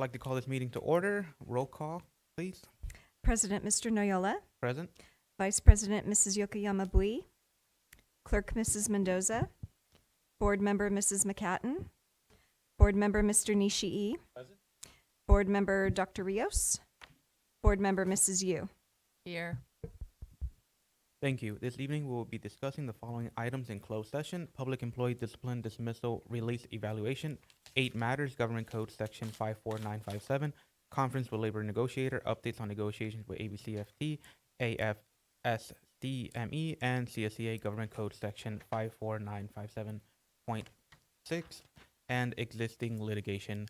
like to call this meeting to order. Roll call, please. President Mr. Noyola, Present. Vice President Mrs. Yokoyama Bui, Clerk Mrs. Mendoza, Board Member Mrs. McCatton, Board Member Mr. Nishii, Present. Board Member Dr. Rios, Board Member Mrs. Yu. Here. Thank you. This evening we will be discussing the following items in closed session: public employee discipline, dismissal, release, evaluation, 8 matters, Government Code Section 54957, conference with labor negotiator, updates on negotiations with ABCFT, AFSDME, and CSCA, Government Code Section 54957.6, and existing litigation.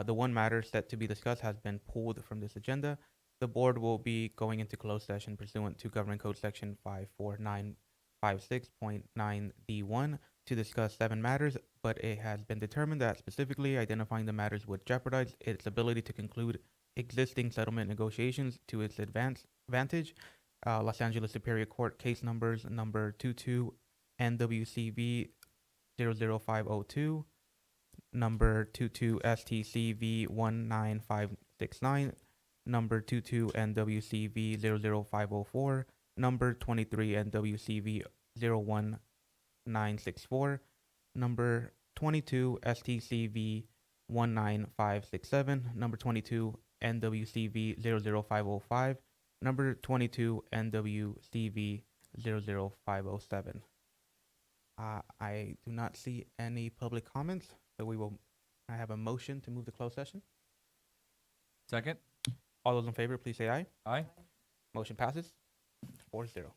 The one matter set to be discussed has been pulled from this agenda. The board will be going into closed session pursuant to Government Code Section 54956.9D1 to discuss 7 matters, but it has been determined that specifically identifying the matters would jeopardize its ability to conclude existing settlement negotiations to its advantage. Los Angeles Superior Court case numbers number 22 NWCV 00502, number 22 STCV 19569, number 22 NWCV 00504, number 23 NWCV 01964, number 22 STCV 19567, number 22 NWCV 00505, number 22 NWCV 00507. I do not see any public comments, so I have a motion to move to closed session. Second? All those in favor, please say aye. Aye. Motion passes 4-0.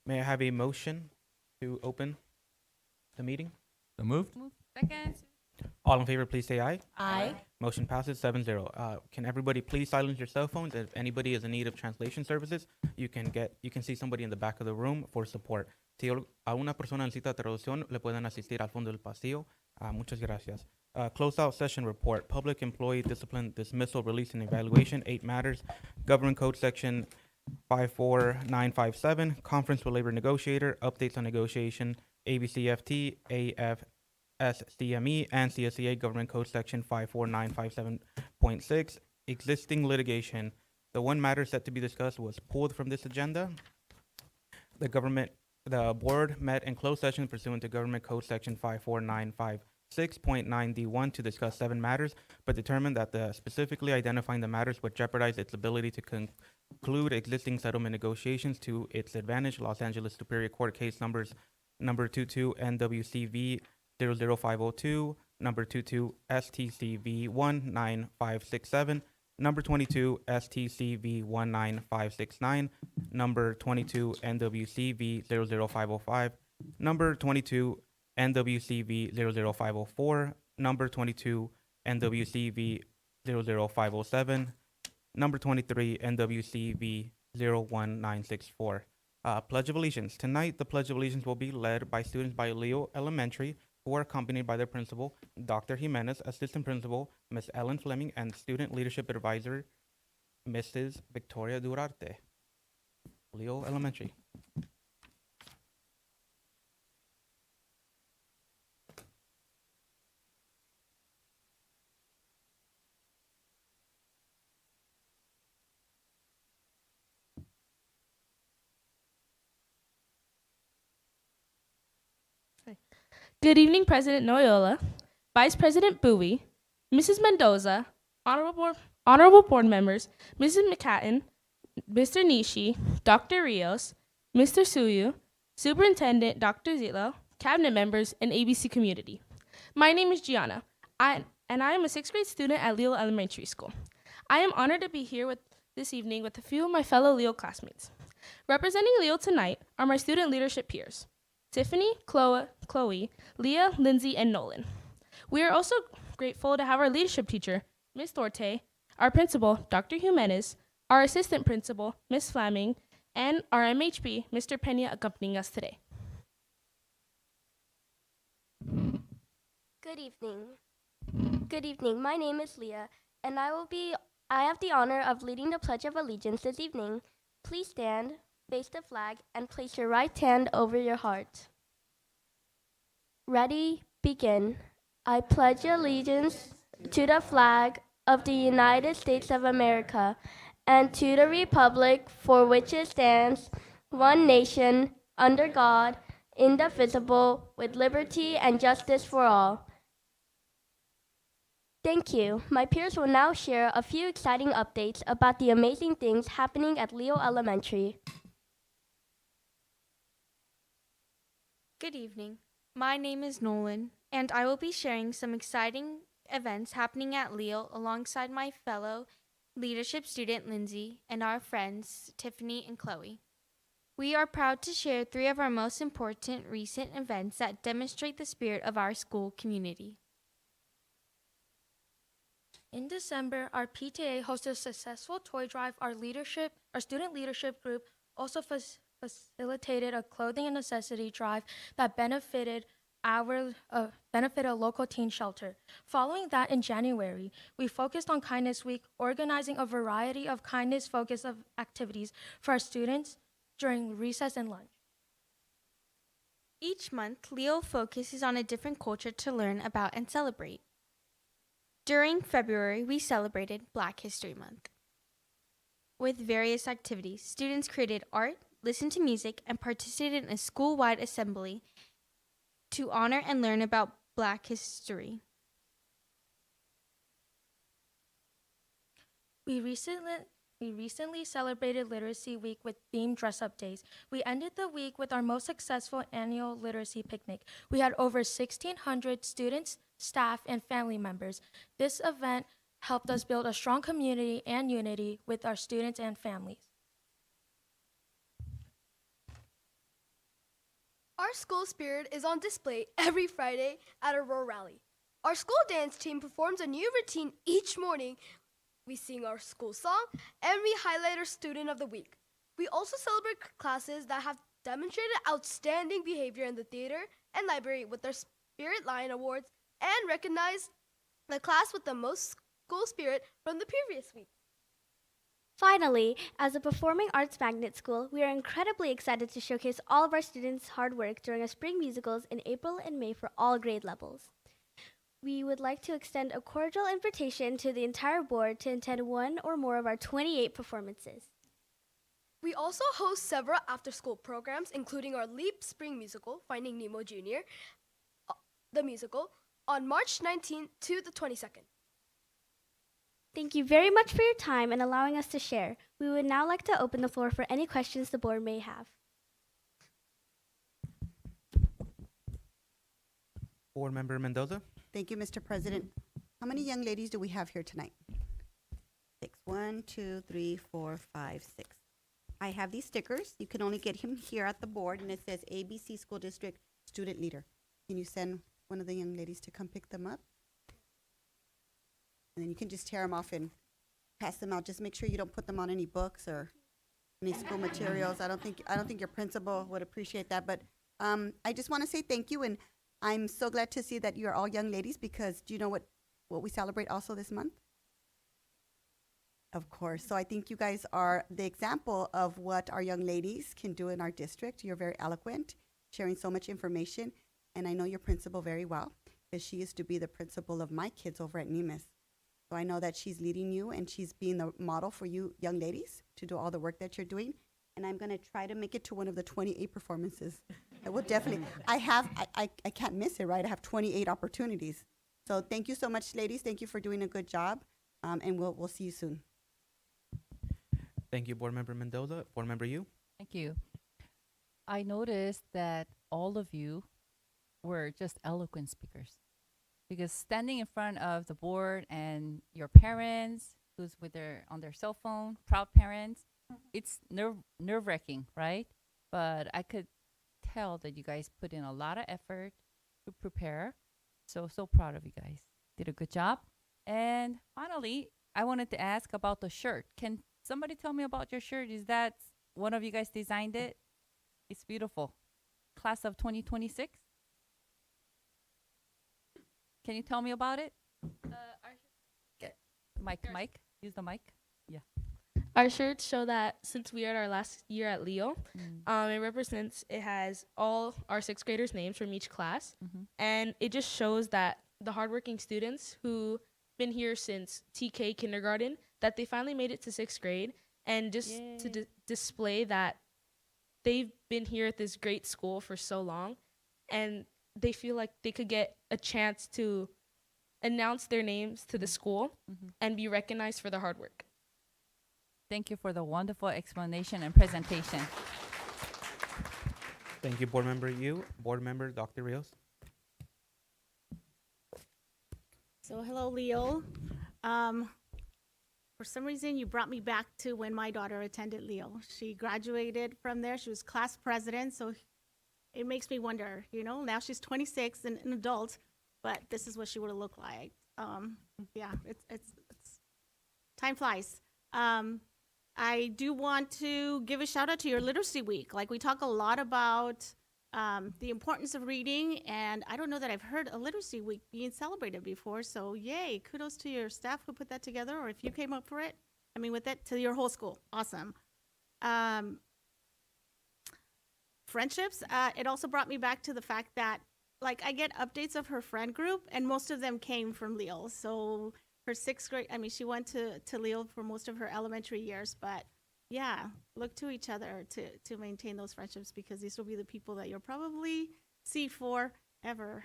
May I have a motion to open the meeting? So moved. Second. All in favor, please say aye. Aye. Motion passes 7-0. Can everybody please silence your cell phones? If anybody is in need of translation services, you can see somebody in the back of the room for support. Si a una persona necesita traducción, le pueden asistir al fondo del pasillo. Muchas gracias. Closed out session report. Public employee discipline, dismissal, release, and evaluation. 8 matters. Government Code Section 54957. Conference with labor negotiator. Updates on negotiation. ABCFT, SCME and CSEA Government Code Section 54957.6, existing litigation. The one matter set to be discussed was pulled from this agenda. The board met in closed session pursuant to Government Code Section 54956.9D1 to discuss 7 matters, but determined that specifically identifying the matters would jeopardize its ability to conclude existing settlement negotiations to its advantage. Los Angeles Superior Court case number 22 NWCV 00502, number 22 STCV 19567, number 22 STCV 19569, number 22 NWCV 00505, number 22 NWCV 00504, number 22 NWCV 00507, number 23 NWCV 01964. Pledge of Allegiance. Tonight, the Pledge of Allegiance will be led by students by Leo Elementary, who are accompanied by their principal, Dr. Jimenez, assistant principal, Ms. Ellen Fleming, and student leadership advisor, Mrs. Victoria Durarte. Leo Elementary. Good evening, President Noyola, Vice President Bowie, Mrs. Mendoza, honorable board members, Mrs. McCatton, Mr. Nishi, Dr. Rios, Mr. Suyu, Superintendent Dr. Zilo, cabinet members, and ABC community. My name is Gianna, and I am a 6th grade student at Leo Elementary School. I am honored to be here this evening with a few of my fellow Leo classmates. Representing Leo tonight are my student leadership peers, Tiffany, Chloe, Leah, Lindsay, and Nolan. We are also grateful to have our leadership teacher, Ms. Dorte, our principal, Dr. Jimenez, our assistant principal, Ms. Fleming, and our MHP, Mr. Pena, accompanying us today. Good evening. Good evening. My name is Leah, and I have the honor of leading the Pledge of Allegiance this evening. Please stand, face the flag, and place your right hand over your heart. Ready, begin. I pledge allegiance to the flag of the United States of America and to the republic for which it stands, one nation, under God, indivisible, with liberty and justice for all. Thank you. My peers will now share a few exciting updates about the amazing things happening at Leo Elementary. Good evening. My name is Nolan, and I will be sharing some exciting events happening at Leo alongside my fellow leadership student Lindsay and our friends Tiffany and Chloe. We are proud to share 3 of our most important recent events that demonstrate the spirit of our school community. In December, our PTA hosted a successful toy drive. Our student leadership group also facilitated a clothing and necessity drive that benefited a local teen shelter. Following that, in January, we focused on Kindness Week, organizing a variety of kindness-focused activities for our students during recess and lunch. Each month, Leo focuses on a different culture to learn about and celebrate. During February, we celebrated Black History Month. With various activities, students created art, listened to music, and participated in a school-wide assembly to honor and learn about Black history. We recently celebrated Literacy Week with themed dress-up days. We ended the week with our most successful annual literacy picnic. We had over 1,600 students, staff, and family members. This event helped us build a strong community and unity with our students and families. Our school spirit is on display every Friday at Aurora Rally. Our school dance team performs a new routine each morning. We sing our school song and we highlight our student of the week. We also celebrate classes that have demonstrated outstanding behavior in the theater and library with their Spirit Lion Awards and recognize the class with the most school spirit from the previous week. Finally, as a performing arts magnet school, we are incredibly excited to showcase all of our students' hard work during our spring musicals in April and May for all grade levels. We would like to extend a cordial invitation to the entire board to attend one or more of our 28 performances. We also host several after-school programs, including our Leap Spring Musical, Finding Nemo Jr., the musical, on March 19th to the 22nd. Thank you very much for your time and allowing us to share. We would now like to open the floor for any questions the board may have. Board Member Mendoza. Thank you, Mr. President. How many young ladies do we have here tonight? 6. 1, 2, 3, 4, 5, 6. I have these stickers. You can only get him here at the board, and it says ABC School District Student Leader. Can you send one of the young ladies to come pick them up? And then you can just tear them off and pass them out. Just make sure you don't put them on any books or any school materials. I don't think your principal would appreciate that. But I just want to say thank you, and I'm so glad to see that you're all young ladies, because do you know what we celebrate also this month? Of course. So I think you guys are the example of what our young ladies can do in our district. You're very eloquent, sharing so much information. And I know your principal very well, because she used to be the principal of my kids over at Nemis. So I know that she's leading you and she's being the model for you young ladies to do all the work that you're doing. And I'm going to try to make it to one of the 28 performances. I will definitely. I can't miss it, right? I have 28 opportunities. So thank you so much, ladies. Thank you for doing a good job. And we'll see you soon. Thank you, Board Member Mendoza. Board Member Yu. Thank you. I noticed that all of you were just eloquent speakers, because standing in front of the board and your parents who's on their cell phone, proud parents, it's nerve-wracking, right? But I could tell that you guys put in a lot of effort to prepare. So proud of you guys. Did a good job. And finally, I wanted to ask about the shirt. Can somebody tell me about your shirt? Is that one of you guys designed it? It's beautiful. Class of 2026? Can you tell me about it? Mike, use the mic. Yeah. Our shirts show that since we are at our last year at Leo, it has all our 6th graders' names from each class. And it just shows that the hardworking students who been here since TK kindergarten, that they finally made it to 6th grade, and just to display that they've been here at this great school for so long, and they feel like they could get a chance to announce their names to the school and be recognized for their hard work. Thank you for the wonderful explanation and presentation. Thank you, Board Member Yu. Board Member Dr. Rios. So hello, Leo. For some reason, you brought me back to when my daughter attended Leo. She graduated from there. She was class president. So it makes me wonder, now she's 26 and an adult, but this is what she would have looked like. Yeah, it's time flies. I do want to give a shout out to your Literacy Week. Like, we talk a lot about the importance of reading, and I don't know that I've heard a Literacy Week being celebrated before. So yay, kudos to your staff who put that together, or if you came up for it. I mean, with that, to your whole school. Awesome. Friendships, it also brought me back to the fact that, like, I get updates of her friend group, and most of them came from Leo. So her 6th grade, she went to Leo for most of her elementary years, but yeah, look to each other to maintain those friendships, because these will be the people that you'll probably see forever.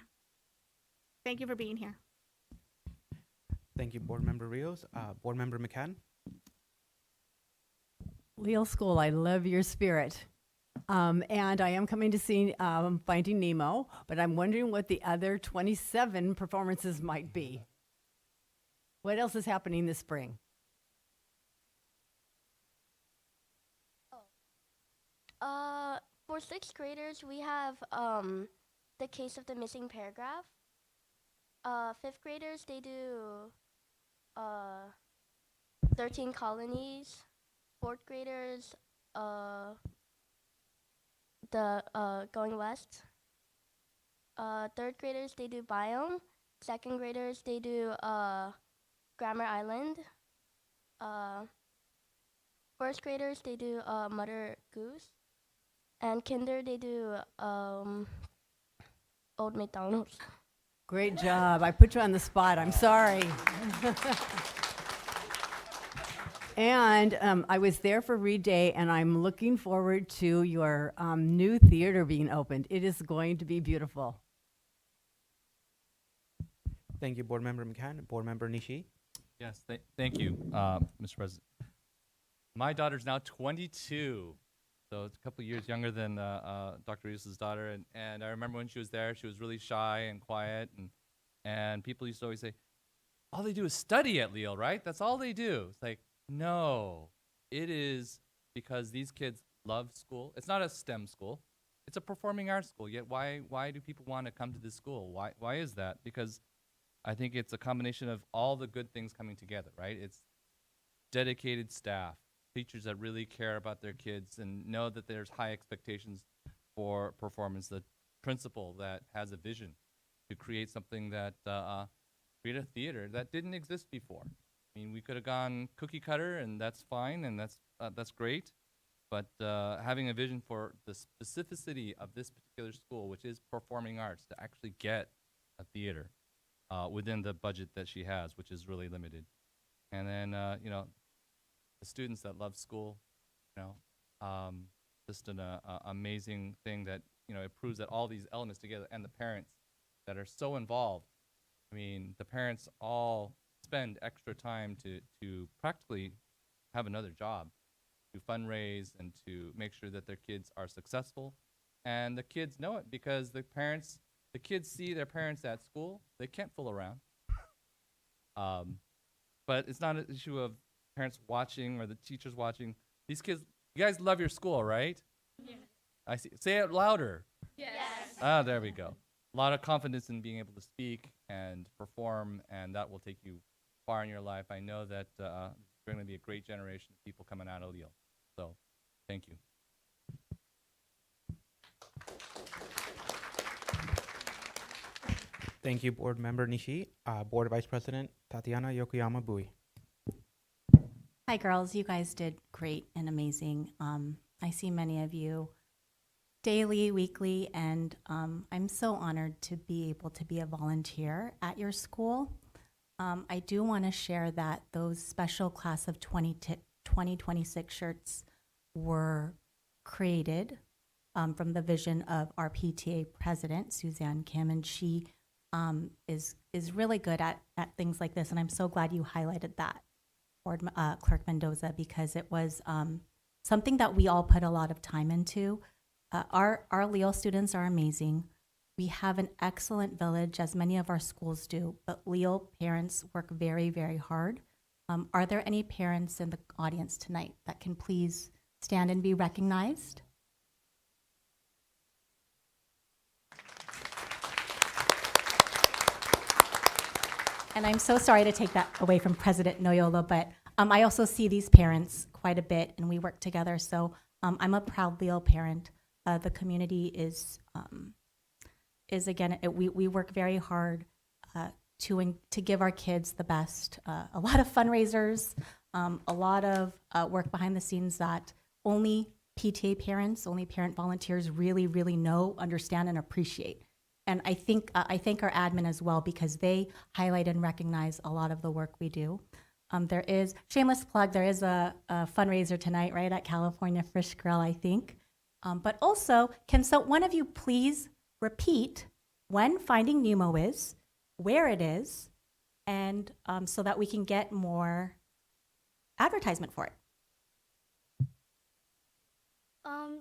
Thank you for being here. Thank you, Board Member Rios. Board Member McCann. Leo School, I love your spirit. And I am coming to see Finding Nemo, but I'm wondering what the other 27 performances might be. What else is happening this spring? For For sixth graders, we have the case of the missing paragraph. Fifth graders, they do 13 colonies. Fourth graders, the going west. Third graders, they do biome. Second graders, they do Grammar Island. First graders, they do Mother Goose. And kinder, they do Old McDonald's. Great job. I put you on the spot. I'm sorry. And I was there for Read Day, and I'm looking forward to your new theater being opened. It is going to be beautiful. Thank you, Board Member McCann. Board Member Nishi. Yes, thank you, Mr. President. My daughter's now 22, so it's a couple years younger than Dr. Rios' daughter. And I remember when she was there, she was really shy and quiet, and people used to always say, all they do is study at Leo, right? That's all they do. It's like, no, it is because these kids love school. It's not a STEM school. It's a performing arts school. Yet why do people want to come to this school? Why is that? Because I think it's a combination of all the good things coming together, right? It's dedicated staff, teachers that really care about their kids and know that there's high expectations for performance, the principal that has a vision to create something that, create a theater that didn't exist before. I mean, we could have gone cookie cutter, and that's fine, and that's great. But having a vision for the specificity of this particular school, which is performing arts, to actually get a theater within the budget that she has, which is really limited. And then, the students that love school, just an amazing thing that, it proves that all these elements together, and the parents that are so involved. I mean, the parents all spend extra time to practically have another job, to fundraise and to make sure that their kids are successful. And the kids know it because the kids see their parents at school. They can't fool around. But it's not an issue of parents watching or the teachers watching. These kids, you guys love your school, right? Yes. I see. Say it louder. Yes. Ah, there we go. A lot of confidence in being able to speak and perform, and that will take you far in your life. I know that there's going to be a great generation of people coming out of Leo. So, thank you. Thank you, Board Member Nishi. Board Vice President Tatiana Yokoyama Bui. Hi, girls. You guys did great and amazing. I see many of you daily, weekly, and I'm so honored to be able to be a volunteer at your school. I do want to share that those special class of 2026 shirts were created from the vision of our PTA president, Suzanne Kim, and she is really good at things like this, and I'm so glad you highlighted that, Clerk Mendoza, because it was something that we all put a lot of time into. Our Leo students are amazing. We have an excellent village, as many of our schools do, but Leo parents work very, very hard. Are there any parents in the audience tonight that can please stand and be recognized? And I'm so sorry to take that away from President Noyola, but I also see these parents quite a bit, and we work together. So I'm a proud Leo parent. The community is again, we work very hard to give our kids the best. A lot of fundraisers, a lot of work behind the scenes that only PTA parents, only parent volunteers really, really know, understand, and appreciate. And I think I thank our admin as well, because they highlight and recognize a lot of the work we do. There is, shameless plug, there is a fundraiser tonight, right, at California Fish Grill, I think. But also, can one of you please repeat when Finding Nemo is, where it is, and so that we can get more advertisement for it?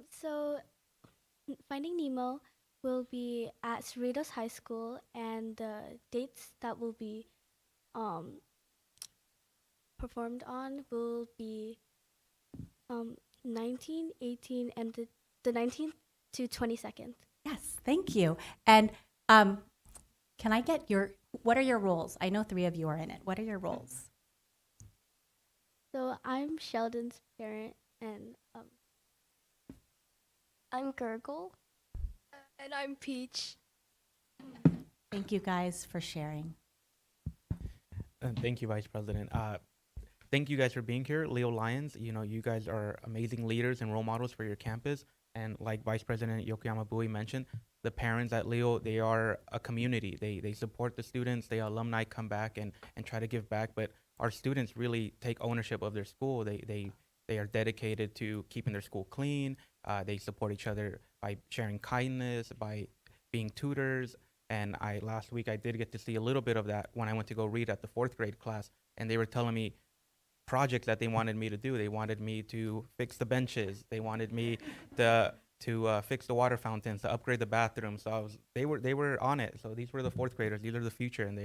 So Finding Nemo will be at Cerritos High School, and the dates that will be performed on will be 19, 18, and the 19th to 22nd. Yes, thank you. And can I get what are your roles? I know 3 of you are in it. What are your roles? So I'm Sheldon's parent, and I'm Gurgle. And I'm Peach. Thank you guys for sharing. Thank you, Vice President. Thank you guys for being here. Leo Lions, you guys are amazing leaders and role models for your campus. And like Vice President Yokoyama Bui mentioned, the parents at Leo, they are a community. They support the students. The alumni come back and try to give back. But our students really take ownership of their school. They are dedicated to keeping their school clean. They support each other by sharing kindness, by being tutors. And last week I did get to see a little bit of that when I went to go read at the 4th grade class. And they were telling me projects that they wanted me to do. They wanted me to fix the benches. They wanted me to fix the water fountains, to upgrade the bathrooms. So they were on it. So these were the 4th graders. These are the future, and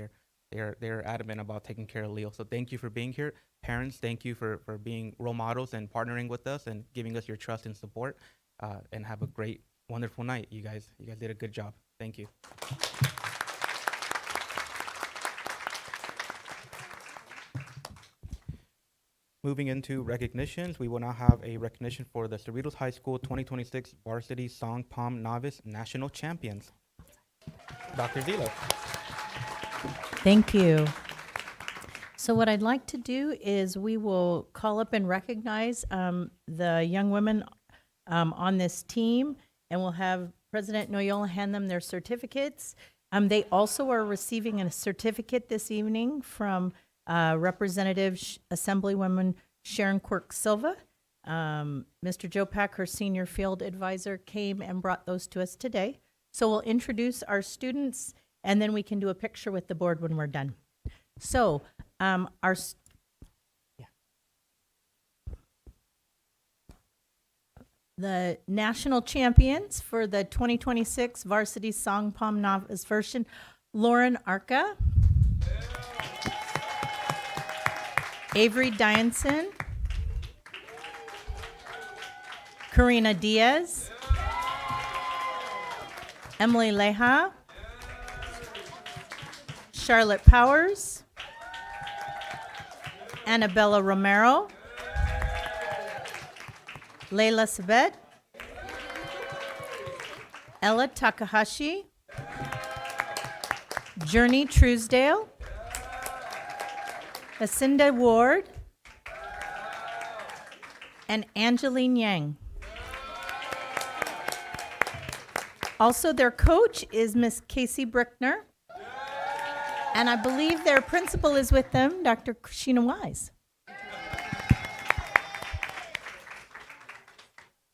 they're adamant about taking care of Leo. So thank you for being here. Parents, thank you for being role models and partnering with us and giving us your trust and support. And have a great, wonderful night. You guys did a good job. Thank you. Moving into recognitions, we will now have a recognition for the Cerritos High School 2026 Varsity Song Palm Novice National Champions. Dr. Zila. Thank you. So what I'd like to do is we will call up and recognize the young women on this team, and we'll have President Noyola hand them their certificates. They also are receiving a certificate this evening from Representative Assemblywoman Sharon Quirk Silva. Mr. Joe Pack, her senior field advisor, came and brought those to us today. So we'll introduce our students, and then we can do a picture with the board when we're done. So the national champions for the 2026 Varsity Song Palm Novice version, Lauren Arca, Avery Dianson, Karina Diaz, Emily Leja, Charlotte Powers, Annabella Romero, Layla Sabet, Ella Takahashi, Journey Truesdale, Jacinda Ward, and Angeline Yang. Also, their coach is Miss Casey Brickner, and I believe their principal is with them, Dr. Sheena Wise.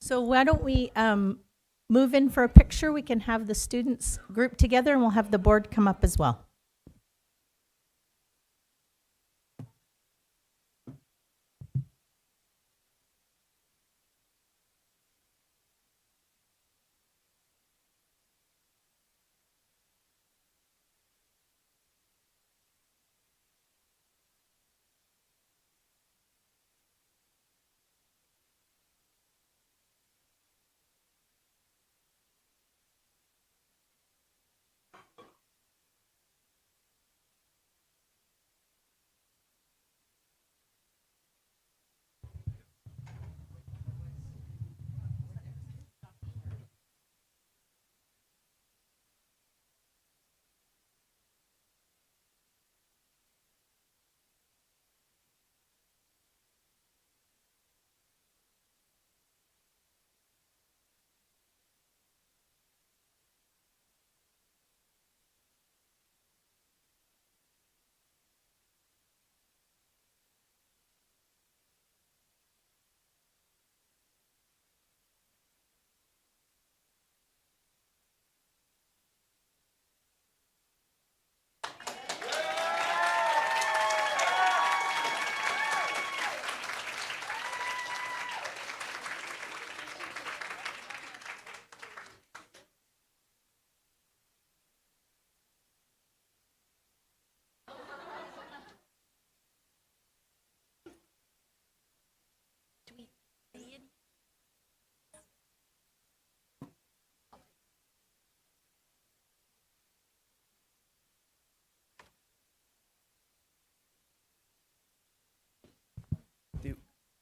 So why don't we move in for a picture? We can have the students group together, and we'll have the board come up as well.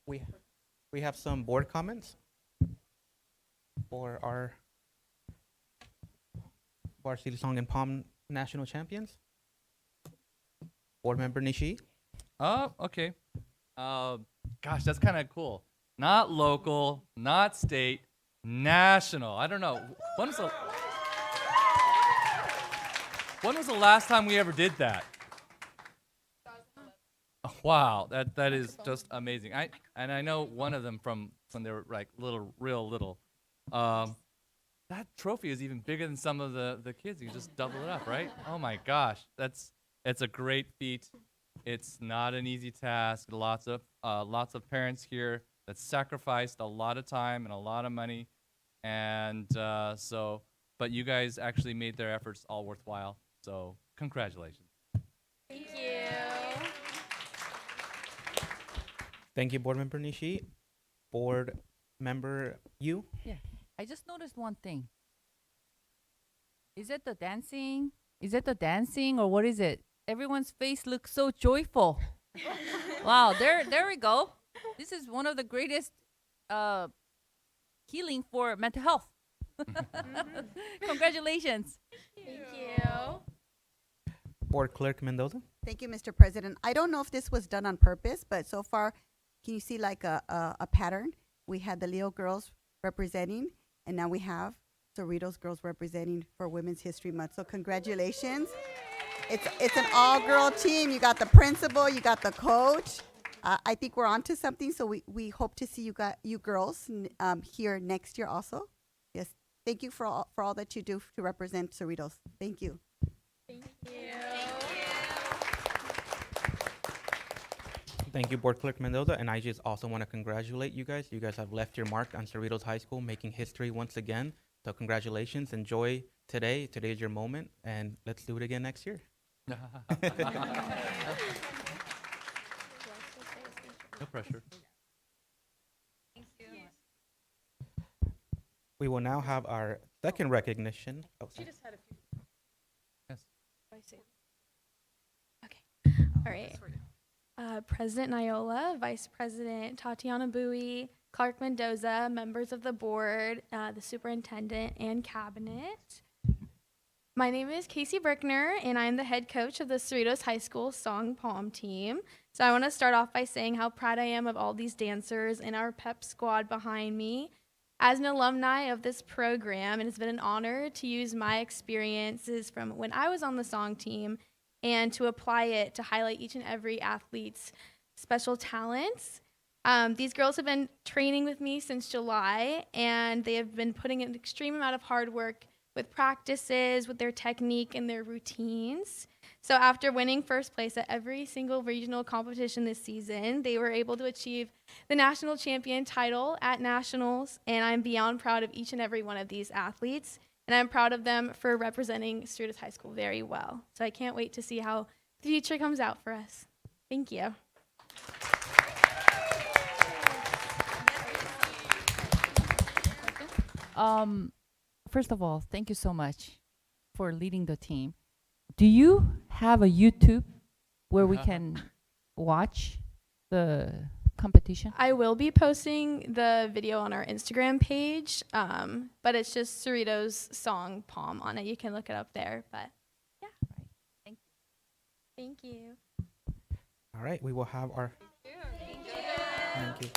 we we have some board comments for our varsity song and palm national champions. Board member Nishi. Oh, okay. Gosh, that's kind of cool. Not local, not state, national. I don't know. When was the last time we ever did that? Oh, wow, that is just amazing. I know one of them from when they were like real little. That trophy is even bigger than some of the kids. You just double it up, right? Oh my gosh, it's a great feat. It's not an easy task. Lots of parents here that sacrificed a lot of time and a lot of money, and but you guys actually made their efforts all worthwhile. So congratulations. Thank you. Thank you, board member Nishi. Board member you. Yeah. I just noticed one thing. Is it the dancing? Is it the dancing or what is it? Everyone's face looks so joyful. Wow, there we go. This is one of the greatest healing for mental health. Congratulations. Thank you. Board clerk Mendoza. Thank you, Mr. President. I don't know if this was done on purpose, but so far, can you see like a pattern? We had the Leo girls representing, and now we have Cerritos girls representing for Women's History Month. So congratulations. It's an all-girl team. You got the principal, you got the coach. I think we're on to something, so we hope to see you girls here next year also. Yes, thank you for all that you do to represent Cerritos. Thank you. Thank you. Thank you, Board Clerk Mendoza. And I just also want to congratulate you guys. You guys have left your mark on Cerritos High School, making history once again. So congratulations. Enjoy today. Today is your moment. And let's do it again next year. No pressure. Thank you. We will now have our second recognition. Oh, She just had a few. Yes. I see. All right. President Nyola, Vice President Tatiana Bowie, Clark Mendoza, members of the board, the superintendent, and cabinet. My name is Casey Brickner, and I am the head coach of the Cerritos High School Song Palm team. So I want to start off by saying how proud I am of all these dancers and our pep squad behind me. As an alumni of this program, it has been an honor to use my experiences from when I was on the song team and to apply it to highlight each and every athlete's special talents. These girls have been training with me since July, and they have been putting an extreme amount of hard work with practices, with their technique, and their routines. So after winning first place at every single regional competition this season, they were able to achieve the national champion title at nationals, and I'm beyond proud of each and every one of these athletes, and I'm proud of them for representing Cerritos High School very well. So I can't wait to see how the future comes out for us. Thank you. First of all, thank you so much for leading the team. Do you have a YouTube where we can watch the competition? I will be posting the video on our Instagram page, but it's just Cerritos song Palm on it. You can look it up there, but yeah. Right. Thank you. All right, we will have our. Thank you.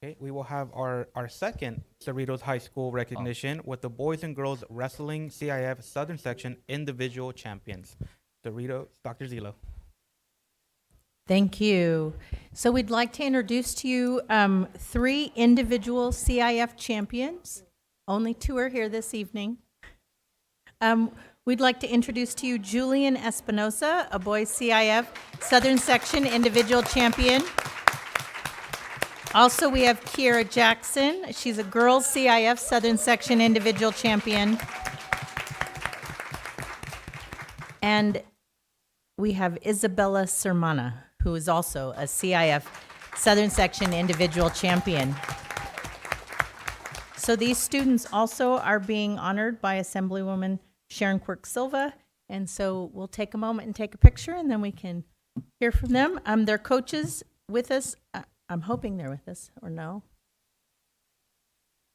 Okay, we will have our second Cerritos High School recognition with the Boys and Girls Wrestling CIF Southern Section Individual Champions. Cerritos, Dr. Zilo. Thank you. So we'd like to introduce to you 3 individual CIF champions. Only 2 are here this evening. We'd like to introduce to you Julian Espinosa, a boys CIF Southern Section Individual Champion. Also, we have Kiera Jackson. She's a girls CIF Southern Section Individual Champion. And we have Isabella Sermana, who is also a CIF Southern Section Individual Champion. So these students also are being honored by Assemblywoman Sharon Quirk Silva And so we'll take a moment and take a picture, and then we can hear from them. Their coaches with us. I'm hoping they're with us, or no.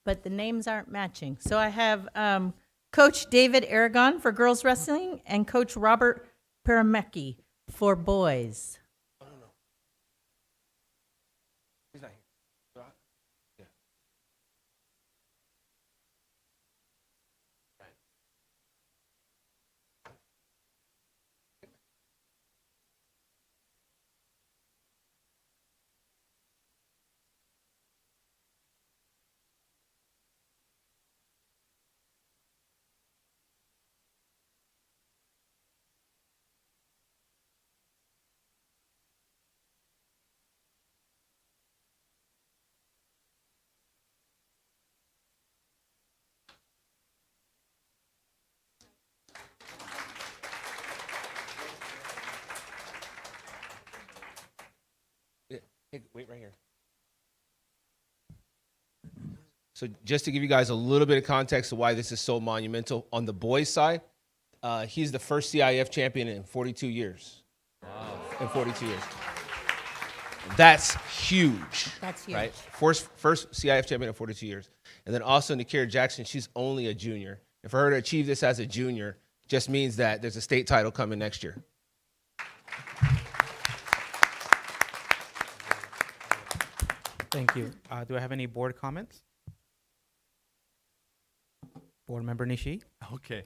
But the names aren't matching. So I have Coach David Aragon for girls wrestling and Coach Robert Paramecki for boys. He's not here. Yeah. Hey, wait right here. So just to give you guys a little bit of context of why this is so monumental, on the boys' side, he's the first CIF champion in 42 years. Wow. In 42 years. That's huge. That's huge. Right? First CIF champion in 42 years. And then also Nakira Jackson, she's only a junior. And for her to achieve this as a junior just means that there's a state title coming next year. Thank you. Do I have any board comments? Board Member Nishi? Okay.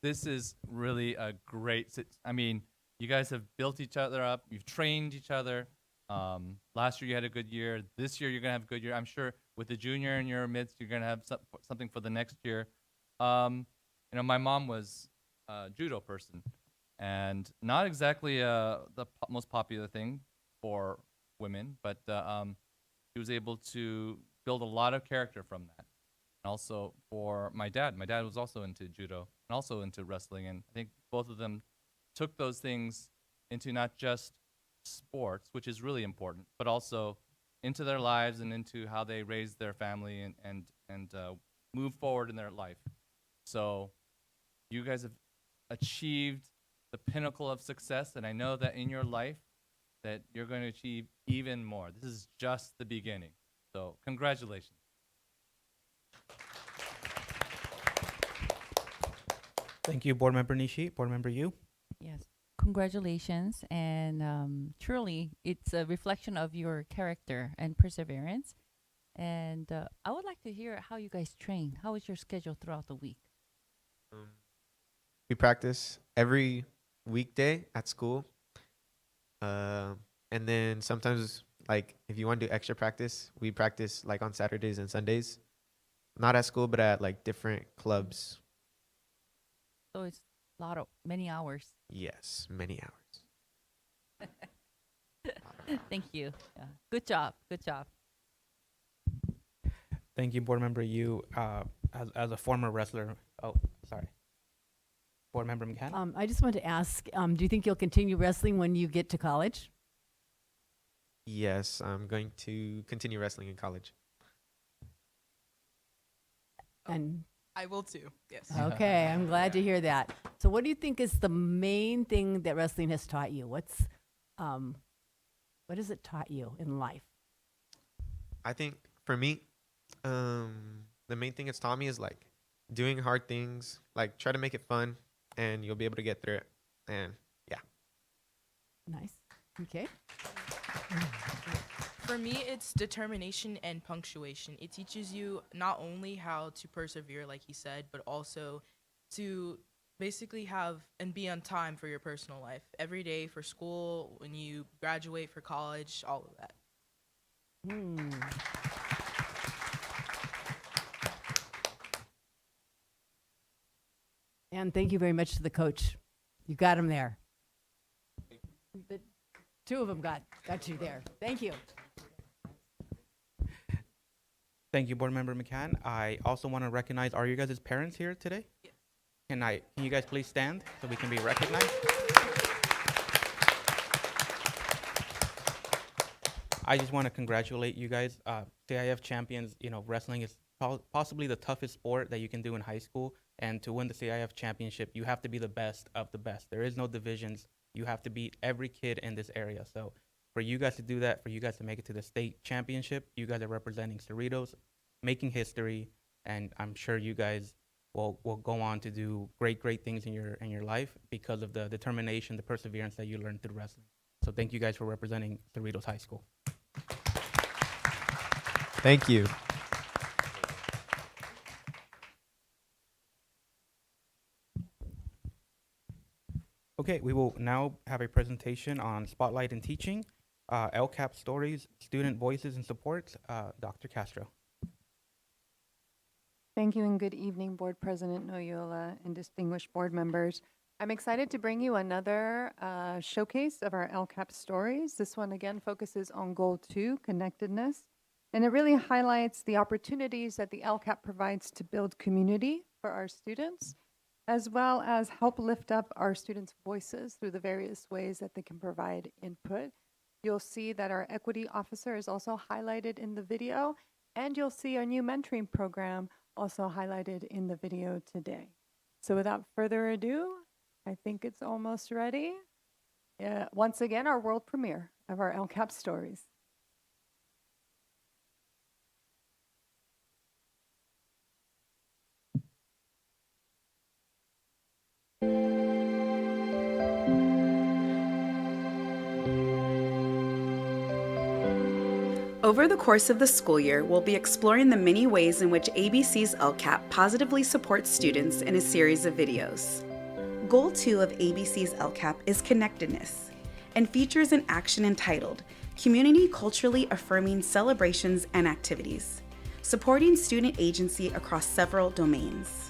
This is really a great, I mean, you guys have built each other up. You've trained each other. Last year you had a good year. This year you're going to have a good year. I'm sure with the junior in your midst, you're going to have something for the next year. You know, my mom was a judo person, and not exactly the most popular thing for women, but she was able to build a lot of character from that. And also for my dad was also into judo and also into wrestling, and I think both of them took those things into not just sports, which is really important, but also into their lives and into how they raise their family and move forward in their life. So you guys have achieved the pinnacle of success, and I know that in your life that you're going to achieve even more. This is just the beginning. So congratulations. Thank you, Board Member Nishi. Board Member Yu? Yes. Congratulations. And truly, it's a reflection of your character and perseverance. And I would like to hear how you guys train. How is your schedule throughout the week? We practice every weekday at school. And then sometimes, like, if you want to do extra practice, we practice, like, on Saturdays and Sundays. Not at school, but at, like, different clubs. So it's many hours. Yes, many hours. Thank you. Yeah. Good job. Good job. Thank you, Board Member Yu. As a former wrestler, Board Member McCann? I just want to ask, do you think you'll continue wrestling when you get to college? Yes, I'm going to continue wrestling in college. And I will too, yes. okay, I'm glad to hear that. So what do you think is the main thing that wrestling has taught you? What has it taught you in life? I think for me, the main thing it's taught me is, like, doing hard things, like, try to make it fun, and you'll be able to get through it. And yeah. Nice. Okay. For me, it's determination and punctuation. It teaches you not only how to persevere, like he said, but also to basically have and be on time for your personal life. Every day for school, when you graduate for college, all of that. And thank you very much to the coach. You got him there. The two of them got you there. Thank you. Thank you, Board Member McCann. I also want to recognize, are you guys' parents here today? Yes. Can you guys please stand so we can be recognized? I just want to congratulate you guys. CIF champions, you know, wrestling is possibly the toughest sport that you can do in high school. And to win the CIF championship, you have to be the best of the best. There is no divisions. You have to beat every kid in this area. So for you guys to do that, for you guys to make it to the state championship, you guys are representing Cerritos, making history, and I'm sure you guys will go on to do great things in your life because of the determination, the perseverance that you learned through wrestling. So thank you guys for representing Cerritos High School. Thank you. Okay, we will now have a presentation on Spotlight in Teaching, LCAP Stories, Student Voices and Supports, Dr. Castro. Thank you and good evening, Board President Noyola and distinguished board members. I'm excited to bring you another showcase of our LCAP stories. This one again focuses on Goal 2, connectedness, and it really highlights the opportunities that the LCAP provides to build community for our students, as well as help lift up our students' voices through the various ways that they can provide input. You'll see that our equity officer is also highlighted in the video, and you'll see our new mentoring program also highlighted in the video today. So without further ado, I think it's almost ready. Once again, our world premiere of our LCAP stories. Over the course of the school year, we'll be exploring the many ways in which ABC's LCAP positively supports students in a series of videos. Goal 2 of ABC's LCAP is connectedness and features an action entitled Community Culturally Affirming Celebrations and Activities, supporting student agency across several domains.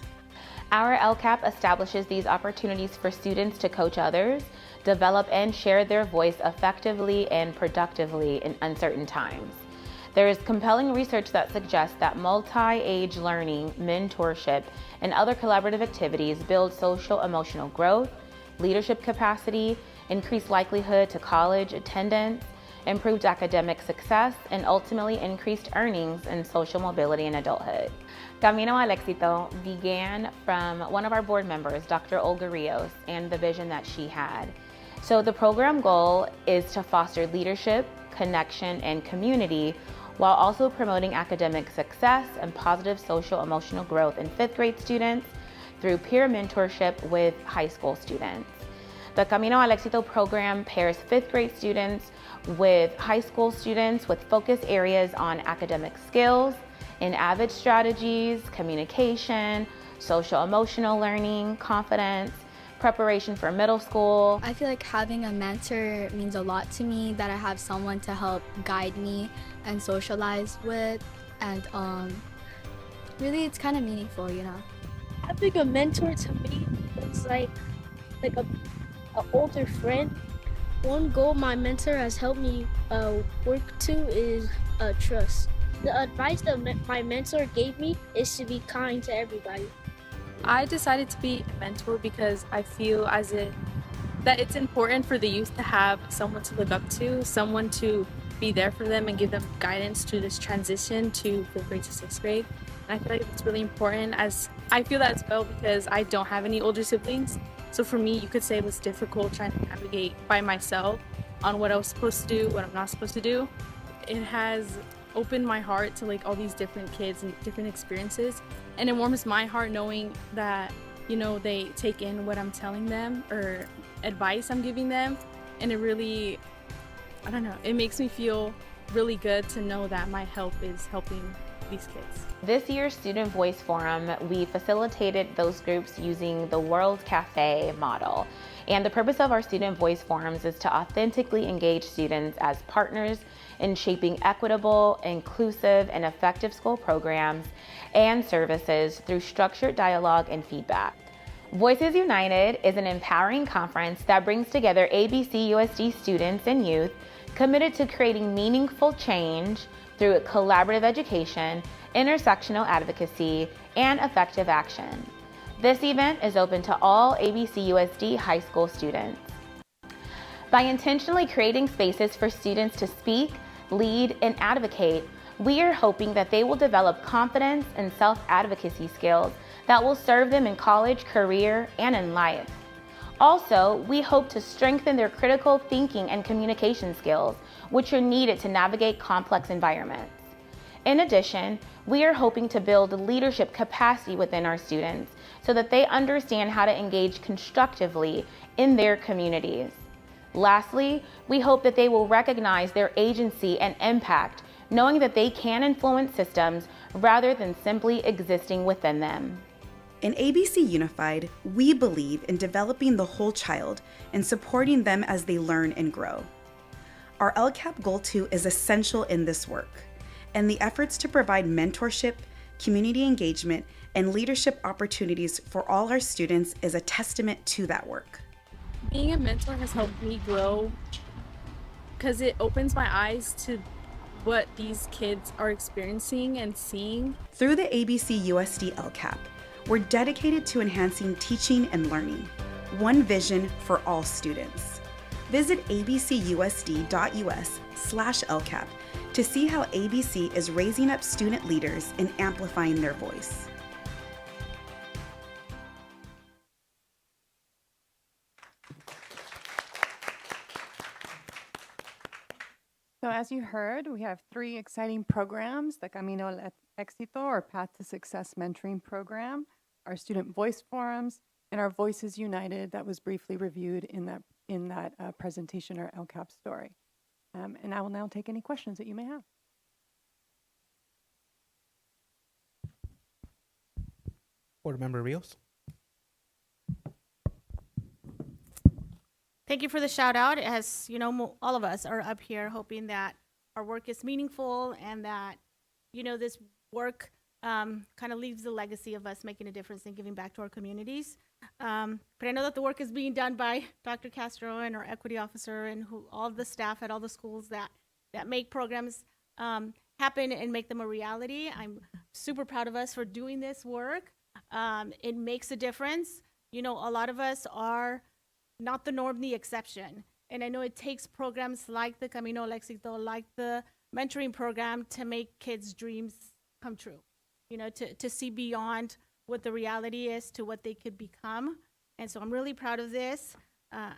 Our LCAP establishes these opportunities for students to coach others, develop and share their voice effectively and productively in uncertain times. There is compelling research that suggests that multi-age learning, mentorship, and other collaborative activities build social emotional growth, leadership capacity, increased likelihood to college attendance, improved academic success, and ultimately increased earnings and social mobility in adulthood. Camino al Éxito began from one of our board members, Dr. Olga Rios, and the vision that she had. So the program goal is to foster leadership, connection, and community while also promoting academic success and positive social emotional growth in 5th grade students through peer mentorship with high school students. The Camino al Éxito program pairs 5th grade students with high school students with focus areas on academic skills, in AVID strategies, communication, social emotional learning, confidence, preparation for middle school. I feel like having a mentor means a lot to me, that I have someone to help guide me and socialize with, and really it's kind of meaningful, you know. Having a mentor to me is like an older friend. One goal my mentor has helped me work to is trust. The advice that my mentor gave me is to be kind to everybody. I decided to be a mentor because I feel that it's important for the youth to have someone to look up to, someone to be there for them and give them guidance to this transition to 5th grade to 6th grade. And I feel like it's really important, as I feel that as well because I don't have any older siblings. So for me, you could say it was difficult trying to navigate by myself on what I was supposed to do, what I'm not supposed to do. It has opened my heart to like all these different kids and different experiences, and it warms my heart knowing that, you know, they take in what I'm telling them or advice I'm giving them, and it really, I don't know, it makes me feel really good to know that my help is helping these kids. This year's Student Voice Forum, we facilitated those groups using the World Cafe model. And the purpose of our Student Voice Forums is to authentically engage students as partners in shaping equitable, inclusive, and effective school programs and services through structured dialogue and feedback. Voices United is an empowering conference that brings together ABCUSD students and youth committed to creating meaningful change through collaborative education, intersectional advocacy, and effective action. This event is open to all ABCUSD high school students. By intentionally creating spaces for students to speak, lead, and advocate, We are hoping that they will develop confidence and self-advocacy skills that will serve them in college, career, and in life. Also, we hope to strengthen their critical thinking and communication skills, which are needed to navigate complex environments. In addition, we are hoping to build leadership capacity within our students so that they understand how to engage constructively in their communities. Lastly, we hope that they will recognize their agency and impact, knowing that they can influence systems rather than simply existing within them. In ABC Unified, we believe in developing the whole child and supporting them as they learn and grow. Our LCAP Goal 2 is essential in this work, and the efforts to provide mentorship, community engagement, and leadership opportunities for all our students is a testament to that work. Being a mentor has helped me grow because it opens my eyes to what these kids are experiencing and seeing. Through the ABCUSD LCAP, we're dedicated to enhancing teaching and learning. One vision for all students. Visit abcusd.us/LCAP to see how ABC is raising up student leaders and amplifying their voice. So as you heard, we have 3 exciting programs, the Camino al Éxito, or Path to Success Mentoring Program, our Student Voice Forums, and our Voices United that was briefly reviewed in that presentation, or LCAP story. And I will now take any questions that you may have. Board Member Rios. Thank you for the shout out. As you know, all of us are up here hoping that our work is meaningful and that, this work kind of leaves the legacy of us making a difference and giving back to our communities. But I know that the work is being done by Dr. Castro and our equity officer and all the staff at all the schools that make programs happen and make them a reality. I'm super proud of us for doing this work. It makes a difference. A lot of us are not the norm, the exception. And I know it takes programs like the Camino al Éxito, like the mentoring program, to make kids' dreams come true. To see beyond what the reality is to what they could become. And so I'm really proud of this.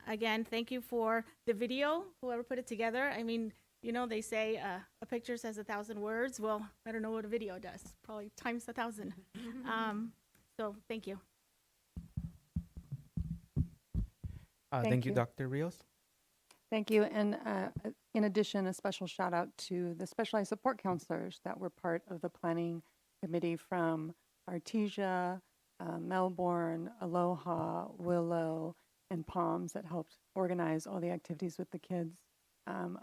Again, thank you for the video, whoever put it together. I mean, they say a picture says 1,000 words. Well, I don't know what a video does, probably times 1,000. So thank you. Thank you, Dr. Rios. Thank you. And in addition, a special shout out to the specialized support counselors that were part of the planning committee from Artesia, Melbourne, Aloha, Willow, and Palms that helped organize all the activities with the kids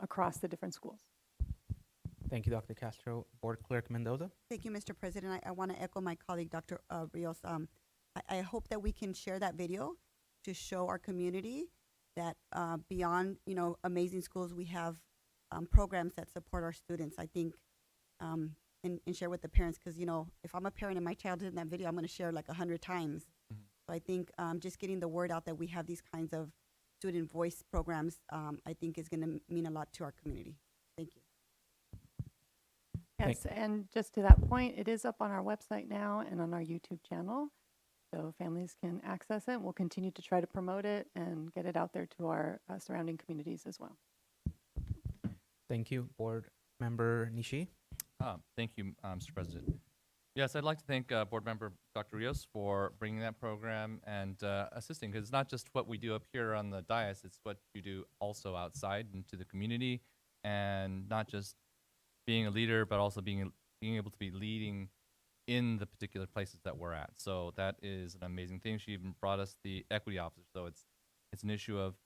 across the different schools. Thank you, Dr. Castro. Board Clerk Mendoza. Thank you, Mr. President. I want to echo my colleague, Dr. Rios. I hope that we can share that video to show our community that beyond, amazing schools, we have programs that support our students. I think, and share with the parents, because, if I'm a parent and my child is in that video, I'm going to share like 100 times. So I think just getting the word out that we have these kinds of student voice programs, I think is going to mean a lot to our community. Thank you. Yes, and just to that point, it is up on our website now and on our YouTube channel. So families can access it. We'll continue to try to promote it and get it out there to our surrounding communities as well. Thank you, Board Member Nishi. Thank you, Mr. President. Yes, I'd like to thank Board Member Dr. Rios for bringing that program and assisting, because it's not just what we do up here on the dais, it's what you do also outside into the community, and not just being a leader, but also being able to be leading in the particular places that we're at. So that is an amazing thing. She even brought us the equity officer. So it's an issue of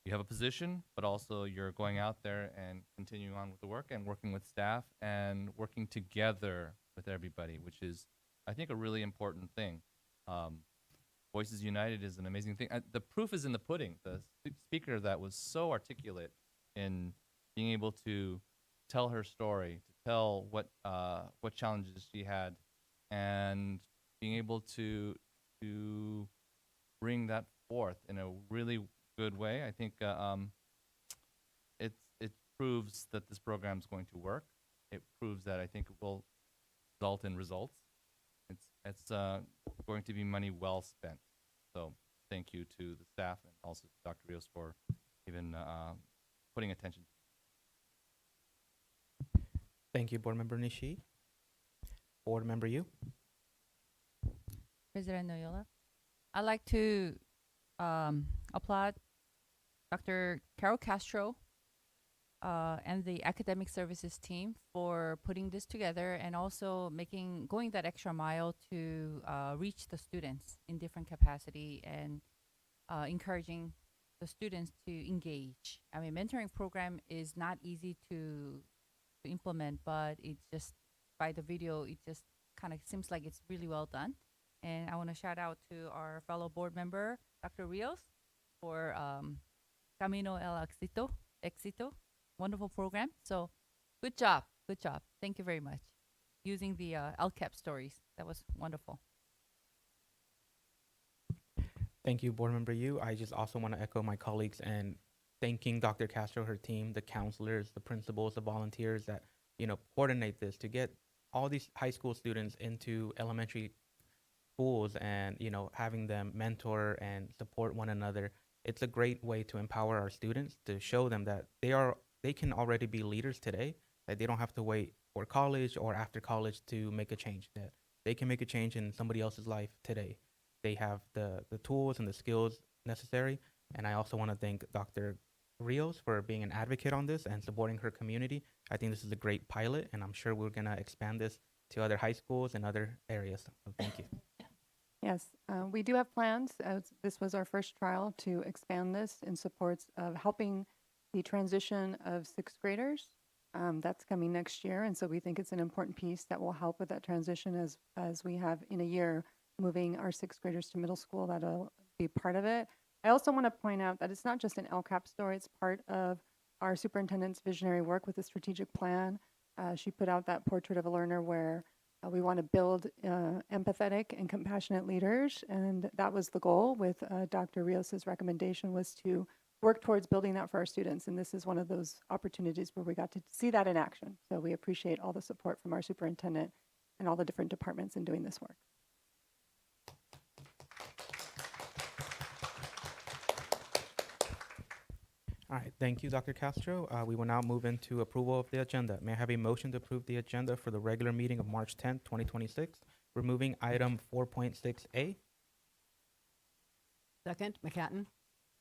you have a position, but also you're going out there and continuing on with the work and working with staff and working together with everybody, which is, I think, a really important thing. Voices United is an amazing thing. The proof is in the pudding. The speaker that was so articulate in being able to tell her story, to tell what challenges she had, and being able to bring that forth in a really good way. I think it proves that this program is going to work. it proves that I think it will result in results. It's going to be money well spent. So thank you to the staff and also to Dr. Rios for even putting attention. Thank you, Board Member Nishi. Board Member Yu. President Noyola, I'd like to applaud Dr. Carol Castro and the academic services team for putting this together and also going that extra mile to reach the students in different capacity and encouraging the students to engage. I mean, mentoring program is not easy to implement, but it just, by the video, it just kind of seems like it's really well done. And I want to shout out to our fellow board member, Dr. Rios, for Camino el Éxito, wonderful program. So good job. Thank you very much. Using the LCAP stories, that was wonderful. Thank you, Board Member Yu. I just also want to echo my colleagues and thanking Dr. Castro, her team, the counselors, the principals, the volunteers that, coordinate this to get all these high school students into elementary schools and, having them mentor and support one another. It's a great way to empower our students, to show them that they can already be leaders today, that they don't have to wait for college or after college to make a change, that they can make a change in somebody else's life today. They have the tools and the skills necessary. And I also want to thank Dr. Rios for being an advocate on this and supporting her community. I think this is a great pilot, and I'm sure we're going to expand this to other high schools and other areas. So thank you. Yes, we do have plans. This was our first trial to expand this in supports of helping the transition of sixth graders. That's coming next year, and so we think it's an important piece that will help with that transition as we have in a year moving our sixth graders to middle school. That'll be part of it. I also want to point out that it's not just an LCAP story, it's part of our superintendent's visionary work with the strategic plan. She put out that portrait of a learner where we want to build empathetic and compassionate leaders, and that was the goal with Dr. Rios's recommendation, was to work towards building that for our students, and this is one of those opportunities where we got to see that in action. So we appreciate all the support from our superintendent and all the different departments in doing this work. All right, thank you, Dr. Castro. We will now move into approval of the agenda. May I have a motion to approve the agenda for the regular meeting of March 10th, 2026, removing item 4.6A? Second, McCatton.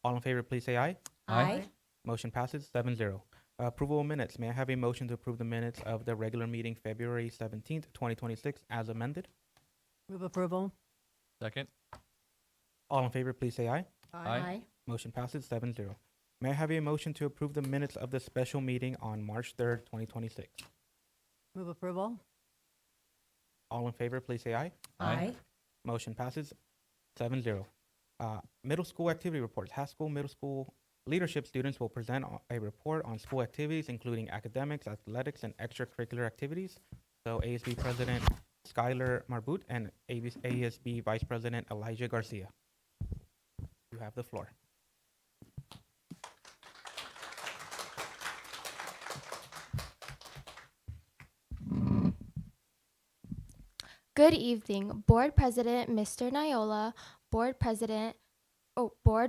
All in favor, please say aye. Aye. Motion passes 7-0. Approval of minutes. May I have a motion to approve the minutes of the regular meeting February 17th, 2026 as amended? Move approval. Second. All in favor, please say aye. Aye. Motion passes 7-0. May I have a motion to approve the minutes of the special meeting on March 3rd, 2026? Move approval. All in favor, please say aye. Aye. Motion passes 7-0. Middle school activity reports. Haskell Middle School leadership students will present a report on school activities, including academics, athletics, and extracurricular activities. So ASB President Skylar Marbut and ASB Vice President Elijah Garcia. You have the floor. Good evening, Board President Mr. Nyola, Board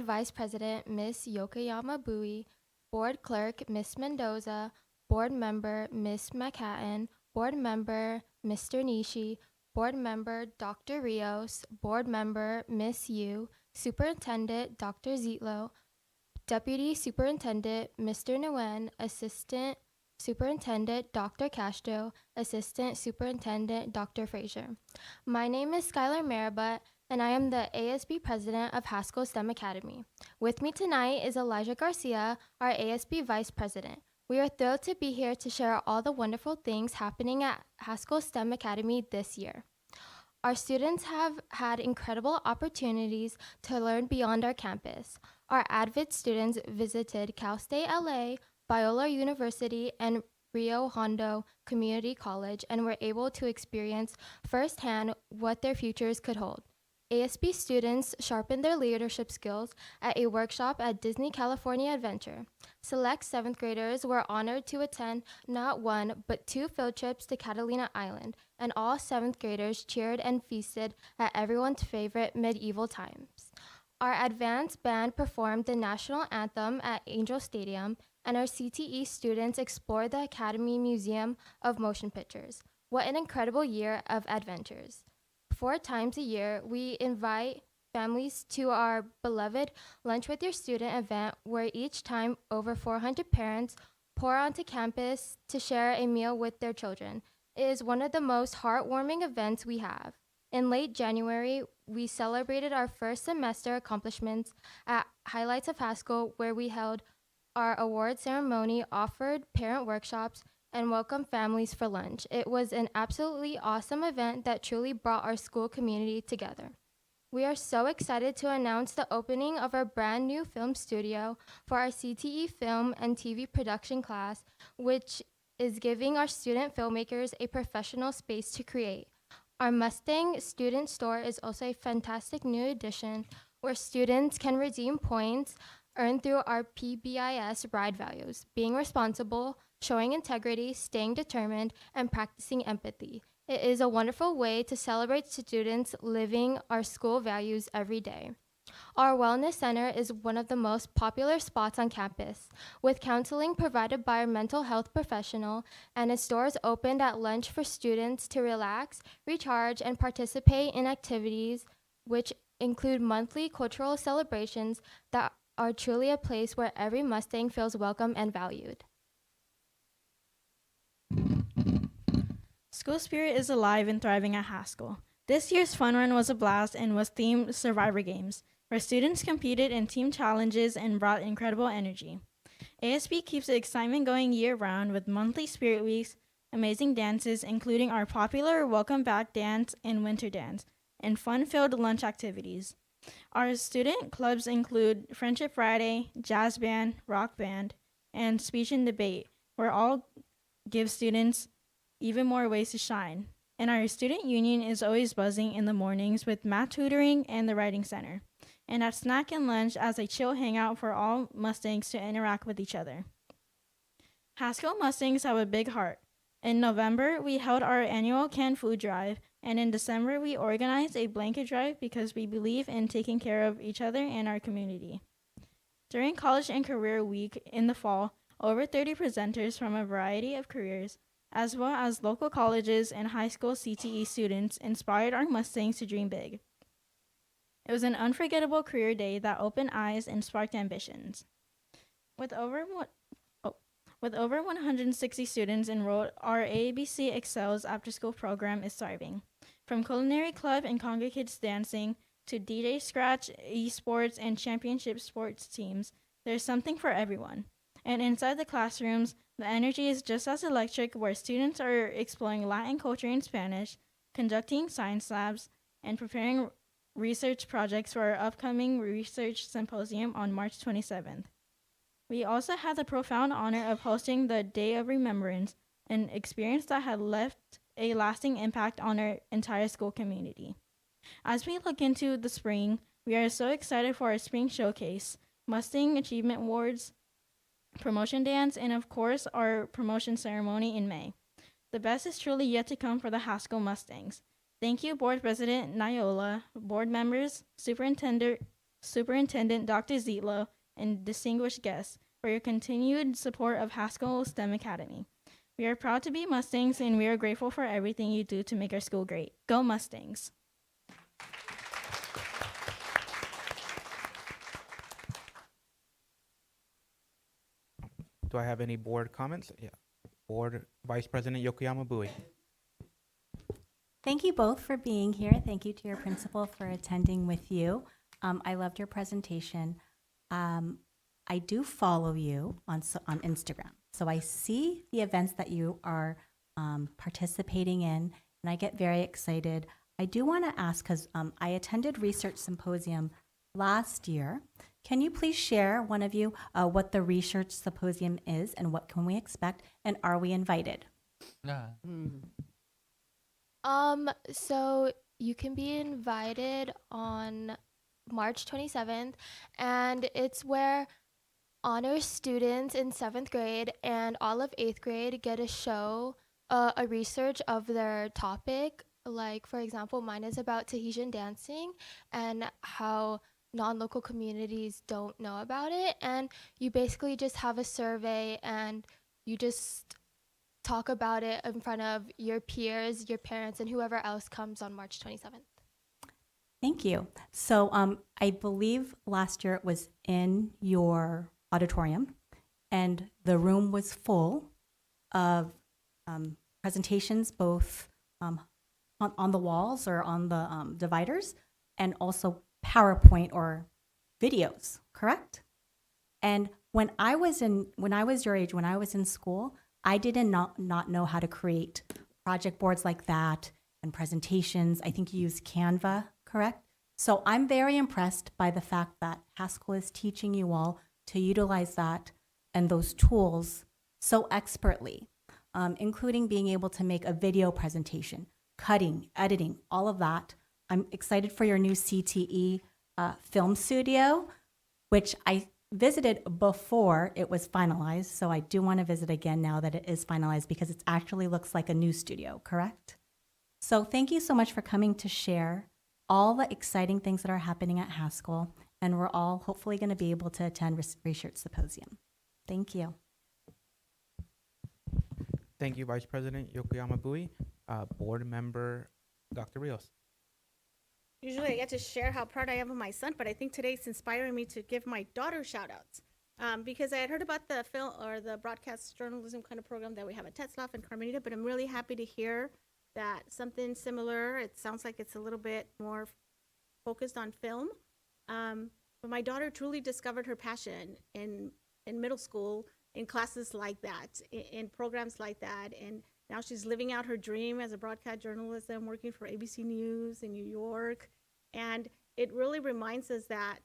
Vice President Ms. Yokoyama Bui, Board Clerk Ms. Mendoza, Board Member Ms. McCatton, Board Member Mr. Nishi, Board Member Dr. Rios, Board Member Ms. Yu, Superintendent Dr. Zitlo, Deputy Superintendent Mr. Nguyen, Assistant Superintendent Dr. Castro, Assistant Superintendent Dr. Frazier. My name is Skylar Marabut, and I am the ASB President of Haskell STEM Academy. With me tonight is Elijah Garcia, our ASB Vice President. We are thrilled to be here to share all the wonderful things happening at Haskell STEM Academy this year. Our students have had incredible opportunities to learn beyond our campus. Our ADVID students visited Cal State LA, Biola University, and Rio Hondo Community College and were able to experience firsthand what their futures could hold. ASB students sharpened their leadership skills at a workshop at Disney California Adventure. Select 7th graders were honored to attend not one, but 2 field trips to Catalina Island, and all 7th graders cheered and feasted at everyone's favorite medieval times. Our advanced band performed the national anthem at Angel Stadium, and our CTE students explored the Academy Museum of Motion Pictures. What an incredible year of adventures. 4 times a year, we invite families to our beloved Lunch with Your Student event, where each time over 400 parents pour onto campus to share a meal with their children. It is one of the most heartwarming events we have. In late January, we celebrated our first semester accomplishments at Highlights of Haskell, where we held our award ceremony, offered parent workshops, and welcomed families for lunch. It was an absolutely awesome event that truly brought our school community together. We are so excited to announce the opening of our brand new film studio for our CTE film and TV production class, which is giving our student filmmakers a professional space to create. Our Mustang student store is also a fantastic new addition where students can redeem points earned through our PBIS ride values: being responsible, showing integrity, staying determined, and practicing empathy. It is a wonderful way to celebrate students living our school values every day. Our wellness center is one of the most popular spots on campus, with counseling provided by our mental health professional, and its doors opened at lunch for students to relax, recharge, and participate in activities which include monthly cultural celebrations that are truly a place where every Mustang feels welcome and valued. School spirit is alive and thriving at Haskell. This year's fun run was a blast and was themed Survivor Games, where students competed in team challenges and brought incredible energy. ASB keeps the excitement going year-round with monthly spirit weeks, amazing dances, including our popular Welcome Back dance and winter dance, and fun-filled lunch activities. Our student clubs include Friendship Friday, Jazz Band, Rock Band, and Speech and Debate, where all give students even more ways to shine. And our student union is always buzzing in the mornings with math tutoring and the writing center, and at snack and lunch as a chill hangout for all Mustangs to interact with each other. Haskell Mustangs have a big heart. In November, we held our annual canned food drive, and in December, we organized a blanket drive because we believe in taking care of each other and our community. During College and Career Week in the fall, over 30 presenters from a variety of careers, as well as local colleges and high school CTE students, inspired our Mustangs to dream big. It was an unforgettable career day that opened eyes and sparked ambitions. With over 160 students enrolled, our ABC Excels after-school program is thriving. From culinary club and Conga Kids dancing to DJ Scratch, esports, and championship sports teams, there's something for everyone. And inside the classrooms, the energy is just as electric, where students are exploring Latin culture in Spanish, conducting science labs, and preparing research projects for our upcoming research symposium on March 27th. We also had the profound honor of hosting the Day of Remembrance, an experience that had left a lasting impact on our entire school community. As we look into the spring, we are so excited for our spring showcase, Mustang Achievement Awards, promotion dance, and of course, our promotion ceremony in May. The best is truly yet to come for the Haskell Mustangs. Thank you, Board President Nyola, board members, Superintendent Dr. Zietlow, and distinguished guests for your continued support of Haskell STEM Academy. We are proud to be Mustangs, and we are grateful for everything you do to make our school great. Go Mustangs! Do I have any board comments? Yeah. Board Vice President Yokoyama Bui. Thank you both for being here. Thank you to your principal for attending with you. I loved your presentation. I do follow you on Instagram, so I see the events that you are participating in, and I get very excited. I do want to ask, because I attended Research Symposium last year. Can you please share, one of you, what the Research Symposium is and what can we expect, and are we invited? So You can be invited on March 27th, and it's where honors students in 7th grade and all of 8th grade get to show a research of their topic. Like, for example, mine is about Tahitian dancing and how non-local communities don't know about it. And you basically just have a survey and you just talk about it in front of your peers, your parents, and whoever else comes on March 27th. Thank you. So I believe last year it was in your auditorium, and the room was full of presentations, both on the walls or on the dividers, and also PowerPoint or videos, correct? And when I was your age, when I was in school, I did not know how to create project boards like that and presentations. I think you used Canva, correct? So I'm very impressed by the fact that Haskell is teaching you all to utilize that and those tools so expertly, including being able to make a video presentation, cutting, editing, all of that. I'm excited for your new CTE film studio, which I visited before it was finalized. So I do want to visit again now that it is finalized because it actually looks like a new studio, correct? So thank you so much for coming to share all the exciting things that are happening at Haskell. And we're all hopefully going to be able to attend Research Symposium. Thank you. Thank you, Vice President Yokoyama Bui. Board Member Dr. Rios. Usually I get to share how proud I am of my son, but I think today's inspiring me to give my daughter shout outs. Because I had heard about the film or the broadcast journalism kind of program that we have at Tetzlaff and Carmenita, but I'm really happy to hear that something similar, it sounds like it's a little bit more focused on film. But my daughter truly discovered her passion in middle school, in classes like that, in programs like that, and now she's living out her dream as a broadcast journalist and working for ABC News in New York. And it really reminds us that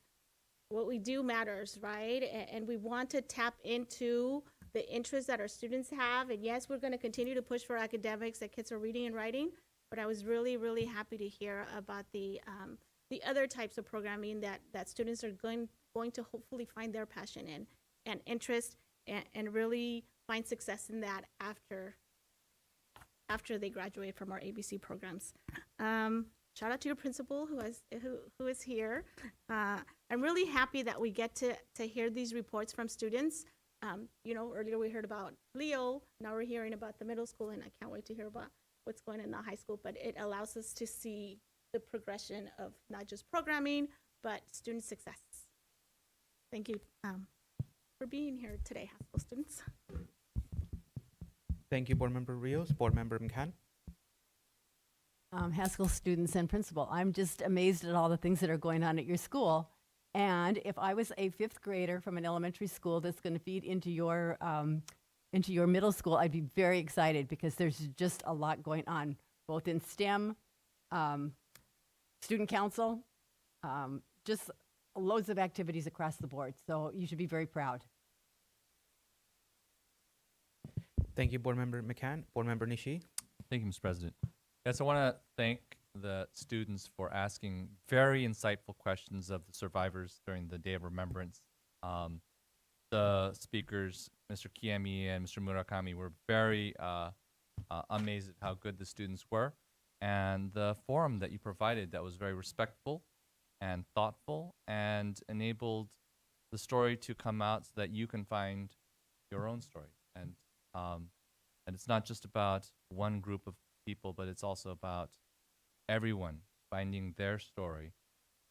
what we do matters, right? And we want to tap into the interests that our students have. And yes, we're going to continue to push for academics, that kids are reading and writing. But I was really, really happy to hear about the other types of programming that students are going to hopefully find their passion in and interest and really find success in that after they graduate from our ABC programs. Shout out to your principal who is here. I'm really happy that we get to hear these reports from students. Earlier we heard about Leo, now we're hearing about the middle school, and I can't wait to hear about what's going on in the high school, but it allows us to see the progression of not just programming, but student success. Thank you for being here today, Haskell students. Thank you, Board Member Rios. Board Member McCann. Haskell students and principal, I'm just amazed at all the things that are going on at your school. And if I was a 5th grader from an elementary school that's going to feed into your middle school, I'd be very excited because there's just a lot going on, both in STEM, student council, just loads of activities across the board. So you should be very proud. Thank you, Board Member McCann. Board Member Nishi. Thank you, Mr. President. Yes, I want to thank the students for asking very insightful questions of the survivors during the Day of Remembrance. The speakers, Mr. Kiemi and Mr. Murakami, were very amazed at how good the students were, and the forum that you provided that was very respectful and thoughtful and enabled the story to come out so that you can find your own story. And it's not just about one group of people, but it's also about everyone finding their story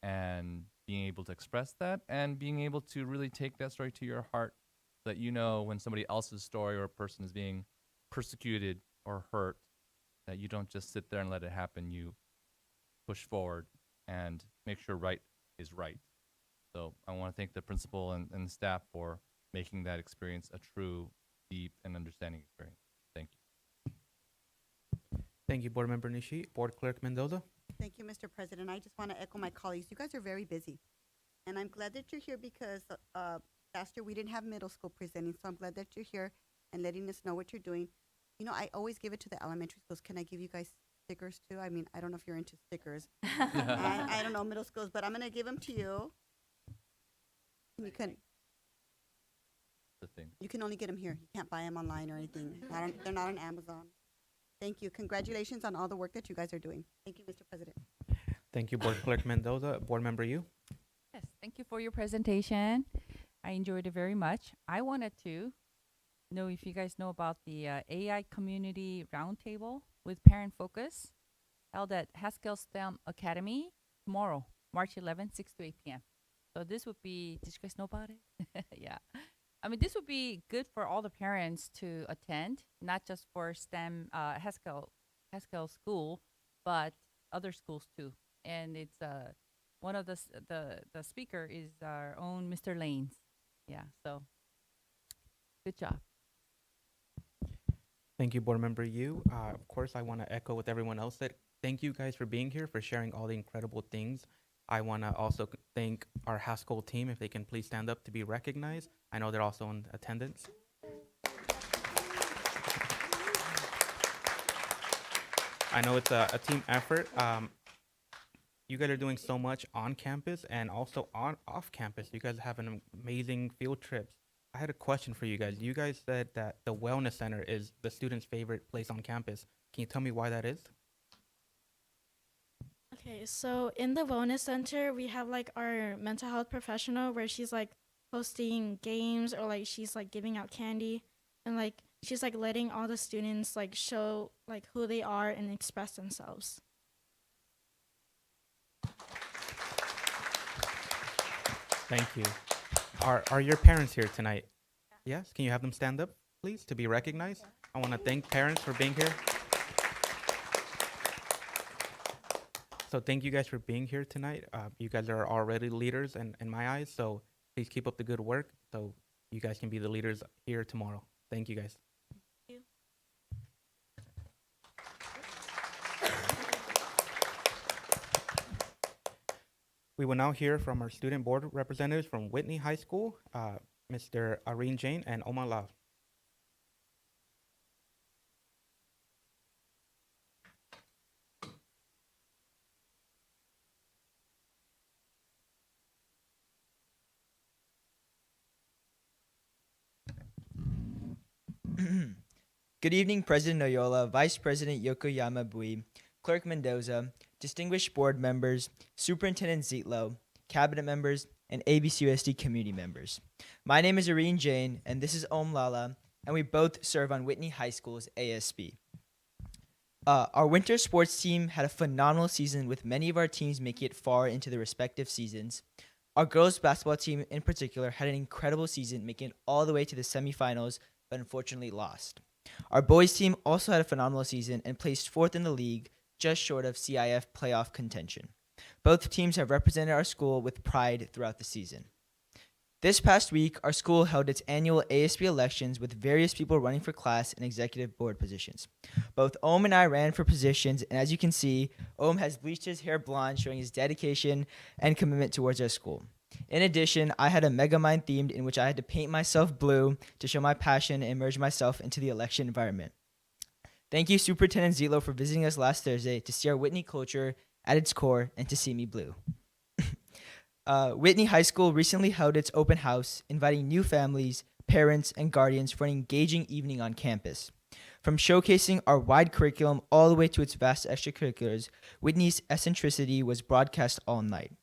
and being able to express that and being able to really take that story to your heart so that you know when somebody else's story or a person is being persecuted or hurt, that you don't just sit there and let it happen. You push forward and make sure right is right. So I want to thank the principal and the staff for making that experience a true, deep, and understanding experience. Thank you. Thank you, Board Member Nishi. Board Clerk Mendoza. Thank you, Mr. President. I just want to echo my colleagues. You guys are very busy. And I'm glad that you're here because last year we didn't have middle school presenting, so I'm glad that you're here and letting us know what you're doing. I always give it to the elementary schools. Can I give you guys stickers too. I mean, I don't know if you're into stickers. I don't know middle schools, but I'm gonna give them to you. You can The thing. you can only get them here. You can't buy them online or anything. They're not on Amazon. Thank you. Congratulations on all the work that you guys are doing. Thank you, Mr. President. Thank you, Board Clerk Mendoza. Board Member Yu. Yes, thank you for your presentation. I enjoyed it very much. I wanted to know if you guys know about the AI Community Roundtable with Parent Focus held at Haskell STEM Academy tomorrow, March 11th, 6 to 8 p.m. So this would be, did you guys know about it? Yeah. I mean, this would be good for all the parents to attend, not just for STEM Haskell School, but other schools too. And it's one of the speaker is our own Mr. Lanes. Yeah, so good job. Thank you, Board Member Yu. Of course, I want to echo what everyone else said. Thank you guys for being here, for sharing all the incredible things. I want to also thank our Haskell team, if they can please stand up to be recognized. I know they're also in attendance. I know it's a team effort. You guys are doing so much on campus and also off campus. You guys have an amazing field trips. I had a question for you guys. You guys said that the Wellness Center is the student's favorite place on campus. Can you tell me why that is? Okay, so in the Wellness Center, we have like our mental health professional where she's like hosting games or like she's like giving out candy and like she's like letting all the students like show like who they are and express themselves. Thank you. Are your parents here tonight? Yes. Can you have them stand up, please, to be recognized? I want to thank parents for being here. So thank you guys for being here tonight. You guys are already leaders in my eyes, so please keep up the good work so you guys can be the leaders here tomorrow. Thank you guys. We will now hear from our student board representatives from Whitney High School, Mr. Irene Jane and Omar Lal. Good evening, President Oyola, Vice President Yokoyama Bui, Clerk Mendoza, distinguished board members, Superintendent Zietlow, cabinet members, and ABCUSD community members. My name is Irene Jane, and this is Om Lala, and we both serve on Whitney High School's ASB. Our winter sports team had a phenomenal season, with many of our teams making it far into their respective seasons. Our girls basketball team in particular had an incredible season, making it all the way to the semifinals, but unfortunately lost. Our boys team also had a phenomenal season and placed 4th in the league, just short of CIF playoff contention. Both teams have represented our school with pride throughout the season. This past week, our school held its annual ASB elections with various people running for class and executive board positions. Both Om and I ran for positions, and as you can see, Om has bleached his hair blonde, showing his dedication and commitment towards our school. In addition, I had a Megamind themed in which I had to paint myself blue to show my passion and immerse myself into the election environment. Thank you, Superintendent Zietlow, for visiting us last Thursday to see our Whitney culture at its core and to see me blue. Whitney High School recently held its open house, inviting new families, parents, and guardians for an engaging evening on campus. From showcasing our wide curriculum all the way to its vast extracurriculars, Whitney's eccentricity was broadcast all night.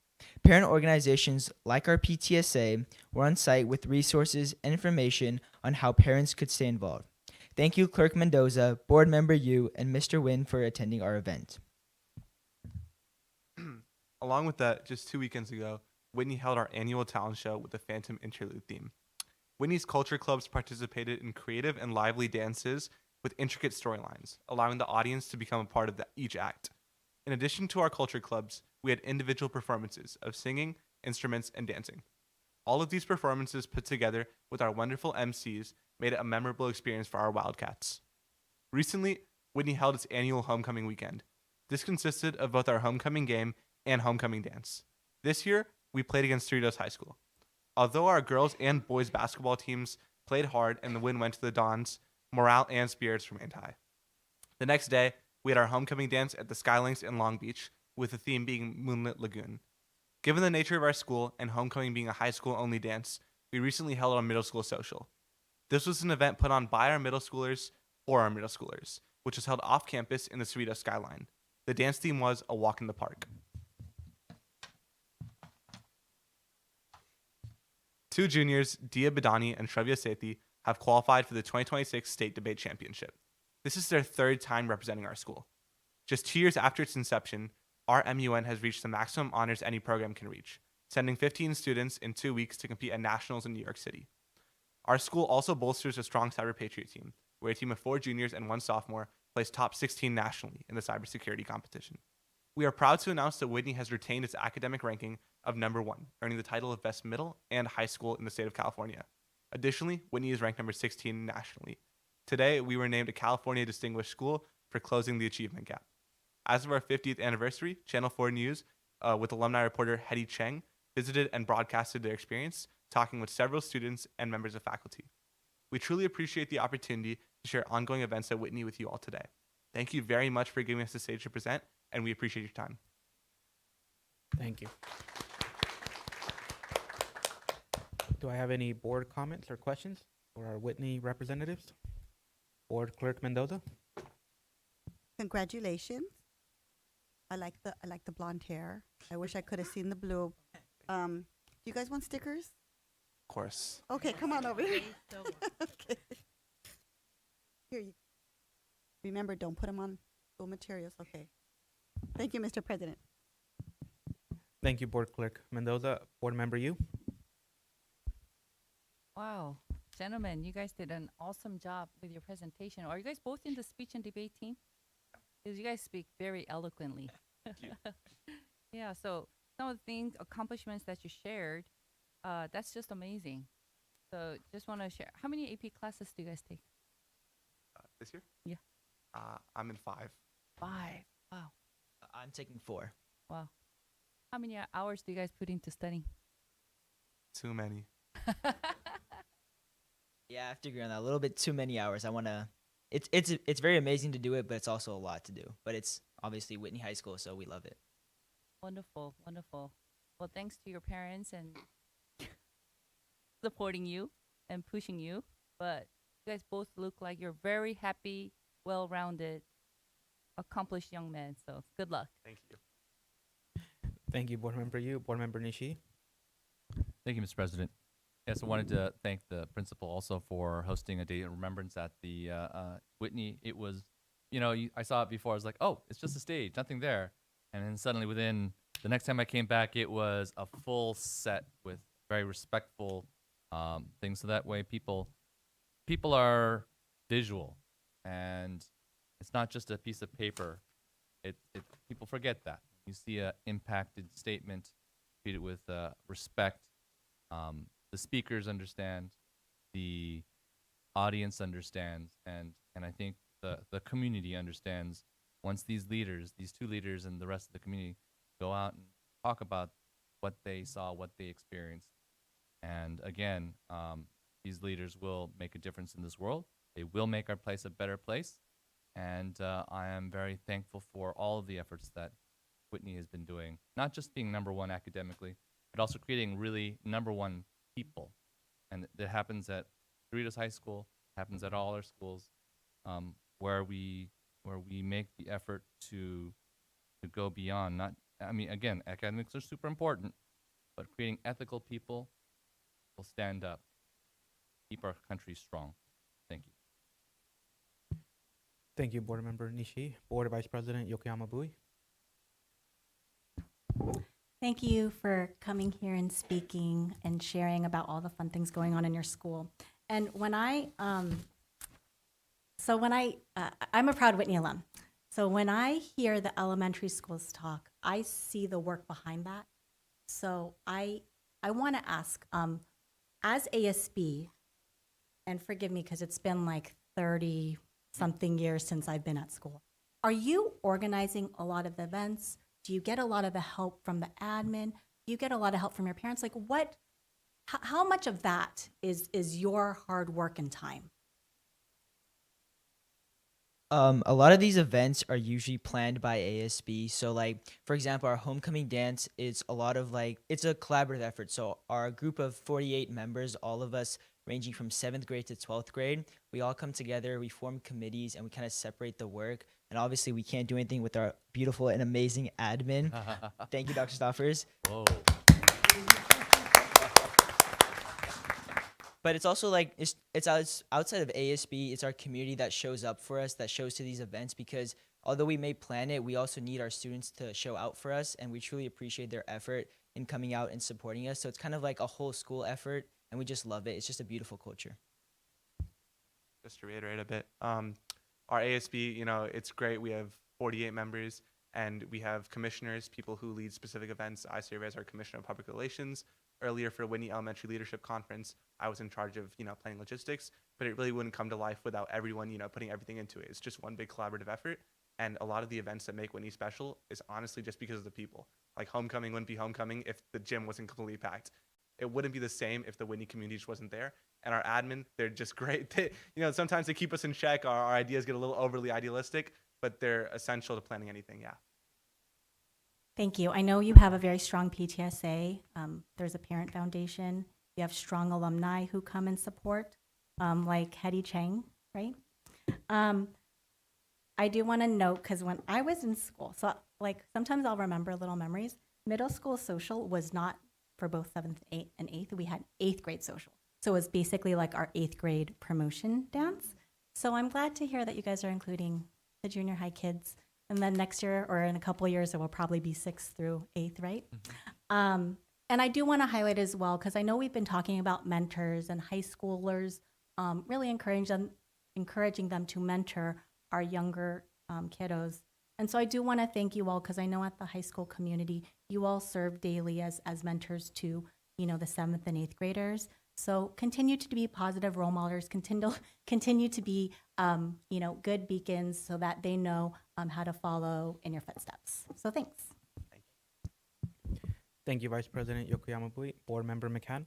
Parent organizations like our PTSA were on site with resources and information on how parents could stay involved. Thank you, Clerk Mendoza, Board Member Yu, and Mr. Wynn for attending our event. Along with that, just 2 weekends ago, Whitney held our annual talent show with the Phantom Interlude theme. Whitney's culture clubs participated in creative and lively dances with intricate storylines, allowing the audience to become a part of each act. In addition to our culture clubs, we had individual performances of singing, instruments, and dancing. All of these performances put together with our wonderful MCs made it a memorable experience for our Wildcats. Recently, Whitney held its annual homecoming weekend. This consisted of both our homecoming game and homecoming dance. This year, we played against Cerritos High School. Although our girls and boys basketball teams played hard and the win went to the Dons, morale and spirits remained high. The next day, we we had our homecoming dance at the Skylinks in Long Beach, with the theme being Moonlit Lagoon. Given the nature of our school and homecoming being a high school only dance, we recently held our middle school social. This was an event put on by our middle schoolers for our middle schoolers, which was held off campus in the Cerritos skyline. The dance theme was A Walk in the Park. 2 juniors, Dia Badani and Shrevya Sethi, have qualified for the 2026 State Debate Championship. This is their 3rd time representing our school. Just 2 years after its inception, our MUN has reached the maximum honors any program can reach, sending 15 students in 2 weeks to compete at nationals in New York City. Our school also bolsters a strong Cyber Patriot team, where a team of 4 juniors and 1 sophomore placed top 16 nationally in the cybersecurity competition. We are proud to announce that Whitney has retained its academic ranking of number 1, earning the title of best middle and high school in the state of California. Additionally, Whitney is ranked number 16 nationally. Today, we were named a California Distinguished School for closing the achievement gap. As of our 50th anniversary, Channel 4 News, with alumni reporter Hetty Cheng, visited and broadcasted their experience, talking with several students and members of faculty. We truly appreciate the opportunity to share ongoing events at Whitney with you all today. Thank you very much for giving us the stage to present, and we appreciate your time. Thank you. Do I have any board comments or questions for our Whitney representatives? Board Clerk Mendoza? Congratulations. I like the blonde hair. I wish I could have seen the blue. Do you guys want stickers? Of course. Okay, come on over here. Okay. Here you. Remember, don't put them on school materials. Okay. Thank you, Mr. President. Thank you, Board Clerk Mendoza. Board Member Yu? Wow, gentlemen, you guys did an awesome job with your presentation. Are you guys both in the speech and debate team? Because you guys speak very eloquently. Thank you. Yeah, so some of the things, accomplishments that you shared, that's just amazing. So just want to share. How many AP classes do you guys take? This year? Yeah. I'm in 5. 5. Wow. I'm taking 4. Wow. How many hours do you guys put into studying? Too many. Yeah, I have to agree on that. A little bit too many hours. I want to. It's very amazing to do it, but it's also a lot to do. But it's obviously Whitney High School, so we love it. Wonderful, wonderful. Well, thanks to your parents and supporting you and pushing you. But you guys both look like you're very happy, well-rounded, accomplished young men. So good luck. Thank you. Thank you, Board Member Yu. Board Member Nishi? Thank you, Mr. President. Yes, I wanted to thank the principal also for hosting a day of remembrance at the Whitney. It was, I saw it before. I was like, oh, it's just a stage, nothing there. And then suddenly within the next time I came back, it was a full set with very respectful things. So that way people are visual, and it's not just a piece of paper. People forget that. You see a impacted statement, treat it with respect. The speakers understand, the audience understands, and I think the community understands. Once these 2 leaders and the rest of the community go out and talk about what they saw, what they experienced, and again, these leaders will make a difference in this world. They will make our place a better place, and I am very thankful for all of the efforts that Whitney has been doing, not just being number 1 academically, but also creating really number 1 people. And that happens at Cerritos High School, happens at all our schools, where we make the effort to go beyond. Again, academics are super important, but creating ethical people will stand up, keep our country strong. Thank you. Thank you, Board Member Nishi. Board Vice President Yokoyama Bui? Thank you for coming here and speaking and sharing about all the fun things going on in your school. And when I'm a proud Whitney alum. So when I hear the elementary schools talk, I see the work behind that. So I want to ask, as ASB, and forgive me because it's been like 30 something years since I've been at school, are you organizing a lot of the events? Do you get a lot of the help from the admin? Do you get a lot of help from your parents? Like how much of that is your hard work and time? A lot of these events are usually planned by ASB. So, like, for example, our homecoming dance is a lot of it's a collaborative effort. So, our group of 48 members, all of us ranging from 7th grade to 12th grade, we all come together, we form committees, and we kind of separate the work. And obviously, we can't do anything with our beautiful and amazing admin. Thank you, Dr. Stoffers. Whoa. But it's also like outside of ASB, it's our community that shows up for us, that shows to these events, because although we may plan it, we also need our students to show out for us, and we truly appreciate their effort in coming out and supporting us. So it's kind of like a whole school effort, and we just love it. It's just a beautiful culture. Just to reiterate a bit, our ASB, it's great. We have 48 members, and we have commissioners, people who lead specific events. I serve as our commissioner of public relations. Earlier for Whitney Elementary Leadership Conference, I was in charge of, planning logistics, but it really wouldn't come to life without everyone, putting everything into it. It's just one big collaborative effort. And a lot of the events that make Whitney special is honestly just because of the people. Like homecoming wouldn't be homecoming if the gym wasn't completely packed. It wouldn't be the same if the Whitney community just wasn't there. And our admin, they're just great. Sometimes they keep us in check. Our ideas get a little overly idealistic, but they're essential to planning anything. Yeah. Thank you. I know you have a very strong PTSA. There's a parent foundation. You have strong alumni who come and support, like Hetty Chang, right? I do want to note, because when I was in school, so sometimes I'll remember little memories. Middle school social was not for both 7th and 8th. We had 8th grade social. So it was basically like our 8th grade promotion dance. So I'm glad to hear that you guys are including the junior high kids. And then next year, or in a couple of years, it will probably be 6th through 8th, right? Mm-hmm. And I do want to highlight as well, because I know we've been talking about mentors and high schoolers, really encouraging them to mentor our younger kiddos. And so I do want to thank you all, because I know at the high school community, you all serve daily as mentors to, the 7th and 8th graders. So continue to be positive role models, continue to be, good beacons so that they know how to follow in your footsteps. So thanks. Thank you, Vice President Yokoyama Bui. Board Member McCann.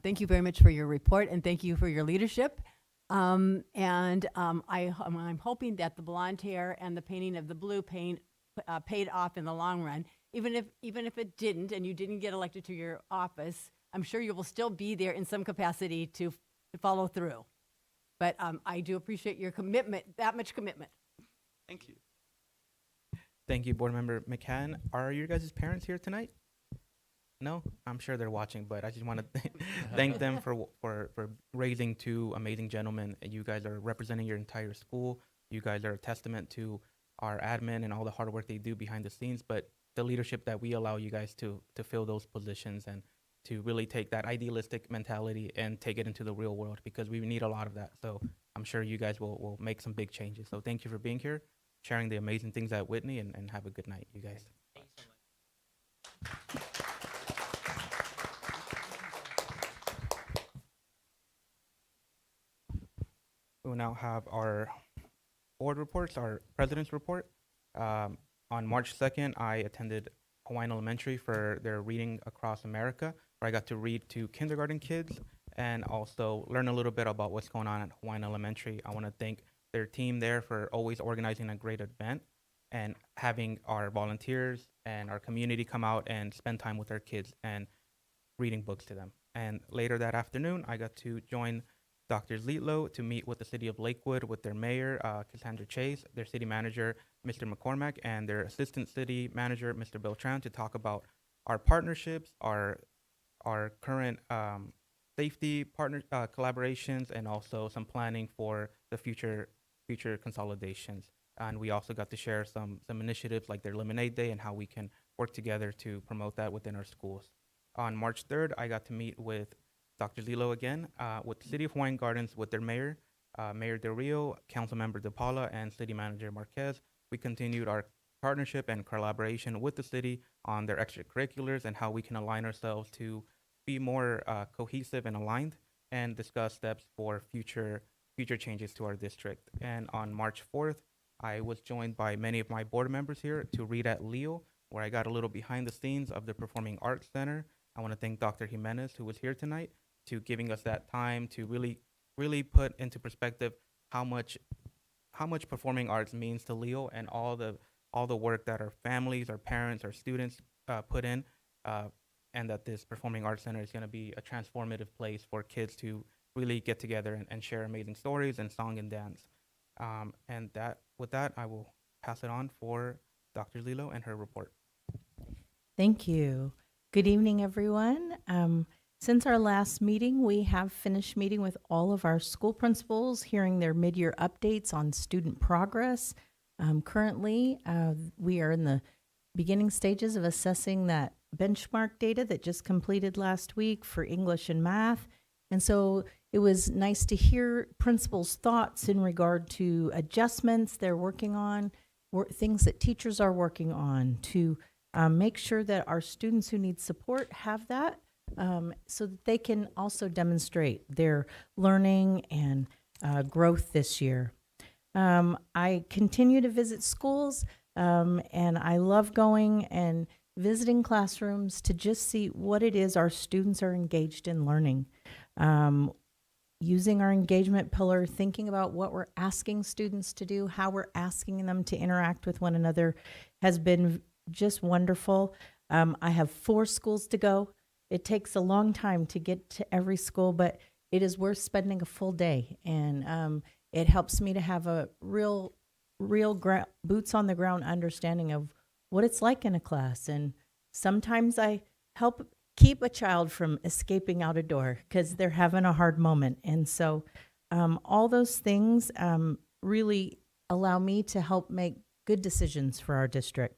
Thank you very much for your report, and thank you for your leadership. I'm hoping that the blonde hair and the painting of the blue paint paid off in the long run. Even if it didn't, and you didn't get elected to your office, I'm sure you will still be there in some capacity to follow through. But I do appreciate your commitment, that much commitment. Thank you. Thank you, Board Member McCann. Are your guys' parents here tonight? No? I'm sure they're watching, but I just want to thank them for raising two amazing gentlemen. You guys are representing your entire school. You guys are a testament to our admin and all the hard work they do behind the scenes, but the leadership that we allow you guys to fill those positions and to really take that idealistic mentality and take it into the real world, because we need a lot of that. So I'm sure you guys will make some big changes. So thank you for being here, sharing the amazing things at Whitney, and have a good night, you guys. Thanks so much. We will now have our board reports, our president's report. On March 2nd, I attended Hawaiian Elementary for their Reading Across America, where I got to read to kindergarten kids and also learn a little bit about what's going on at Hawaiian Elementary. I want to thank their team there for always organizing a great event and having our volunteers and our community come out and spend time with their kids and reading books to them. And later that afternoon, I got to join Dr. Zietlow to meet with the city of Lakewood with their mayor, Cassandra Chase, their city manager, Mr. McCormack, and their assistant city manager, Mr. Beltran, to talk about our partnerships, our current safety collaborations, and also some planning for the future consolidations. And we also got to share some initiatives like their Lemonade Day and how we can work together to promote that within our schools. On March 3rd, I got to meet with Dr. Zilo again, with the City of Hawaiian Gardens with their mayor, Mayor Del Rio, Councilmember DePaula, and City Manager Marquez. We continued our partnership and collaboration with the city on their extracurriculars and how we can align ourselves to be more cohesive and aligned, and discuss steps for future changes to our district. And on March 4th, I was joined by many of my board members here to read at Leo, where I got a little behind the scenes of the Performing Arts Center. I want to thank Dr. Jimenez, who was here tonight, to giving us that time to really put into perspective how much how much performing arts means to Leo and all the work that our families, our parents, our students put in, and that this performing arts center is going to be a transformative place for kids to really get together and share amazing stories and song and dance. And that with that, I will pass it on for Dr. Lilo and her report. Thank you. Good evening, everyone. Since our last meeting, we have finished meeting with all of our school principals, hearing their mid-year updates on student progress. Currently, we are in the beginning stages of assessing that benchmark data that just completed last week for English and math. And so it was nice to hear principals' thoughts in regard to adjustments they're working on, things that teachers are working on to make sure that our students who need support have that, so that they can also demonstrate their learning and growth this year. I continue to visit schools, and I love going and visiting classrooms to just see what it is our students are engaged in learning. Using our engagement pillar, thinking about what we're asking students to do, how we're asking them to interact with one another has been just wonderful. I have 4 schools to go. It takes a long time to get to every school, but it is worth spending a full day. And it helps me to have a real boots on the ground understanding of what it's like in a class. And sometimes I help keep a child from escaping out a door because they're having a hard moment. And so all those things really allow me to help make good decisions for our district.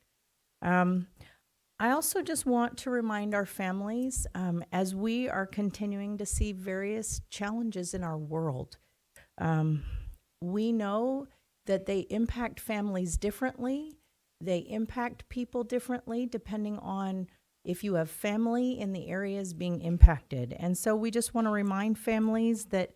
I also just want to remind our families, as we are continuing to see various challenges in our world, we know that they impact families differently. They impact people differently depending on if you have family in the areas being impacted. And so we just want to remind families that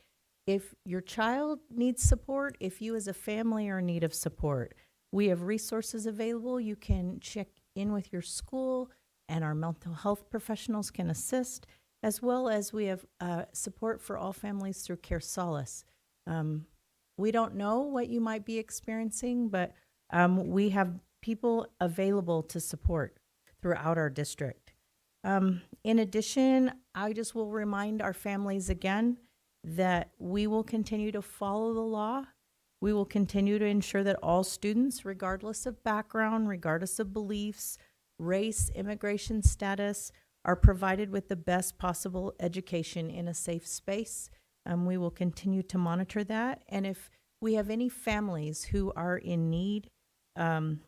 if your child needs support, if you as a family are in need of support, we have resources available. You can check in with your school, and our mental health professionals can assist, as well as we have support for all families through Care Solace. We don't know what you might be experiencing, but we have people available to support throughout our district. In addition, I just will remind our families again that we will continue to follow the law. We will continue to ensure that all students, regardless of background, regardless of beliefs, race, immigration status, are provided with the best possible education in a safe space. We will continue to monitor that. And if we have any families who are in need,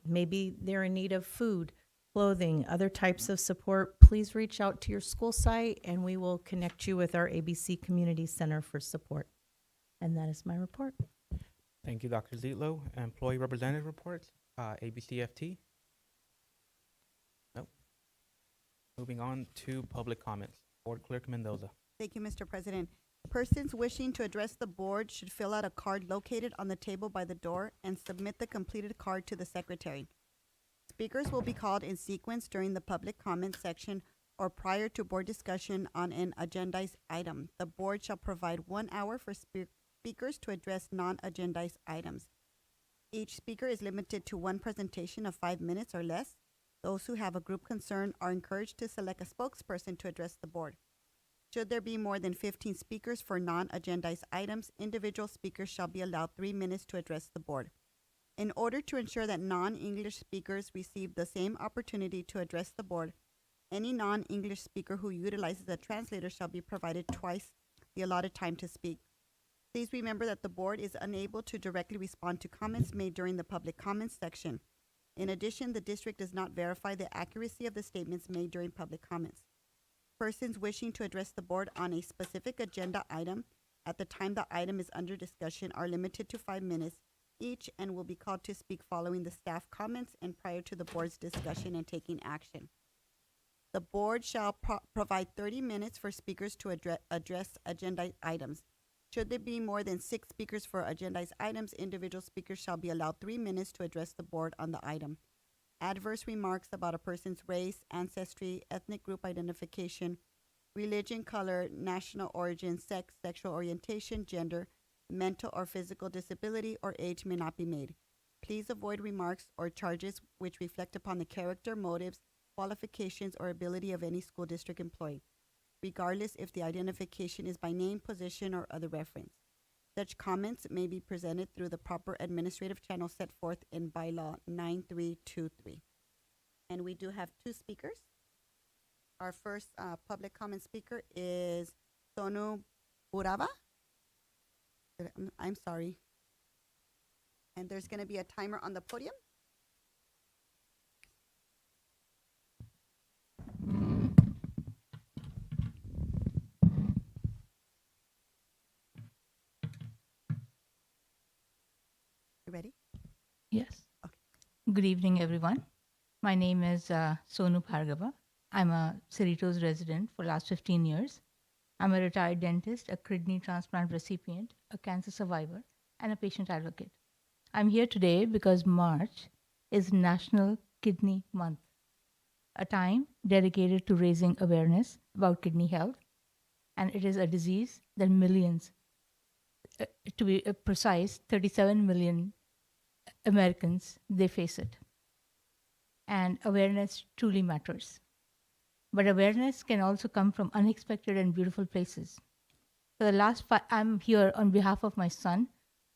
maybe they're in need of food, clothing, other types of support, please reach out to your school site and we will connect you with our ABC Community Center for support. And that is my report. Thank you, Dr. Zietlow. Employee representative reports, ABCFT. Nope. Moving on to public comments. Board Clerk Mendoza. Thank you, Mr. President. Persons wishing to address the board should fill out a card located on the table by the door and submit the completed card to the secretary. Speakers will be called in sequence during the public comment section or prior to board discussion on an agendized item. The board shall provide 1 hour for speakers to address non-agendized items. Each speaker is limited to 1 presentation of 5 minutes or less. Those who have a group concern are encouraged to select a spokesperson to address the board. Should there be more than 15 speakers for non-agendized items, individual speakers shall be allowed 3 minutes to address the board. In order to ensure that non-English speakers receive the same opportunity to address the board, any non-English speaker who utilizes a translator shall be provided twice the allotted time to speak. Please remember that the board is unable to directly respond to comments made during the public comments section. In addition, the district does not verify the accuracy of the statements made during public comments. Persons wishing to address the board on a specific agenda item at the time the item is under discussion are limited to 5 minutes each and will be called to speak following the staff comments and prior to the board's discussion and taking action. The board shall provide 30 minutes for speakers to address agenda items. Should there be more than 6 speakers for agendized items, individual speakers shall be allowed 3 minutes to address the board on the item. Adverse remarks about a person's race, ancestry, ethnic group identification, religion, color, national origin, sex, sexual orientation, gender mental or physical disability, or age may not be made. Please avoid remarks or charges which reflect upon the character, motives, qualifications, or ability of any school district employee, regardless if the identification is by name, position, or other reference. Such comments may be presented through the proper administrative channel set forth in Bylaw 9323. And we do have two speakers. Our first public comment speaker is Sonu Burava. I'm sorry. And there's going to be a timer on the podium. You ready? Yes. Good evening, everyone. My name is Sonu Bhargava. I'm a Cerritos resident for the last 15 years. I'm a retired dentist, a kidney transplant recipient, a cancer survivor, and a patient advocate. I'm here today because March is National Kidney Month, a time dedicated to raising awareness about kidney health. And it is a disease that millions, to be precise, 37 million Americans, they face it. And awareness truly matters. But awareness can also come from unexpected and beautiful places. For the last I'm here on behalf of my son,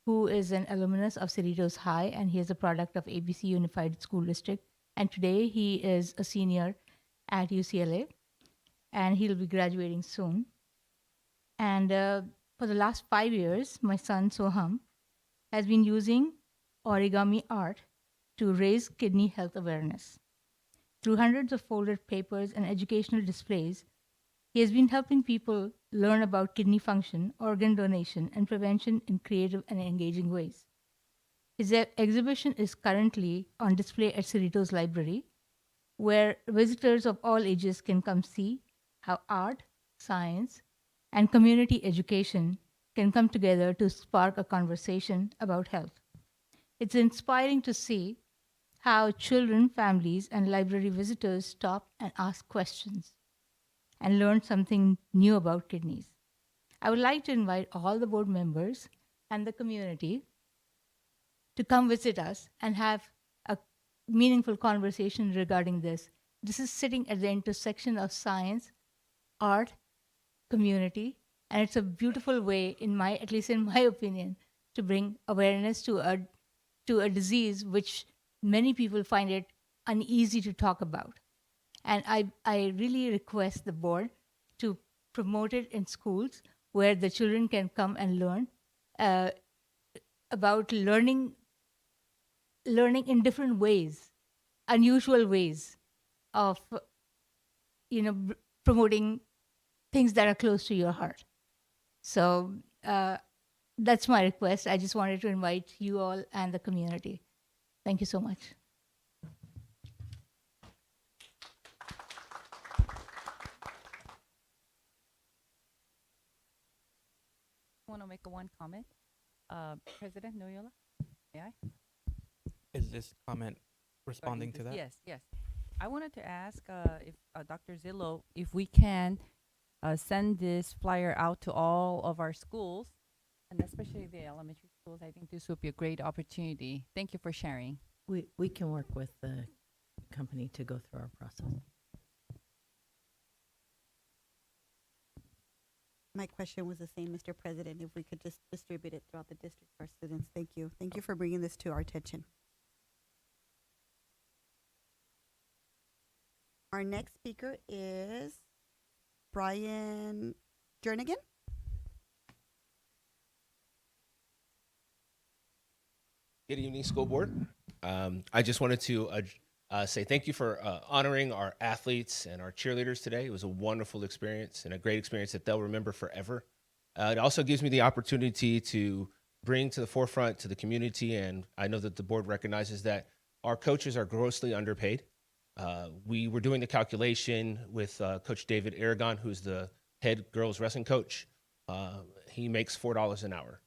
who is an alumnus of Cerritos High, and he is a product of ABC Unified School District. And today he is a senior at UCLA, and he'll be graduating soon. And for the last 5 years, my son Soham has been using origami art to raise kidney health awareness. Through hundreds of folded papers and educational displays, he has been helping people learn about kidney function, organ donation, and prevention in creative and engaging ways. His exhibition is currently on display at Cerritos Library, where visitors of all ages can come see how art, science, and community education can come together to spark a conversation about health. It's inspiring to see how children, families, and library visitors stop and ask questions and learn something new about kidneys. I would like to invite all the board members and the community to come visit us and have a meaningful conversation regarding this. This is sitting at the intersection of science, art, community, and it's a beautiful way, at least in my opinion, to bring awareness to a disease which many people find it uneasy to talk about. And I really request the board to promote it in schools where the children can come and learn about learning in different ways, unusual ways of promoting things that are close to your heart. So that's my request. I just wanted to invite you all and the community. Thank you so much. I want to make one comment. President Noyola, may I? Is this comment responding to that? Yes, yes. I wanted to ask if Dr. Zillow, if we can send this flyer out to all of our schools, and especially the elementary schools. I think this would be a great opportunity. Thank you for sharing. We can work with the company to go through our process. My question was the same, Mr. President, if we could just distribute it throughout the district for our students. Thank you. Thank you for bringing this to our attention. Our next speaker is Brian Jernigan. Good evening, school board. I just wanted to say thank you for honoring our athletes and our cheerleaders today. It was a wonderful experience and a great experience that they'll remember forever. It also gives me the opportunity to bring to the forefront to the community, and I know that the board recognizes that our coaches are grossly underpaid. We were doing the calculation with Coach David Aragon, who's the head girls wrestling coach. He makes $4 an hour.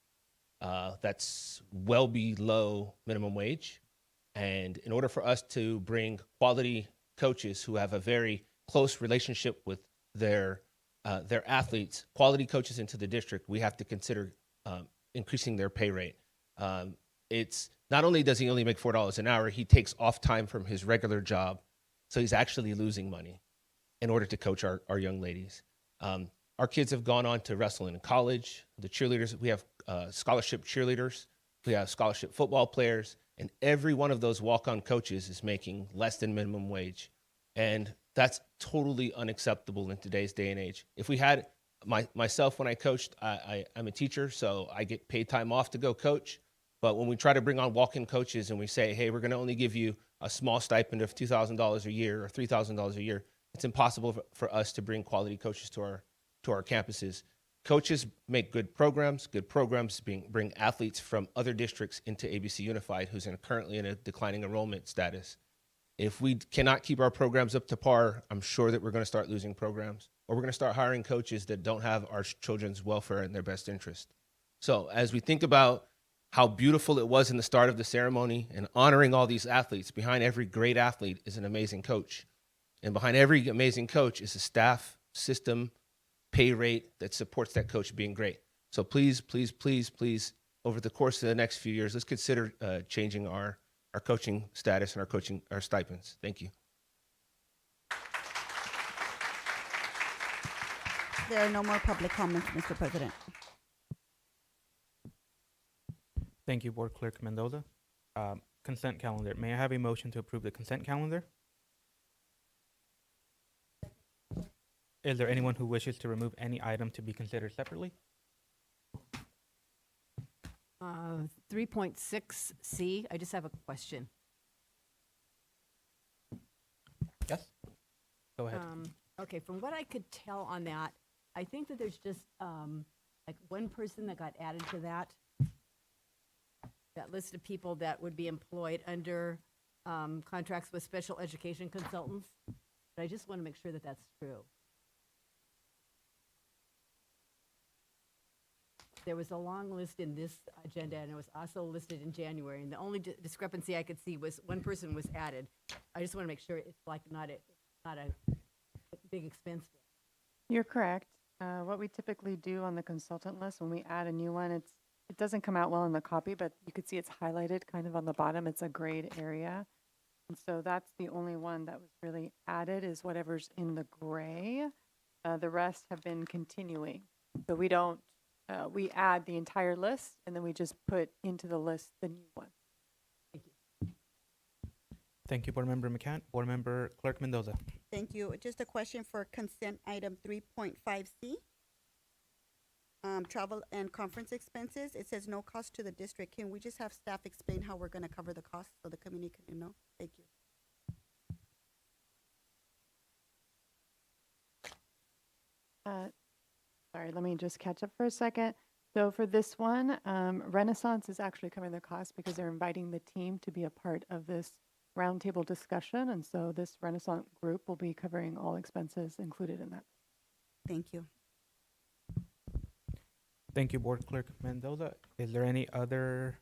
That's well below minimum wage. And in order for us to bring quality coaches who have a very close relationship with their athletes, quality coaches into the district, we have to consider increasing their pay rate. It's not only does he only make $4 an hour, he takes off time from his regular job, so he's actually losing money in order to coach our young ladies. Our kids have gone on to wrestle in college. The cheerleaders, we have scholarship cheerleaders, we have scholarship football players, and every one of those walk-on coaches is making less than minimum wage. And that's totally unacceptable in today's day and age. If we had myself when I coached, I'm a teacher, so I get paid time off to go coach. But when we try to bring on walk-in coaches and we say, hey, we're going to only give you a small stipend of $2,000 a year or $3,000 a year, it's impossible for us to bring quality coaches to our campuses. Coaches make good programs. Good programs bring athletes from other districts into ABC Unified, who's currently in a declining enrollment status. If we cannot keep our programs up to par, I'm sure that we're going to start losing programs, or we're going to start hiring coaches that don't have our children's welfare in their best interest. So as we think about how beautiful it was in the start of the ceremony and honoring all these athletes, behind every great athlete is an amazing coach. And behind every amazing coach is a staff, system, pay rate that supports that coach being great. So please, please, please, please, over the course of the next few years, let's consider changing our coaching status and our stipends. Thank you. There are no more public comments, Mr. President. Thank you, Board Clerk Mendoza. Consent calendar. May I have a motion to approve the consent calendar? Is there anyone who wishes to remove any item to be considered separately? 3.6C, I just have a question. Yes. Go ahead. Okay, from what I could tell on that, I think that there's just like one person that got added to that list of people that would be employed under contracts with special education consultants. But I just want to make sure that that's true. There was a long list in this agenda, and it was also listed in January. And the only discrepancy I could see was one person was added. I just want to make sure it's like not a big expense. You're correct. What we typically do on the consultant list when we add a new one, it doesn't come out well in the copy, but you could see it's highlighted kind of on the bottom. It's a grayed area. And so that's the only one that was really added is whatever's in the gray. The rest have been continuing. So we don't, we add the entire list and then we just put into the list the new one. Thank you. Thank you, Board Member McCann. Board Member Clerk Mendoza. Thank you. Just a question for consent item 3.5C. Travel and conference expenses. It says no cost to the district. Can we just have staff explain how we're going to cover the costs so the community can know? Thank you. Sorry, let me just catch up for a second. So for this one, Renaissance is actually covering the cost because they're inviting the team to be a part of this roundtable discussion. And so this Renaissance group will be covering all expenses included in that. Thank you. Thank you, Board Clerk Mendoza. Is there any other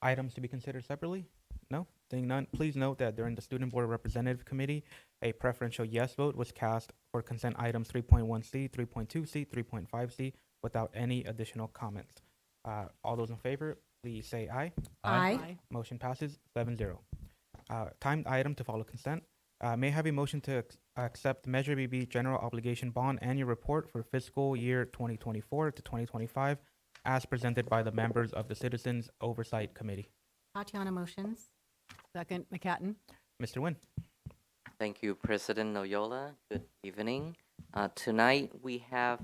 items to be considered separately? No? Seeing none, please note that during the Student Board Representative Committee, a preferential yes vote was cast for consent items 3.1C, 3.2C, 3.5C without any additional comments. All those in favor, please say aye. Aye. Motion passes 7-0. Timed item to follow consent. May I have a motion to accept Measure BB General Obligation Bond Annual Report for fiscal year 2024 to 2025 as presented by the members of the Citizens Oversight Committee. Tatiana motions. Second, McCatton. Mr. Nguyen. Thank you, President Noyola. Good evening. Tonight we have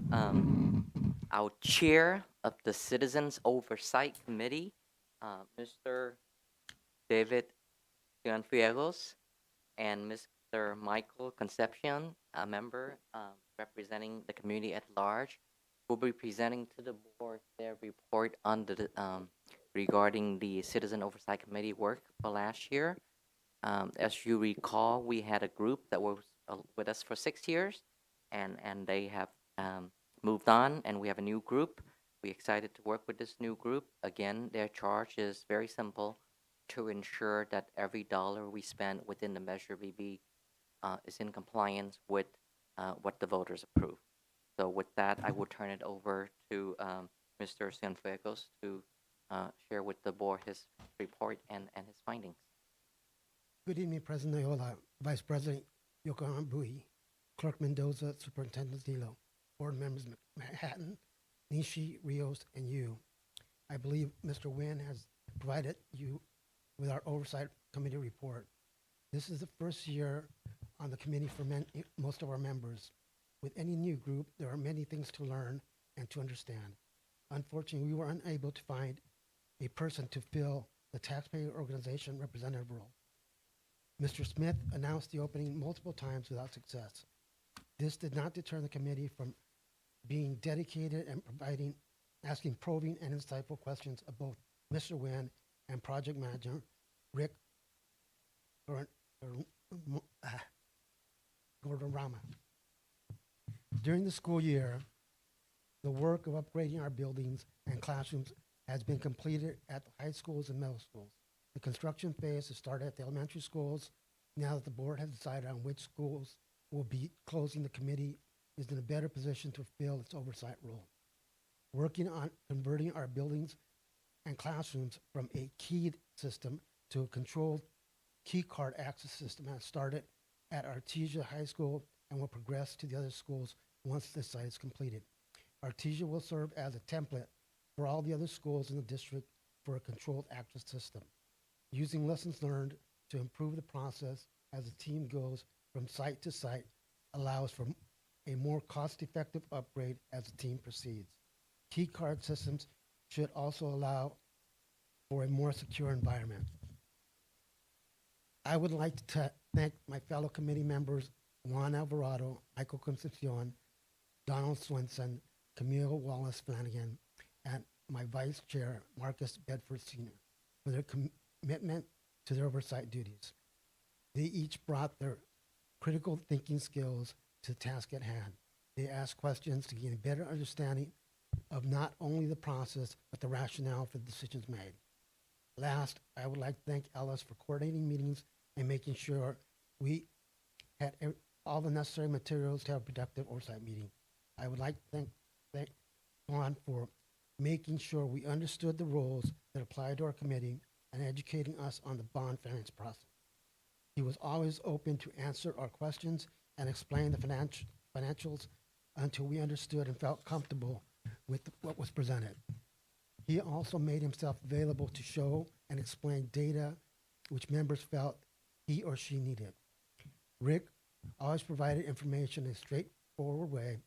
our chair of the Citizens Oversight Committee, Mr. David Cianfuegos, and Mr. Michael Concepcion, a member representing the community at large, will be presenting to the board their report on the regarding the Citizen Oversight Committee work for last year. As you recall, we had a group that was with us for 6 years, and they have moved on, and we have a new group. We're excited to work with this new group. Again, their charge is very simple: to ensure that every dollar we spend within the Measure BB is in compliance with what the voters approve. So with that, I will turn it over to Mr. Cienfuegos to share with the board his report and his findings. Good evening, President Ayola, Vice President Yokohama Bui, Clerk Mendoza, Superintendent Zilo, Board Members Manhattan, Nishi, Rios, and you. I believe Mr. Nguyen has provided you with our Oversight Committee report. This is the first year on the committee for most of our members. With any new group, there are many things to learn and to understand. Unfortunately, we were unable to find a person to fill the taxpayer organization representative role. Mr. Smith announced the opening multiple times without success. This did not deter the committee from being dedicated and asking probing and insightful questions of both Mr. Nguyen and project manager Rick Gordon-Rama. During the school year, the work of upgrading our buildings and classrooms has been completed at the high schools and middle schools. The construction phase has started at the elementary schools. Now that the board has decided on which schools will be closing, the committee is in a better position to fulfill its oversight role. Working on converting our buildings and classrooms from a keyed system to a controlled key card access system has started at Artesia High School and will progress to the other schools once this site is completed. Artesia will serve as a template for all the other schools in the district for a controlled access system. Using lessons learned to improve the process as the team goes from site to site allows for a more cost-effective upgrade as the team proceeds. Key card systems should also allow for a more secure environment. I would like to thank my fellow committee members, Juan Alvarado, Michael Concepcion, Donald Swenson, Camille Wallace Flanagan, and my vice chair, Marcus Bedford Sr., for their commitment to their oversight duties. They each brought their critical thinking skills to the task at hand. They asked questions to gain a better understanding of not only the process, but the rationale for the decisions made. Last, I would like to thank Ellis for coordinating meetings and making sure we had all the necessary materials to have a productive oversight meeting. I would like to thank Juan for making sure we understood the rules that apply to our committee and educating us on the bond finance process. He was always open to answer our questions and explain the financials until we understood and felt comfortable with what was presented. He also made himself available to show and explain data which members felt he or she needed. Rick always provided information in a straightforward way,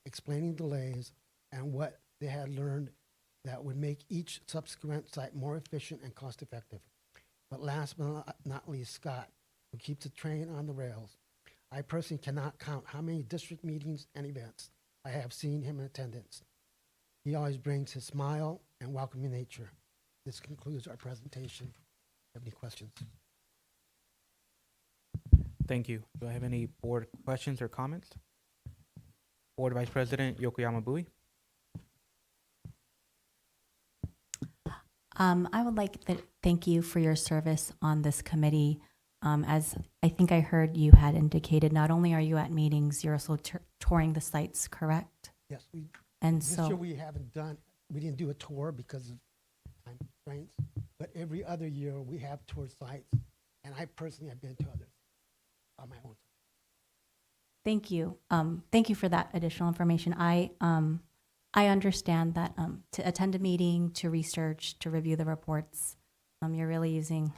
explaining delays and what they had learned that would make each subsequent site more efficient and cost-effective. But last but not least, Scott, who keeps the train on the rails. I personally cannot count how many district meetings and events I have seen him in attendance. He always brings his smile and welcoming nature. This concludes our presentation. Have any questions? Thank you. Do I have any board questions or comments? Board Vice President Yokoyama Bui. I would like to thank you for your service on this committee. As I think I heard you had indicated, not only are you at meetings, you're also touring the sites, correct? Yes, And this so year we didn't do a tour because of time constraints, but every other year we have toured sites, and I personally have been to others on my own. thank you. Thank you for that additional information. I understand that to attend a meeting, to research, to review the reports, you're really using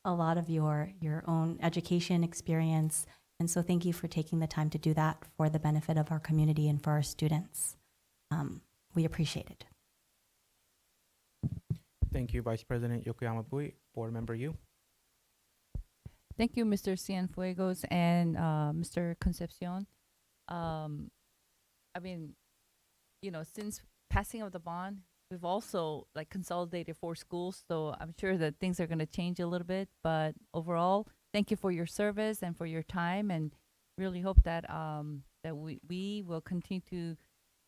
a lot of your own education experience. And so thank you for taking the time to do that for the benefit of our community and for our students. We appreciate it. Thank you, Vice President Yokoyama Bui. Board Member Yu. Thank you, Mr. Cienfuegos and Mr. Concepcion. I mean, you know, since passing of the bond, we've also like consolidated 4 schools, so I'm sure that things are going to change a little bit. But overall, thank you for your service and for your time, and really hope that that we will continue to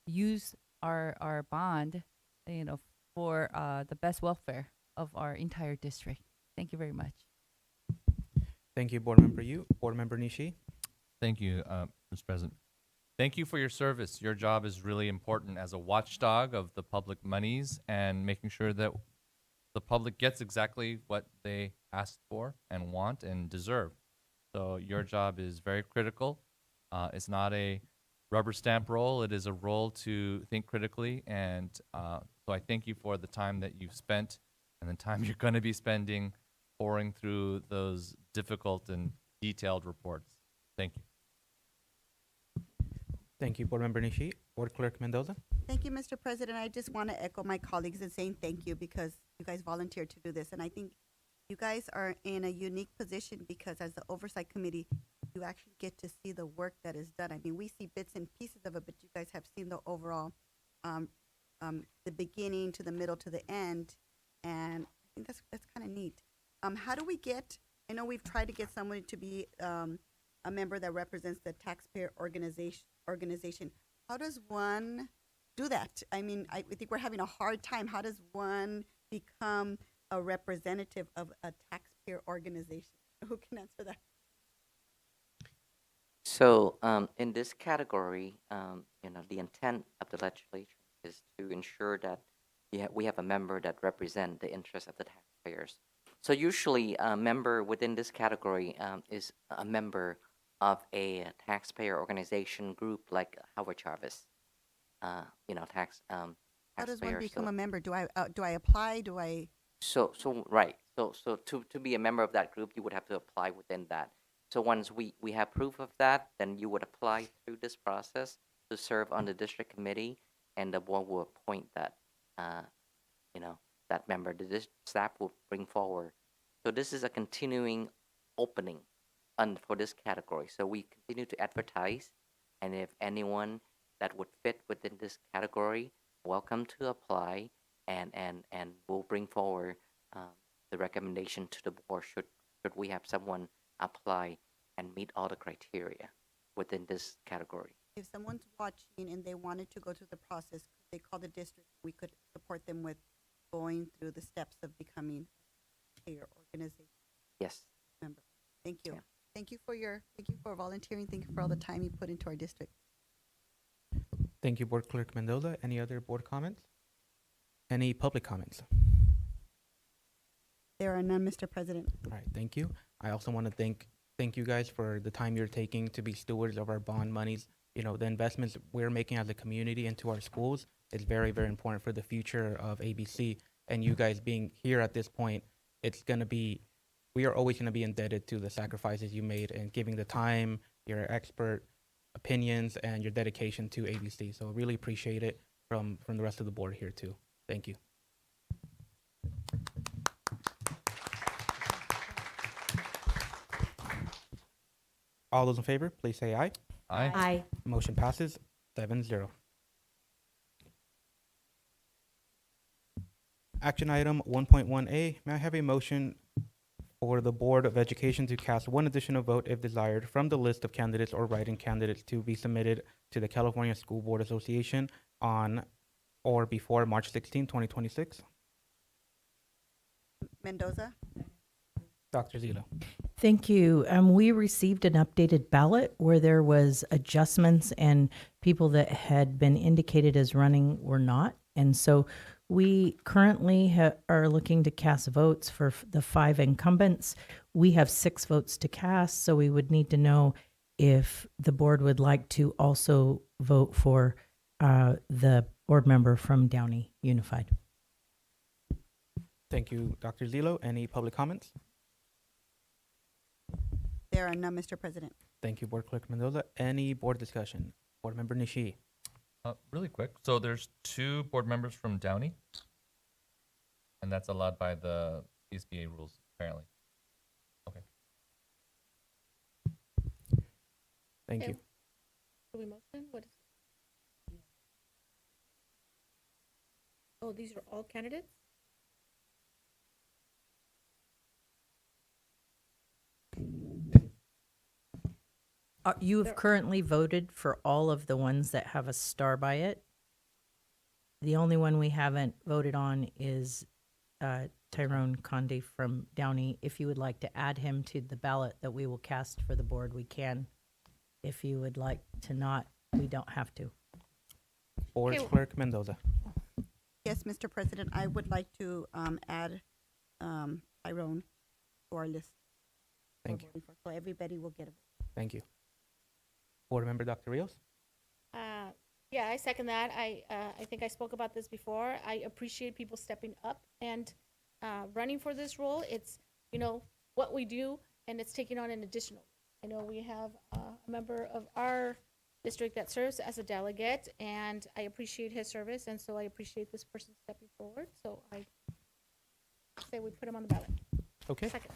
use our bond, you know, for the best welfare of our entire district. Thank you very much. Thank you, Board Member Yu. Board Member Nishi. Thank you, Mr. President. Thank you for your service. Your job is really important as a watchdog of the public monies and making sure that the public gets exactly what they asked for and want and deserve. So your job is very critical. It's not a rubber stamp role. It is a role to think critically. And so I thank you for the time that you've spent and the time you're going to be spending pouring through those difficult and detailed reports. Thank you. Thank you, Board Member Nishi. Board Clerk Mendoza. Thank you, Mr. President. I just want to echo my colleagues in saying thank you because you guys volunteered to do this. And I think you guys are in a unique position because as the Oversight Committee, you actually get to see the work that is done. I mean, we see bits and pieces of it, but you guys have seen the overall, the beginning to the middle to the end. And I think that's kind of neat. How do we get, I know we've tried to get someone to be a member that represents the taxpayer organization. How does one do that? I mean, I think we're having a hard time. How does one become a representative of a taxpayer organization? Who can answer that? So in this category, the intent of the legislation is to ensure that we have a member that represents the interests of the taxpayers. So usually a member within this category is a member of a taxpayer organization group like Howard Jarvis. How does one taxpayers. become a member? Do I apply? Do I? So to be a member of that group, you would have to apply within that. So once we have proof of that, then you would apply through this process to serve on the district committee, and the board will appoint that, that member. The staff will bring forward. So this is a continuing opening for this category. So we continue to advertise, and if anyone that would fit within this category, welcome to apply, and we'll bring forward the recommendation to the board should we have someone apply and meet all the criteria within this category. If someone's watching and they wanted to go through the process, could they call the district? We could support them with going through the steps of becoming a organization Yes. member. Thank you. Yeah. Thank you for volunteering. Thank you for all the time you put into our district. Thank you, Board Clerk Mendoza. Any other board comments? Any public comments? There are none, Mr. President. All right, thank you. I also want to thank you guys for the time you're taking to be stewards of our bond monies. The investments we're making as a community into our schools is very, very important for the future of ABC. And you guys being here at this point, we are always going to be indebted to the sacrifices you made and giving the time, your expert opinions, and your dedication to ABC. So really appreciate it from the rest of the board here too. Thank you. All those in favor, please say aye. Aye. Aye. Motion passes 7-0. Action item 1.1A, may I have a motion for the Board of Education to cast one additional vote if desired from the list of candidates or write-in candidates to be submitted to the California School Board Association on or before March 16, 2026? Mendoza? Dr. Zila. Thank you. We received an updated ballot where there was adjustments and people that had been indicated as running were not. And so we currently are looking to cast votes for the 5 incumbents. We have 6 votes to cast, so we would need to know if the board would like to also vote for the board member from Downey Unified. Thank you, Dr. Zilo. Any public comments? There are none, Mr. President. Thank you, Board Clerk Mendoza. Any board discussion? Board Member Nishi. Really quick. So there's 2 board members from Downey, and that's allowed by the CSBA rules, apparently. Okay. Thank you. Do we motion? What is? Oh, these are all candidates? You have currently voted for all of the ones that have a star by it. The only one we haven't voted on is Tyrone Conde from Downey. If you would like to add him to the ballot that we will cast for the board, we can. If you would like to not we don't have to. Board Okay. Clerk Mendoza. Yes, Mr. President, I would like to add Tyrone to our list. Thank you. So everybody will get a vote. Thank you. Board Member Dr. Rios. Yeah, I second that. I think I spoke about this before. I appreciate people stepping up and running for this role. It's, you know, what we do, and it's taking on an additional. I know we have a member of our district that serves as a delegate, and I appreciate his service, and so I appreciate this person stepping forward. So I say we put him on the ballot. Okay. Second.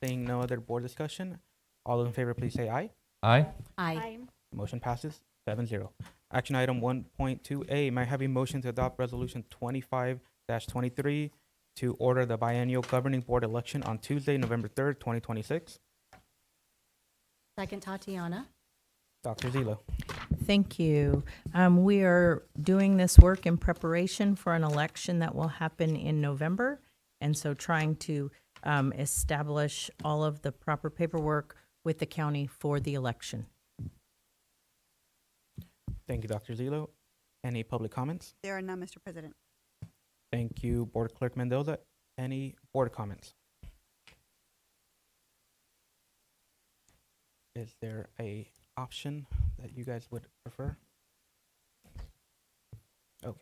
Seeing no other board discussion, all those in favor, please say aye. Aye. Aye. Motion passes 7-0. Action item 1.2A, may I have a motion to adopt resolution 25-23 to order the biennial governing board election on Tuesday, November 3rd, 2026. Second, Tatiana. Dr. Zilo. Thank you. We are doing this work in preparation for an election that will happen in November. And so trying to establish all of the proper paperwork with the county for the election. Thank you, Dr. Zilo. Any public comments? There are none, Mr. President. Thank you, Board Clerk Mendoza. Any board comments? Is there a option that you guys would prefer? Okay.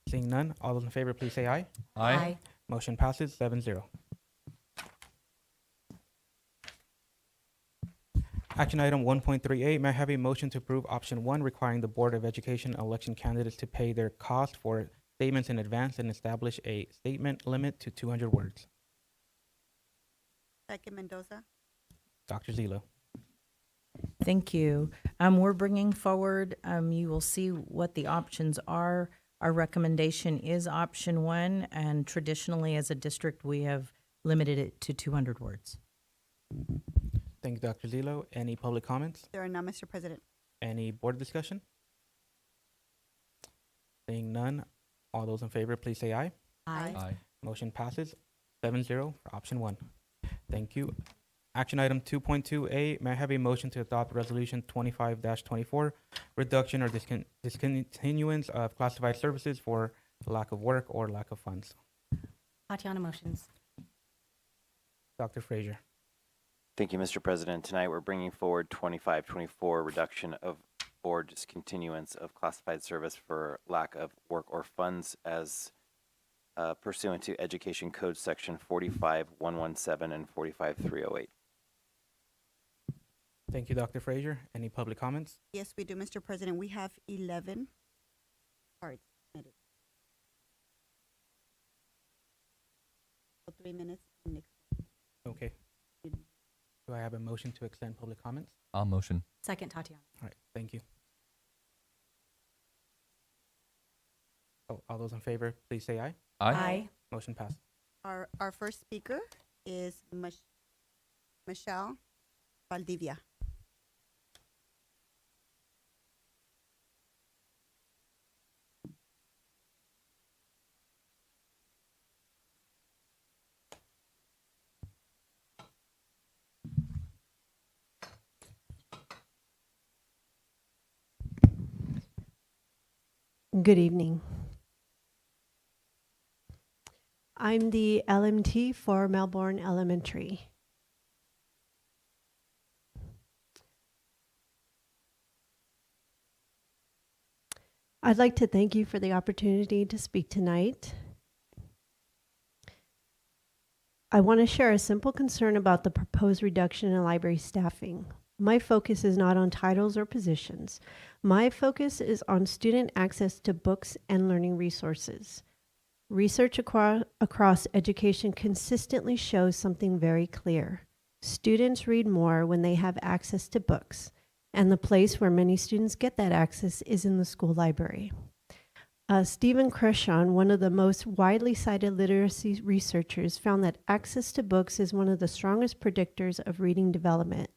Seeing none, all those in favor, please say aye. Aye. Aye. Motion passes 7-0. Action item 1.38, may I have a motion to approve option 1 requiring the Board of Education election candidates to pay their cost for statements in advance and establish a statement limit to 200 words. Second, Mendoza. Dr. Zilo. Thank you. We're bringing forward, you will see what the options are. Our recommendation is option 1, and traditionally as a district, we have limited it to 200 words. Thank you, Dr. Zilo. Any public comments? There are none, Mr. President. Any board discussion? Seeing none, all those in favor, please say aye. Aye. Aye. Motion passes 7-0 for option 1. Thank you. Action item 2.2A, may I have a motion to adopt resolution 25-24, reduction or discontinuance of classified services for lack of work or lack of funds. Tatiana motions. Dr. Frazier. Thank you, Mr. President. Tonight we're bringing forward 25-24, reduction of or discontinuance of classified service for lack of work or funds as pursuant to Education Code Section 45-117 and 45-308. Thank you, Dr. Frazier. Any public comments? Yes, we do, Mr. President. We have 11 cards submitted. So 3 minutes. Next. Okay. Do I have a motion to extend public comments? I'll motion. Second, Tatiana. All right, thank you. Oh, all those in favor, please say aye. Aye. Aye. Motion passes. Our first speaker is Michelle Valdivia. Good evening. I'm the LMT for Melbourne Elementary. I'd like to thank you for the opportunity to speak tonight. I want to share a simple concern about the proposed reduction in library staffing. My focus is not on titles or positions. My focus is on student access to books and learning resources. Research across education consistently shows something very clear. Students read more when they have access to books, and the place where many students get that access is in the school library. Stephen Creshawn, one of the most widely cited literacy researchers, found that access to books is one of the strongest predictors of reading development.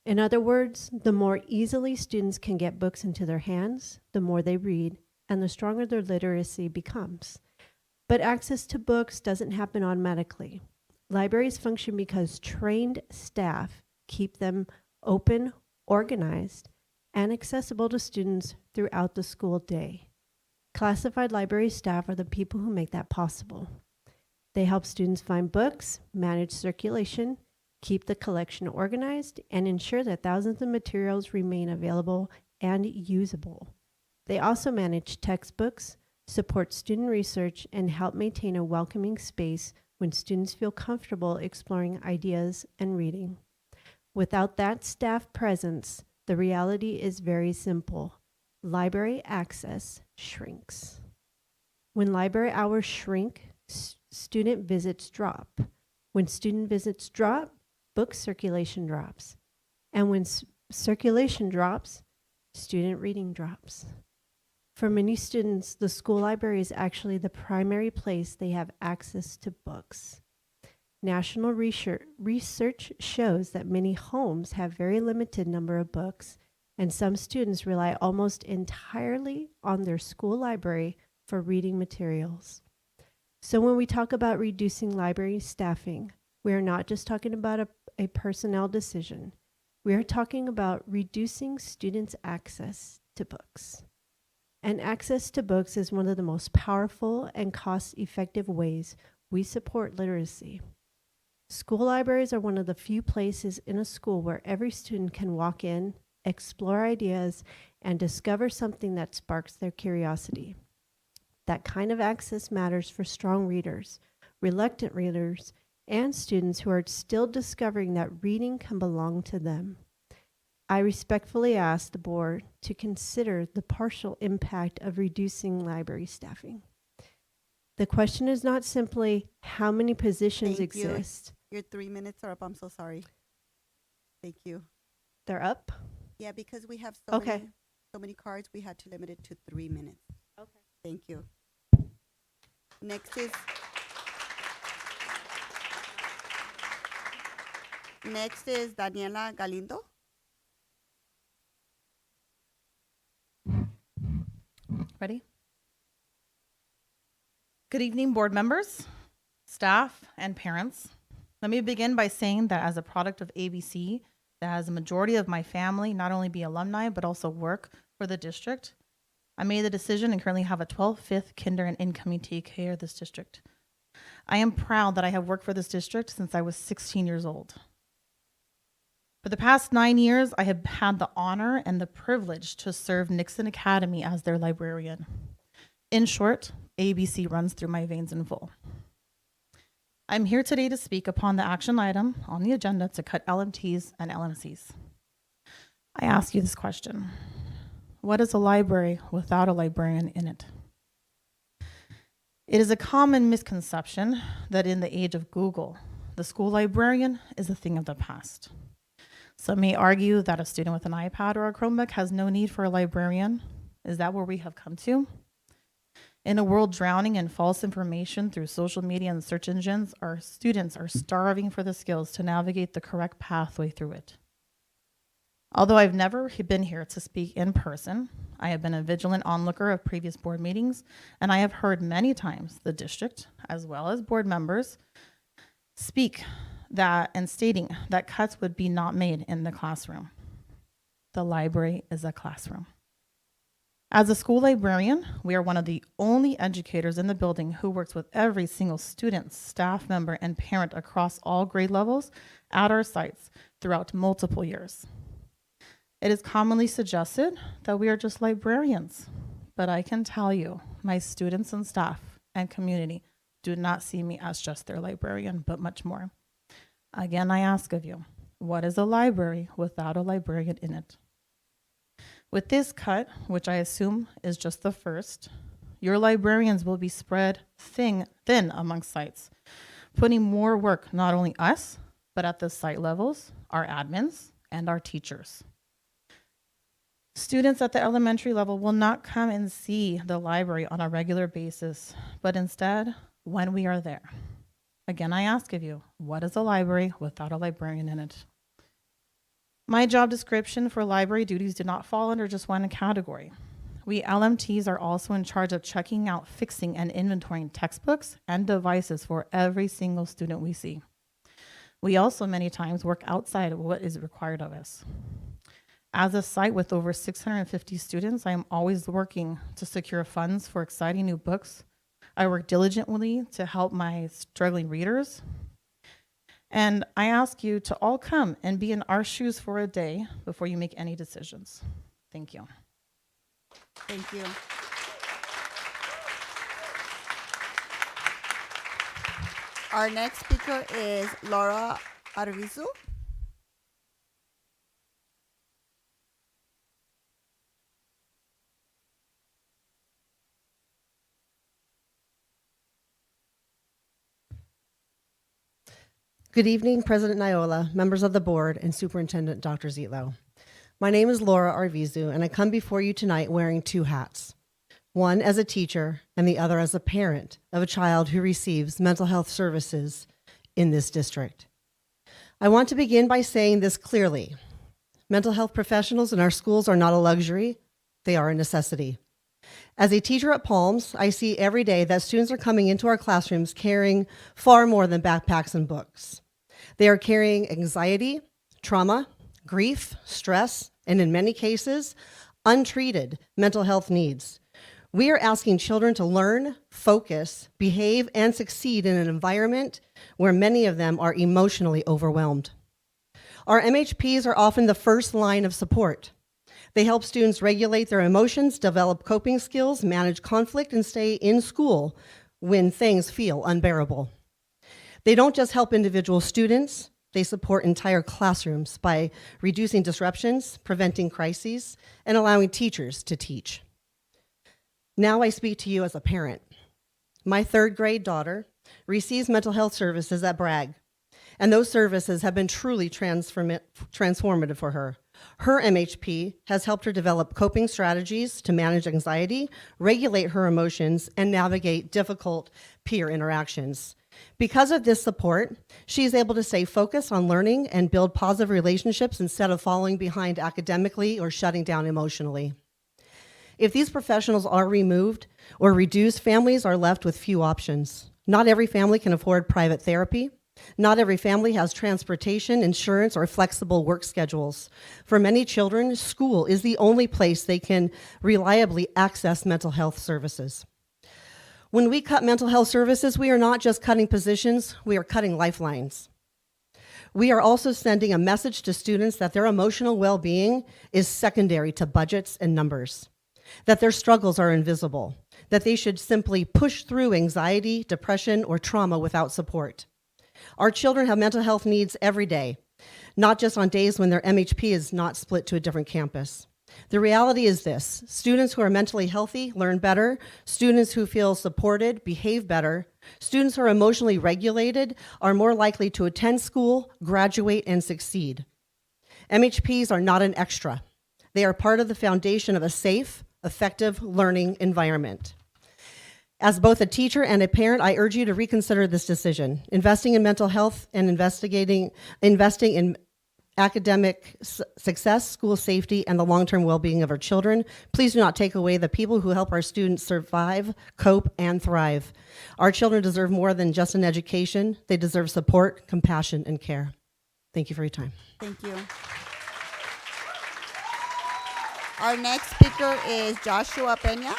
In other words, the more easily students can get books into their hands, the more they read, and the stronger their literacy becomes. But access to books doesn't happen automatically. Libraries function because trained staff keep them open, organized, and accessible to students throughout the school day. Classified library staff are the people who make that possible. They help students find books, manage circulation, keep the collection organized, and ensure that thousands of materials remain available and usable. They also manage textbooks, support student research, and help maintain a welcoming space when students feel comfortable exploring ideas and reading. Without that staff presence, the reality is very simple. Library access shrinks. When library hours shrink, student visits drop. When student visits drop, book circulation drops. And when circulation drops, student reading drops. For many students, the school library is actually the primary place they have access to books. National research shows that many homes have very limited number of books, and some students rely almost entirely on their school library for reading materials. So when we talk about reducing library staffing, we are not just talking about a personnel decision. We are talking about reducing students' access to books. And access to books is one of the most powerful and cost-effective ways we support literacy. School libraries are one of the few places in a school where every student can walk in, explore ideas, and discover something that sparks their curiosity. That kind of access matters for strong readers, reluctant readers, and students who are still discovering that reading can belong to them. I respectfully ask the board to consider the partial impact of reducing library staffing. The question is not simply how many positions Thank you. exist. Your 3 minutes are up. I'm so sorry. Thank you. They're up? Yeah, because we have so Okay. many cards, we had to limit it to 3 minutes. Okay. Thank you. Next is Daniela Galindo. Ready? Good evening, board members, staff, and parents. Let me begin by saying that as a product of ABC, that has a majority of my family not only be alumni, but also work for the district, I made the decision and currently have a 12th, 5th, kinder, and incoming TK of this district. I am proud that I have worked for this district since I was 16 years old. For the past 9 years, I have had the honor and the privilege to serve Nixon Academy as their librarian. In short, ABC runs through my veins in full. I'm here today to speak upon the action item on the agenda to cut LMTs and LMCs. I ask you this question. What is a library without a librarian in it? It is a common misconception that in the age of Google, the school librarian is a thing of the past. Some may argue that a student with an iPad or a Chromebook has no need for a librarian. Is that where we have come to? In a world drowning in false information through social media and search engines, our students are starving for the skills to navigate the correct pathway through it. Although I've never been here to speak in person, I have been a vigilant onlooker of previous board meetings, and I have heard many times the district, as well as board members, speak that and stating that cuts would be not made in the classroom. The library is a classroom. As a school librarian, we are one of the only educators in the building who works with every single student, staff member, and parent across all grade levels at our sites throughout multiple years. It is commonly suggested that we are just librarians, but I can tell you, my students and staff and community do not see me as just their librarian, but much more. Again, I ask of you, what is a library without a librarian in it? With this cut, which I assume is just the first, your librarians will be spread thin amongst sites, putting more work, not only us, but at the site levels, our admins, and our teachers. Students at the elementary level will not come and see the library on a regular basis, but instead, when we are there. Again, I ask of you, what is a library without a librarian in it? My job description for library duties do not fall under just one category. We LMTs are also in charge of checking out, fixing, and inventorying textbooks and devices for every single student we see. We also many times work outside of what is required of us. As a site with over 650 students, I am always working to secure funds for exciting new books. I work diligently to help my struggling readers. And I ask you to all come and be in our shoes for a day before you make any decisions. Thank you. Thank you. Our next speaker is Laura Arvizu. Good evening, President Nyola, members of the board, and Superintendent Dr. Zietlow. My name is Laura Arvizu, and I come before you tonight wearing two hats, one as a teacher and the other as a parent of a child who receives mental health services in this district. I want to begin by saying this clearly. Mental health professionals in our schools are not a luxury, they are a necessity. As a teacher at Palms, I see every day that students are coming into our classrooms carrying far more than backpacks and books. They are carrying anxiety, trauma, grief, stress, and in many cases, untreated mental health needs. We are asking children to learn, focus, behave, and succeed in an environment where many of them are emotionally overwhelmed. Our MHPs are often the first line of support. They help students regulate their emotions, develop coping skills, manage conflict, and stay in school when things feel unbearable. They don't just help individual students, they support entire classrooms by reducing disruptions, preventing crises, and allowing teachers to teach. Now I speak to you as a parent. My third grade daughter receives mental health services at Bragg, and those services have been truly transformative for her. Her MHP has helped her develop coping strategies to manage anxiety, regulate her emotions, and navigate difficult peer interactions. Because of this support, she is able to stay focused on learning and build positive relationships instead of falling behind academically or shutting down emotionally. If these professionals are removed or reduced, families are left with few options. Not every family can afford private therapy. Not every family has transportation, insurance, or flexible work schedules. For many children, school is the only place they can reliably access mental health services. When we cut mental health services, we are not just cutting positions, we are cutting lifelines. We are also sending a message to students that their emotional well-being is secondary to budgets and numbers, that their struggles are invisible, that they should simply push through anxiety, depression, or trauma without support. Our children have mental health needs every day, not just on days when their MHP is not split to a different campus. The reality is this: students who are mentally healthy learn better, students who feel supported behave better, students who are emotionally regulated are more likely to attend school, graduate, and succeed. MHPs are not an extra. They are part of the foundation of a safe, effective learning environment. As both a teacher and a parent, I urge you to reconsider this decision. Investing in mental health and investing in academic success, school safety, and the long-term well-being of our children. Please do not take away the people who help our students survive, cope, and thrive. Our children deserve more than just an education. They deserve support, compassion, and care. Thank you for your time. Thank you. Our next speaker is Joshua Peña.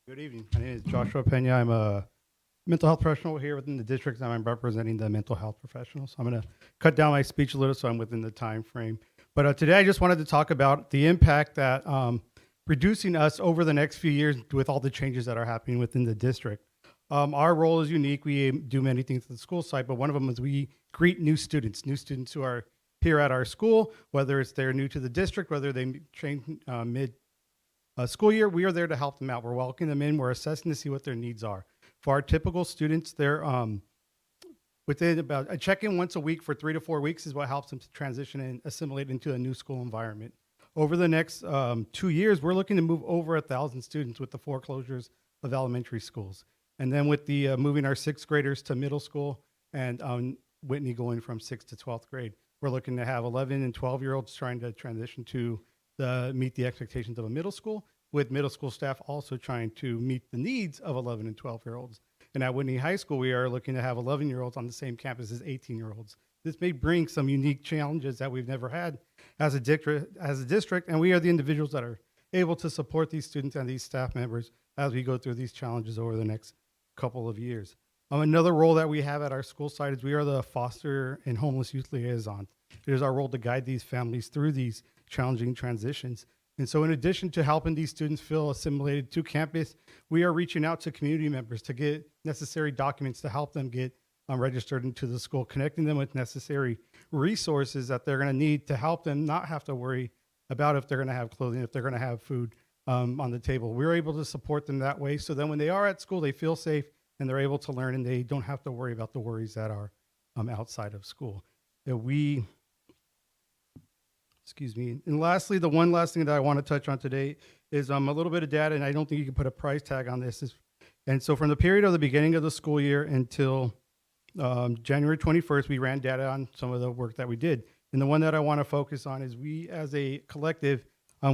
Good evening. My name is Joshua Peña. I'm a mental health professional here within the district, and I'm representing the mental health professionals. I'm going to cut down my speech a little so I'm within the time frame. But today I just wanted to talk about the impact that reducing us over the next few years with all the changes that are happening within the district. Our role is unique. We do many things at the school site, but one of them is we greet new students who are here at our school, whether it's they're new to the district, whether they train mid school year, we are there to help them out. We're welcoming them in. We're assessing to see what their needs are. For our typical students, they're within about a check-in once a week for 3 to 4 weeks is what helps them to transition and assimilate into a new school environment. Over the next 2 years, we're looking to move over 1,000 students with the foreclosures of elementary schools. And then with the moving our 6th graders to middle school and Whitney going from 6th to 12th grade, we're looking to have 11 and 12-year-olds trying to transition to meet the expectations of a middle school, with middle school staff also trying to meet the needs of 11 and 12-year-olds. And at Whitney High School, we are looking to have 11-year-olds on the same campus as 18-year-olds. This may bring some unique challenges that we've never had as a district, and we are the individuals that are able to support these students and these staff members as we go through these challenges over the next couple of years. Another role that we have at our school site is we are the foster and homeless youth liaison. It is our role to guide these families through these challenging transitions. And so in addition to helping these students feel assimilated to campus, we are reaching out to community members to get necessary documents to help them get registered into the school, connecting them with necessary resources that they're going to need to help them not have to worry about if they're going to have clothing, if they're going to have food on the table. We're able to support them that way so then when they are at school, they feel safe and they're able to learn and they don't have to worry about the worries that are outside of school. Excuse me. And lastly, the one last thing that I want to touch on today is a little bit of data, and I don't think you can put a price tag on this. And so from the period of the beginning of the school year until January 21st, we ran data on some of the work that we did. And the one that I want to focus on is we, as a collective,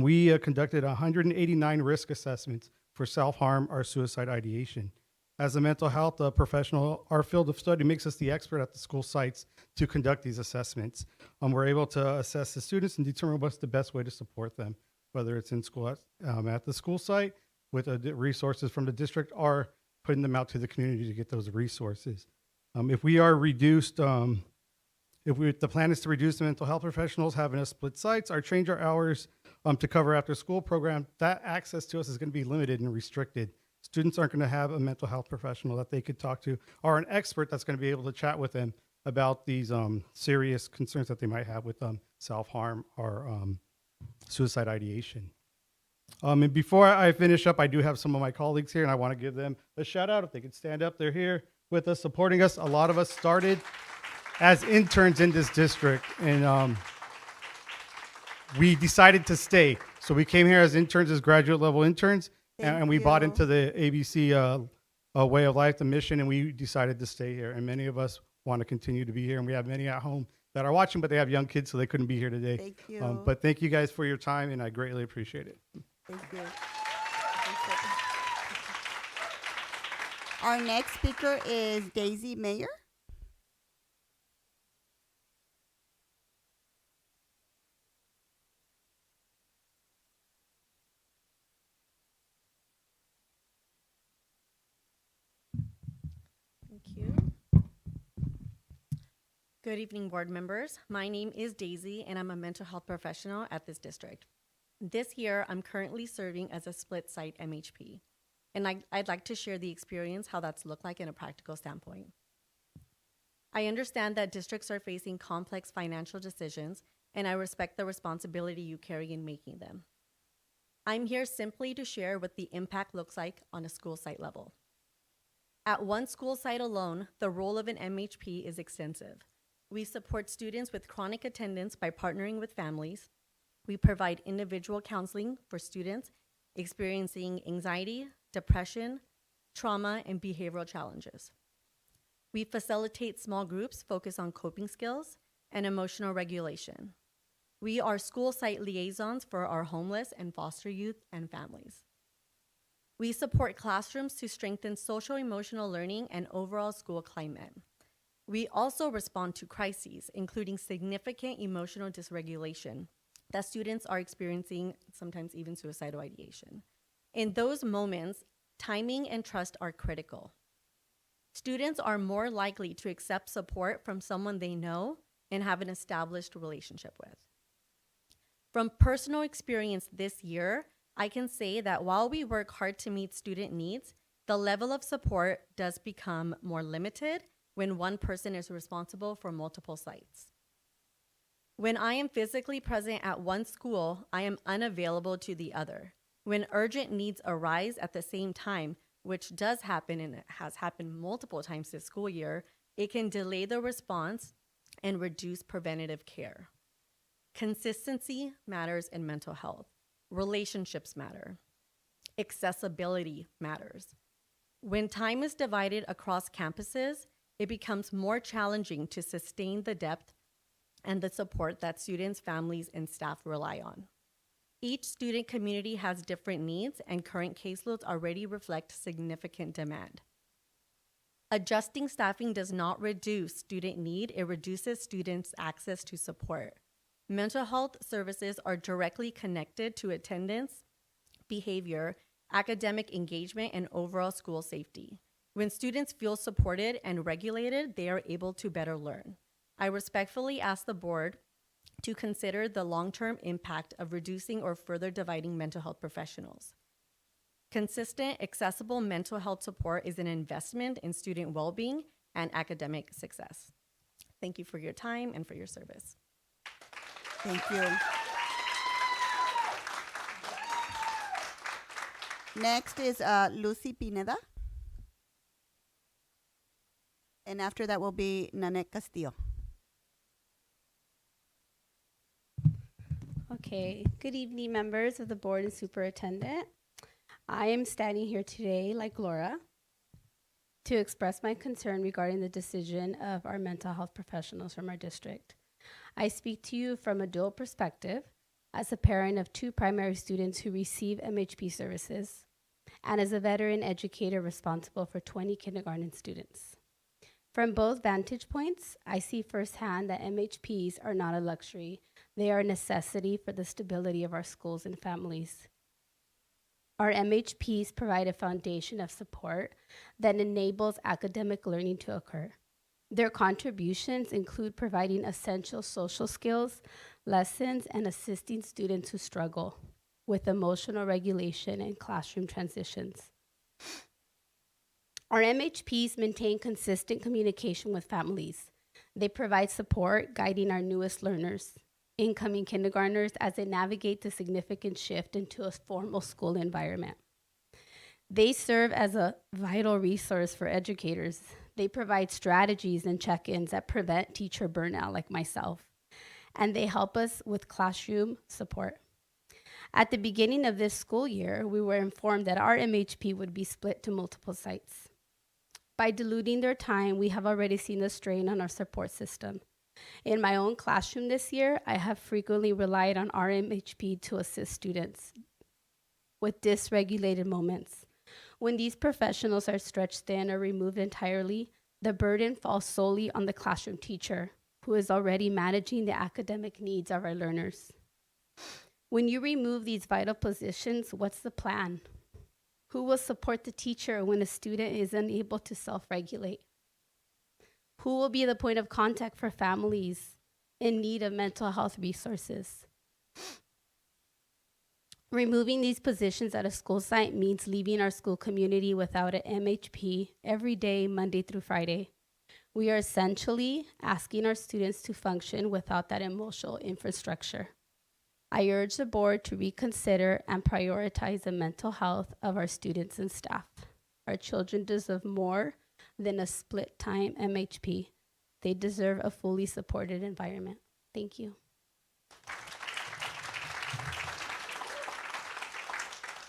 we conducted 189 risk assessments for self-harm or suicide ideation. As a mental health professional, our field of study makes us the expert at the school sites to conduct these assessments. We're able to assess the students and determine what's the best way to support them, whether it's in school at the school site with resources from the district or putting them out to the community to get those resources. If we are reduced, the plan is to reduce the mental health professionals having us split sites or change our hours to cover after school program, that access to us is going to be limited and restricted. Students aren't going to have a mental health professional that they could talk to or an expert that's going to be able to chat with them about these serious concerns that they might have with self-harm or suicide ideation. And before I finish up, I do have some of my colleagues here and I want to give them a shout out. If they could stand up, they're here with us, supporting us. A lot of us started as interns in this district and we decided to stay. So we came here as interns, as graduate level interns, and we bought into the ABC way of life, the mission, and we decided to stay here. And many of us want to continue to be here. And we have many at home that are watching, but they have young kids, so they couldn't be here today. Thank you. But thank you guys for your time, and I greatly appreciate it. Thank you. Our next speaker is Daisy Mayer. Thank you. Good evening, board members. My name is Daisy, and I'm a mental health professional at this district. This year, I'm currently serving as a split site MHP, and I'd like to share the experience, how that's looked like in a practical standpoint. I understand that districts are facing complex financial decisions, and I respect the responsibility you carry in making them. I'm here simply to share what the impact looks like on a school site level. At one school site alone, the role of an MHP is extensive. We support students with chronic attendance by partnering with families. We provide individual counseling for students experiencing anxiety, depression, trauma, and behavioral challenges. We facilitate small groups focused on coping skills and emotional regulation. We are school site liaisons for our homeless and foster youth and families. We support classrooms to strengthen social emotional learning and overall school climate. We also respond to crises, including significant emotional dysregulation that students are experiencing, sometimes even suicidal ideation. In those moments, timing and trust are critical. Students are more likely to accept support from someone they know and have an established relationship with. From personal experience this year, I can say that while we work hard to meet student needs, the level of support does become more limited when one person is responsible for multiple sites. When I am physically present at one school, I am unavailable to the other. When urgent needs arise at the same time, which does happen and it has happened multiple times this school year, it can delay the response and reduce preventative care. Consistency matters in mental health. Relationships matter. Accessibility matters. When time is divided across campuses, it becomes more challenging to sustain the depth and the support that students, families, and staff rely on. Each student community has different needs, and current caseloads already reflect significant demand. Adjusting staffing does not reduce student need, it reduces students' access to support. Mental health services are directly connected to attendance, behavior, academic engagement, and overall school safety. When students feel supported and regulated, they are able to better learn. I respectfully ask the board to consider the long-term impact of reducing or further dividing mental health professionals. Consistent, accessible mental health support is an investment in student well-being and academic success. Thank you for your time and for your service. Thank you. Next is Lucy Pineda. And after that will be Nanette Castillo. Okay, good evening, members of the board and superintendent. I am standing here today, like Laura, to express my concern regarding the decision of our mental health professionals from our district. I speak to you from a dual perspective as a parent of 2 primary students who receive MHP services and as a veteran educator responsible for 20 kindergarten students. From both vantage points, I see firsthand that MHPs are not a luxury. They are a necessity for the stability of our schools and families. Our MHPs provide a foundation of support that enables academic learning to occur. Their contributions include providing essential social skills, lessons, and assisting students who struggle with emotional regulation and classroom transitions. Our MHPs maintain consistent communication with families. They provide support, guiding our newest learners, incoming kindergartners, as they navigate the significant shift into a formal school environment. They serve as a vital resource for educators. They provide strategies and check-ins that prevent teacher burnout, like myself, and they help us with classroom support. At the beginning of this school year, we were informed that our MHP would be split to multiple sites. By diluting their time, we have already seen the strain on our support system. In my own classroom this year, I have frequently relied on our MHP to assist students with dysregulated moments. When these professionals are stretched thin or removed entirely, the burden falls solely on the classroom teacher, who is already managing the academic needs of our learners. When you remove these vital positions, what's the plan? Who will support the teacher when a student is unable to self-regulate? Who will be the point of contact for families in need of mental health resources? Removing these positions at a school site means leaving our school community without an MHP every day, Monday through Friday. We are essentially asking our students to function without that emotional infrastructure. I urge the board to reconsider and prioritize the mental health of our students and staff. Our children deserve more than a split-time MHP. They deserve a fully supported environment. Thank you.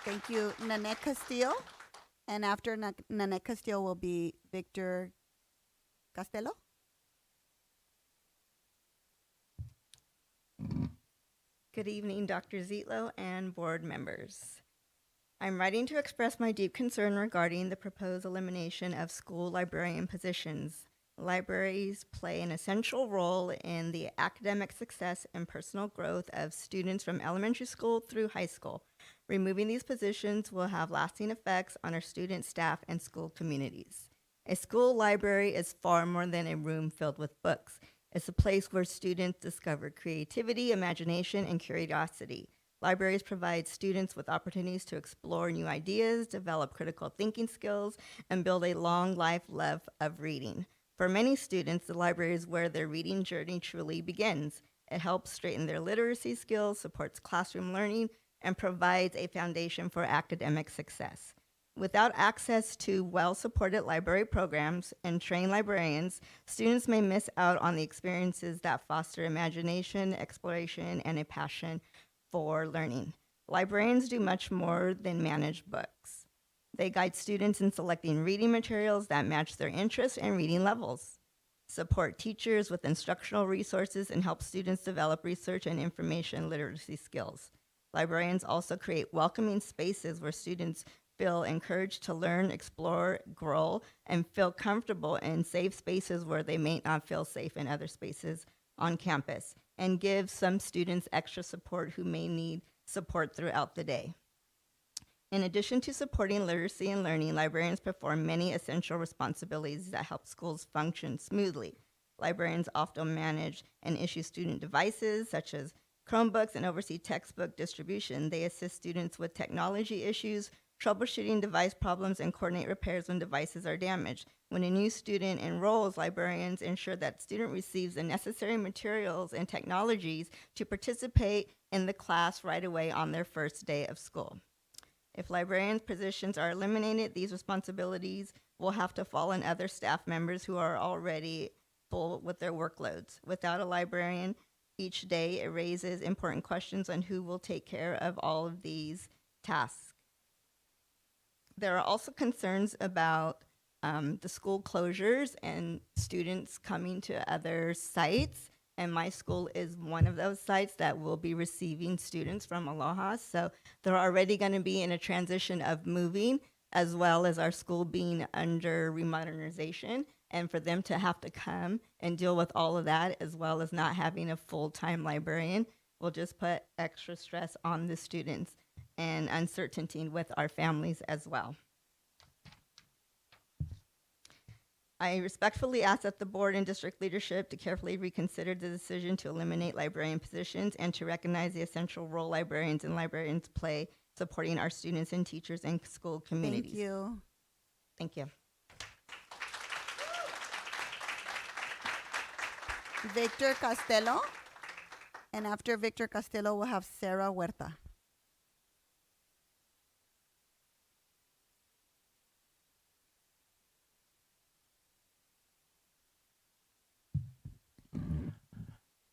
Thank you, Nanette Castillo. And after Nanette Castillo will be Victor Castello. Good evening, Dr. Zietlow and board members. I'm writing to express my deep concern regarding the proposed elimination of school librarian positions. Libraries play an essential role in the academic success and personal growth of students from elementary school through high school. Removing these positions will have lasting effects on our student, staff, and school communities. A school library is far more than a room filled with books. It's a place where students discover creativity, imagination, and curiosity. Libraries provide students with opportunities to explore new ideas, develop critical thinking skills, and build a long life love of reading. For many students, the library is where their reading journey truly begins. It helps straighten their literacy skills, supports classroom learning, and provides a foundation for academic success. Without access to well-supported library programs and trained librarians, students may miss out on the experiences that foster imagination, exploration, and a passion for learning. Librarians do much more than manage books. They guide students in selecting reading materials that match their interests and reading levels, support teachers with instructional resources, and help students develop research and information literacy skills. Librarians also create welcoming spaces where students feel encouraged to learn, explore, grow, and feel comfortable in safe spaces where they may not feel safe in other spaces on campus, and give some students extra support who may need support throughout the day. In addition to supporting literacy and learning, librarians perform many essential responsibilities that help schools function smoothly. Librarians often manage and issue student devices such as Chromebooks and oversee textbook distribution. They assist students with technology issues, troubleshooting device problems, and coordinate repairs when devices are damaged. When a new student enrolls, librarians ensure that student receives the necessary materials and technologies to participate in the class right away on their first day of school. If librarian positions are eliminated, these responsibilities will have to fall on other staff members who are already full with their workloads. Without a librarian, each day it raises important questions on who will take care of all of these tasks. There are also concerns about the school closures and students coming to other sites. And my school is one of those sites that will be receiving students from Aloha. So they're already going to be in a transition of moving, as well as our school being under remodernization. And for them to have to come and deal with all of that, as well as not having a full-time librarian, will just put extra stress on the students and uncertainty with our families as well. I respectfully ask that the board and district leadership to carefully reconsider the decision to eliminate librarian positions and to recognize the essential role librarians and librarians play supporting our students and teachers and school communities. Thank you. Thank you. Victor Costello. And after Victor Costello, we'll have Sarah Huerta.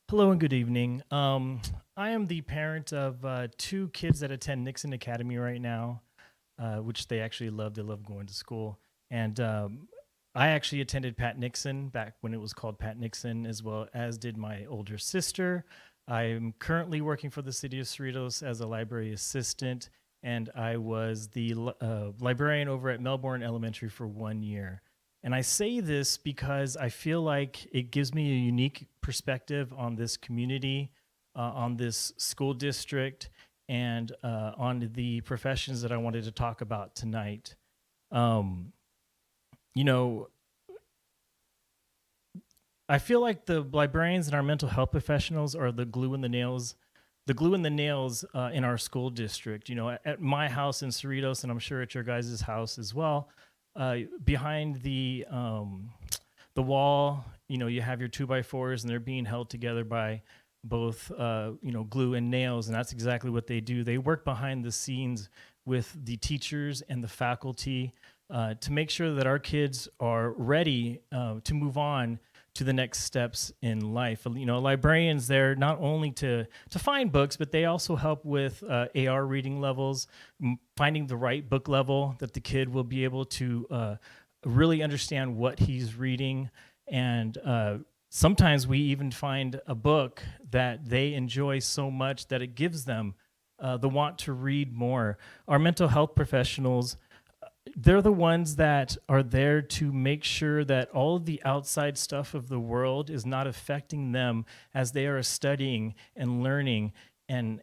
Hello and good evening. I am the parent of 2 kids that attend Nixon Academy right now, which they actually love. They love going to school. And I actually attended Pat Nixon back when it was called Pat Nixon, as well as did my older sister. I'm currently working for the city of Cerritos as a library assistant, and I was the librarian over at Melbourne Elementary for 1 year. And I say this because I feel like it gives me a unique perspective on this community, on this school district, and on the professions that I wanted to talk about tonight. You know, I feel like the librarians and our mental health professionals are the glue in the nails in our school district. You know, at my house in Cerritos, and I'm sure at your guys' house as well, behind the wall, you know, you have your 2x4s, and they're being held together by both, you know, glue and nails, and that's exactly what they do. They work behind the scenes with the teachers and the faculty to make sure that our kids are ready to move on to the next steps in life. You know, librarians, they're not only to find books, but they also help with AR reading levels, finding the right book level that the kid will be able to really understand what he's reading. And sometimes we even find a book that they enjoy so much that it gives them the want to read more. Our mental health professionals, they're the ones that are there to make sure that all of the outside stuff of the world is not affecting them as they are studying and learning and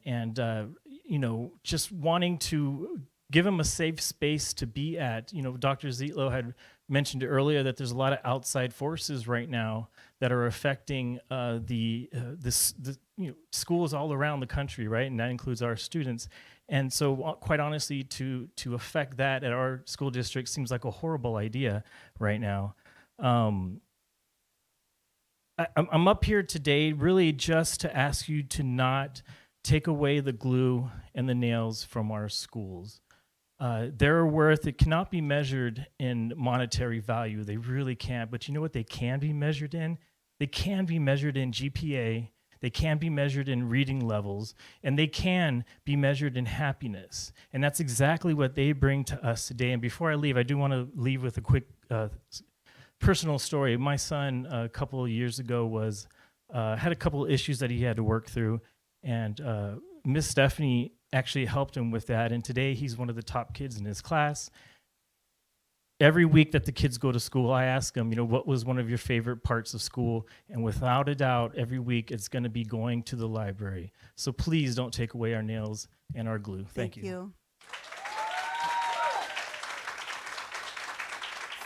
you know, just wanting to give them a safe space to be at. You know, Dr. Zietlow had mentioned earlier that there's a lot of outside forces right now that are affecting the you know, schools all around the country, right? And that includes our students. And so quite honestly, to affect that at our school district seems like a horrible idea right now. I'm up here today really just to ask you to not take away the glue and the nails from our schools. Their worth, it cannot be measured in monetary value. They really can't. But you know what they can be measured in? They can be measured in GPA. They can be measured in reading levels, and they can be measured in happiness. And that's exactly what they bring to us today. And before I leave, I do want to leave with a quick personal story. My son, a couple of years ago, had a couple of issues that he had to work through. And Miss Stephanie actually helped him with that. And today he's one of the top kids in his class. Every week that the kids go to school, I ask them, what was one of your favorite parts of school? And without a doubt, every week it's going to be going to the library. So please don't take away our nails and our glue. Thank you.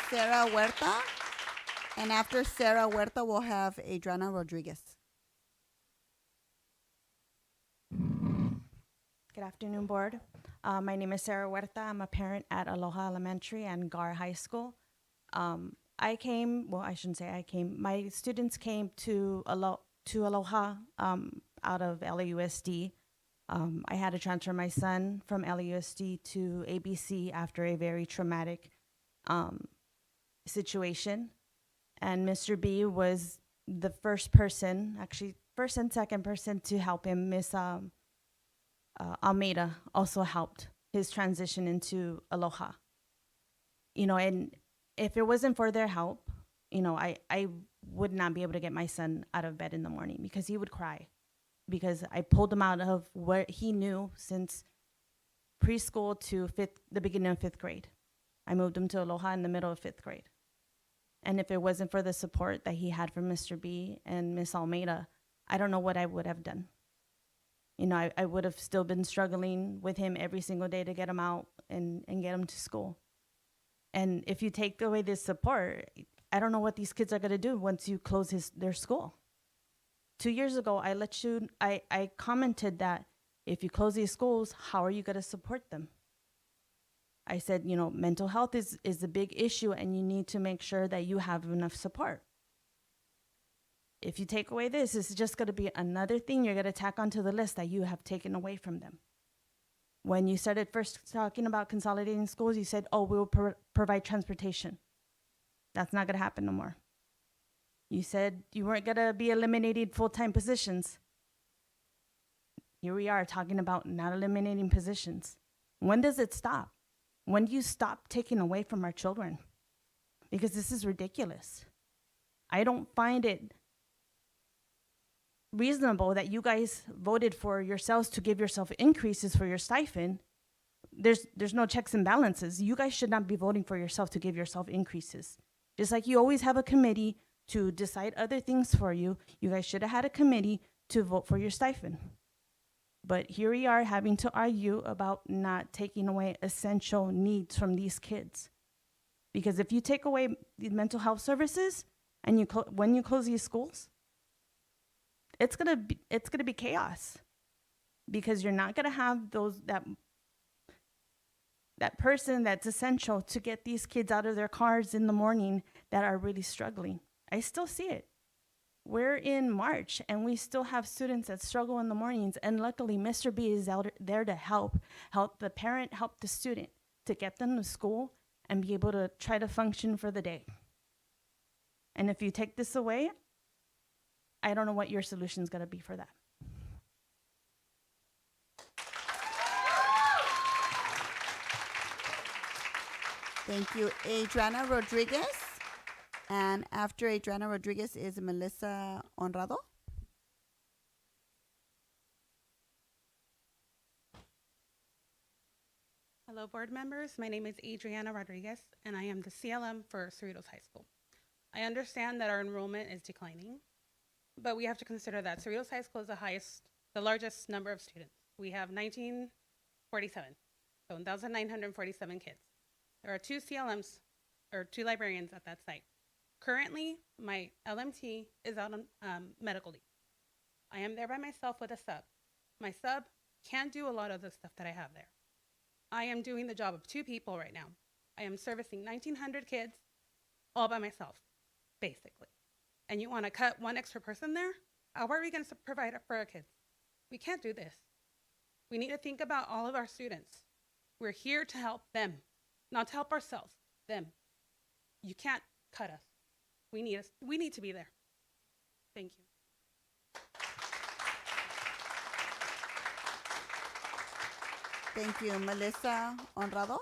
Sarah Huerta. And after Sarah Huerta, we'll have Adriana Rodriguez. Good afternoon, board. My name is Sarah Huerta. I'm a parent at Aloha Elementary and Gar High School. I shouldn't say I came. My students came to Aloha out of LAUSD. I had to transfer my son from LAUSD to ABC after a very traumatic situation. And Mr. B was the first person, actually first and second person to help him. Miss Almeida also helped his transition into Aloha. And if it wasn't for their help, I would not be able to get my son out of bed in the morning because he would cry because I pulled him out of what he knew since preschool to the beginning of 5th grade. I moved him to Aloha in the middle of 5th grade. And if it wasn't for the support that he had from Mr. B and Miss Almeida, I don't know what I would have done. I would have still been struggling with him every single day to get him out and get him to school. And if you take away this support, I don't know what these kids are going to do once you close their school. 2 years ago, I commented that if you close these schools, how are you going to support them? I said, mental health is a big issue and you need to make sure that you have enough support. If you take away this, it's just going to be another thing you're going to tack onto the list that you have taken away from them. When you started first talking about consolidating schools, you said, we will provide transportation. That's not going to happen no more. You said you weren't going to be eliminating full-time positions. Here we are talking about not eliminating positions. When does it stop? When do you stop taking away from our children? Because this is ridiculous. I don't find it reasonable that you guys voted for yourselves to give yourself increases for your stipend. There's no checks and balances. You guys should not be voting for yourself to give yourself increases. Just like you always have a committee to decide other things for you, you guys should have had a committee to vote for your stipend. But here we are having to argue about not taking away essential needs from these kids. Because if you take away the mental health services and when you close these schools, it's gonna be chaos, because you're not gonna have that person that's essential to get these kids out of their cars in the morning that are really struggling. I still see it. We're in March and we still have students that struggle in the mornings, and luckily Mr. B is out there to help the parent, help the student to get them to school and be able to try to function for the day. And if you take this away, I don't know what your solution is going to be for that. Thank you, Adriana Rodriguez. And after Adriana Rodriguez is Melissa Honrado. Hello, board members. My name is Adriana Rodriguez, and I am the CLM for Cerritos High School. I understand that our enrollment is declining, but we have to consider that Cerritos High School is the largest number of students. We have 1947, so 1,947 kids. There are 2 CLMs, or 2 librarians at that site. Currently, my LMT is out on medical leave. I am there by myself with a sub. My sub can't do a lot of the stuff that I have there. I am doing the job of 2 people right now. I am servicing 1,900 kids all by myself, basically. And you want to cut 1 extra person there? How are we going to provide for our kids? We can't do this. We need to think about all of our students. We're here to help them, not to help ourselves, them. You can't cut us. We need to be there. Thank you. Thank you, Melissa Honrado.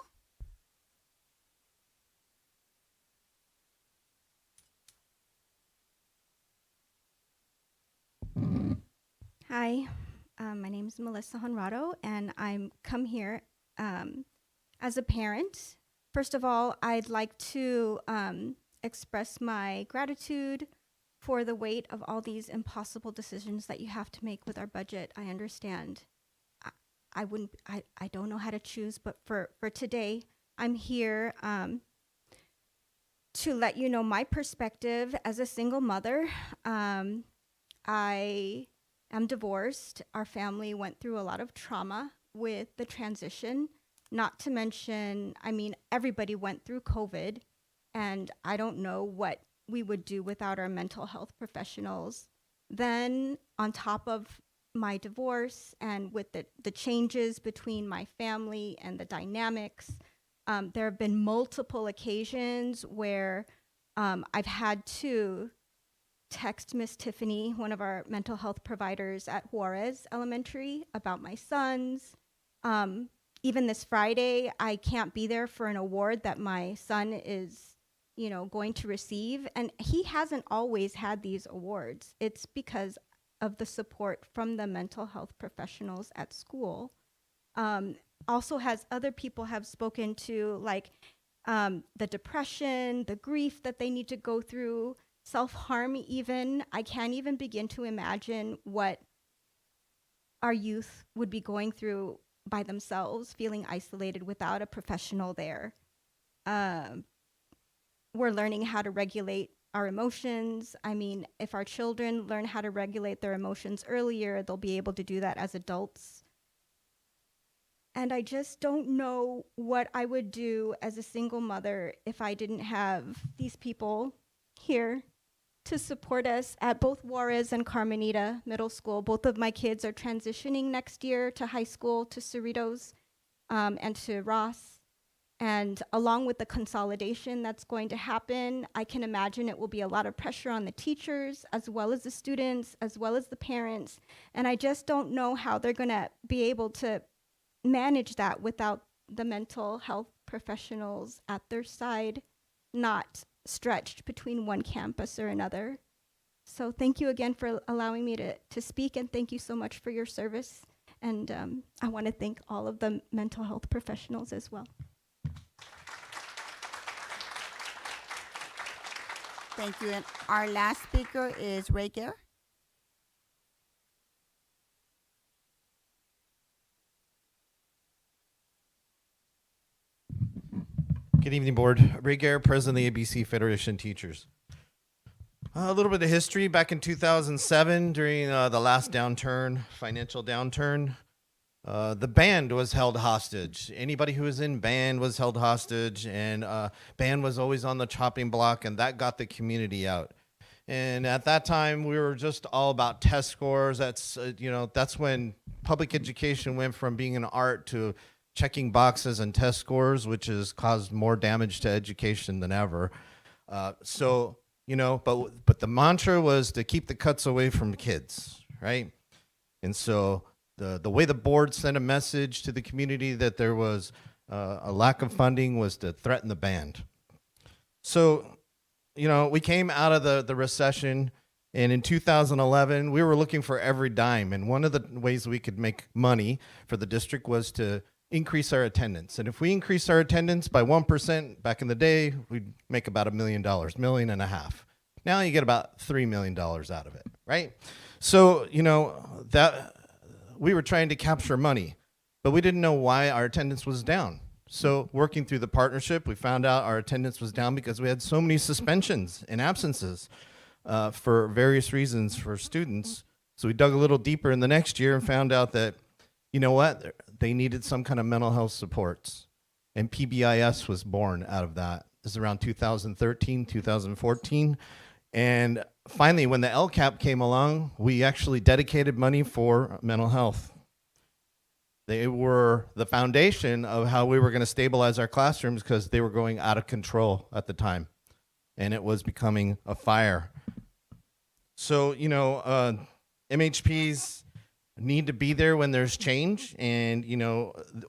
Hi, My name is Melissa Honrado, and I'm come here as a parent. First of all, I'd like to express my gratitude for the weight of all these impossible decisions that you have to make with our budget. I understand. I don't know how to choose, but for today, I'm here to let you know my perspective as a single mother. I am divorced. Our family went through a lot of trauma with the transition, not to mention, I mean, everybody went through COVID, and I don't know what we would do without our mental health professionals. Then on top of my divorce and with the changes between my family and the dynamics, there have been multiple occasions where I've had to text Miss Tiffany, one of our mental health providers at Juarez Elementary, about my sons. Even this Friday, I can't be there for an award that my son is, going to receive. And he hasn't always had these awards. It's because of the support from the mental health professionals at school. Also, has other people have spoken to, like the depression, the grief that they need to go through, self-harm even. I can't even begin to imagine what our youth would be going through by themselves, feeling isolated without a professional there. We're learning how to regulate our emotions. I mean, if our children learn how to regulate their emotions earlier, they'll be able to do that as adults. And I just don't know what I would do as a single mother if I didn't have these people here to support us at both Juarez and Carmenita Middle School. Both of my kids are transitioning next year to high school, to Cerritos and to Ross. And along with the consolidation that's going to happen, I can imagine it will be a lot of pressure on the teachers, as well as the students, as well as the parents. And I just don't know how they're going to be able to manage that without the mental health professionals at their side, not stretched between one campus or another. So thank you again for allowing me to speak, and thank you so much for your service. And I want to thank all of the mental health professionals as well. Thank you. And our last speaker is Ray Gare. Good evening, Board. Ray Gare, President of the ABC Federation of Teachers. A little bit of history. Back in 2007, during the last downturn, financial downturn, the band was held hostage. Anybody who was in band was held hostage, and band was always on the chopping block, and that got the community out. And at that time, we were just all about test scores. That's that's when public education went from being an art to checking boxes and test scores, which has caused more damage to education than ever. But the mantra was to keep the cuts away from kids, right? And so the way the board sent a message to the community that there was a lack of funding was to threaten the band. So, we came out of the recession, and in 2011, we were looking for every dime. And one of the ways we could make money for the district was to increase our attendance. And if we increase our attendance by 1%, back in the day, we'd make about $1 million, $1.5 million. Now you get about $3 million out of it, right? So, that we were trying to capture money, but we didn't know why our attendance was down. So working through the partnership, we found out our attendance was down because we had so many suspensions and absences for various reasons for students. So we dug a little deeper in the next year and found out that, they needed some kind of mental health supports. And PBIS was born out of that. This is around 2013, 2014. And finally, when the LCAP came along, we actually dedicated money for mental health. They were the foundation of how we were going to stabilize our classrooms because they were going out of control at the time. And it was becoming a fire. So, MHPs need to be there when there's change. And,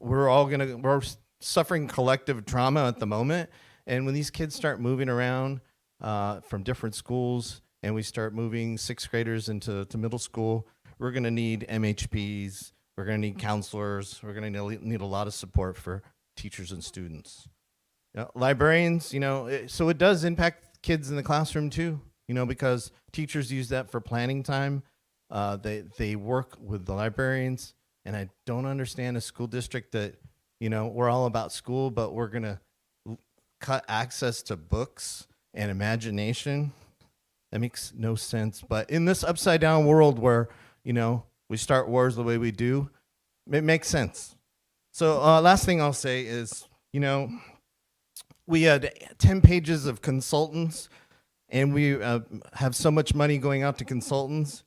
we're suffering collective trauma at the moment. And when these kids start moving around from different schools, and we start moving sixth graders into middle school, we're going to need MHPs, we're going to need counselors, we're going to need a lot of support for teachers and students. Librarians, so it does impact kids in the classroom too, because teachers use that for planning time. They work with the librarians, and I don't understand a school district that, we're all about school, but we're going to cut access to books and imagination. That makes no sense. But in this upside down world where, we start wars the way we do, it makes sense. So last thing I'll say is, we had 10 pages of consultants, and we have so much money going out to consultants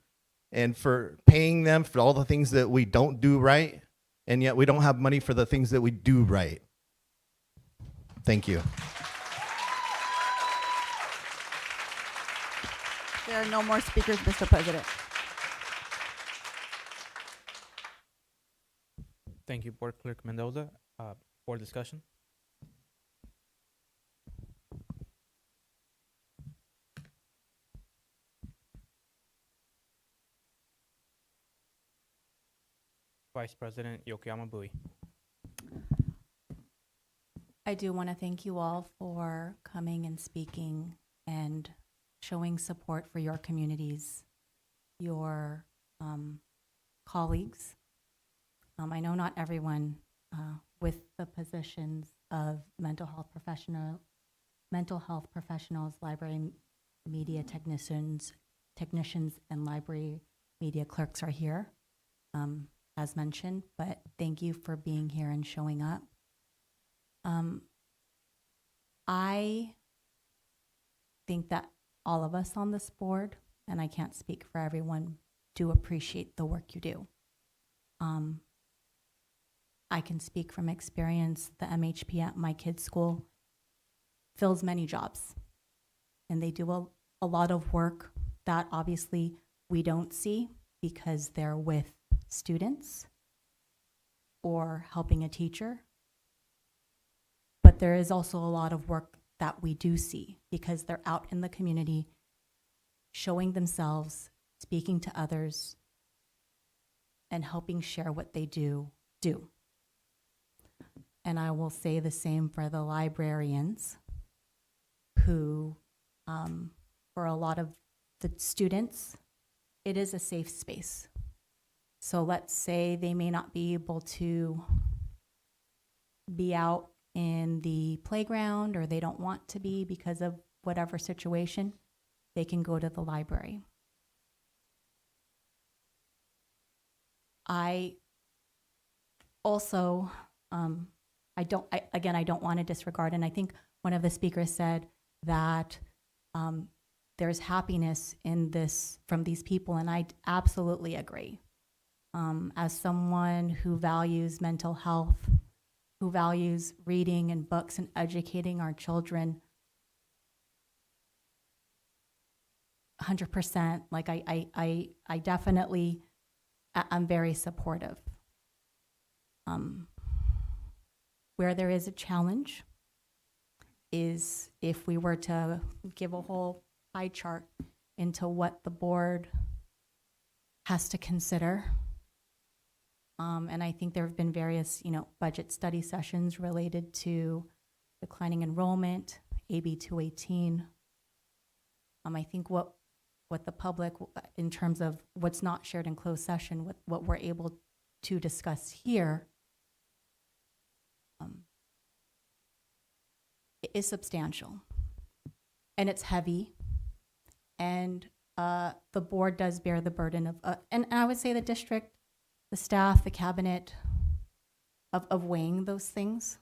and for paying them for all the things that we don't do right, and yet we don't have money for the things that we do right. Thank you. There are no more speakers, Mr. President. Thank you, Board Clerk Mendoza. For discussion. Vice President Yokoyama Bui. I do want to thank you all for coming and speaking and showing support for your communities, your colleagues. I know not everyone with the positions of mental health professionals, library media technicians, and library media clerks are here, as mentioned, but thank you for being here and showing up. I think that all of us on this board, and I can't speak for everyone, do appreciate the work you do. I can speak from experience. The MHP at my kids' school fills many jobs, and they do a lot of work that obviously we don't see because they're with students or helping a teacher. But there is also a lot of work that we do see because they're out in the community, showing themselves, speaking to others, and helping share what they do. And I will say the same for the librarians who, for a lot of the students, it is a safe space. So let's say they may not be able to be out in the playground or they don't want to be because of whatever situation, they can go to the library. I also, I don't want to disregard, and I think one of the speakers said that there's happiness in this from these people, and I absolutely agree. As someone who values mental health, who values reading and books and educating our children, 100%, like I definitely, I'm very supportive. Where there is a challenge is if we were to give a whole pie chart into what the board has to consider. And I think there have been various, budget study sessions related to declining enrollment, AB 218. I think what the public, in terms of what's not shared in closed session, what we're able to discuss here, is substantial, and it's heavy, and the board does bear the burden of, and I would say the district, the staff, the cabinet, of weighing those things.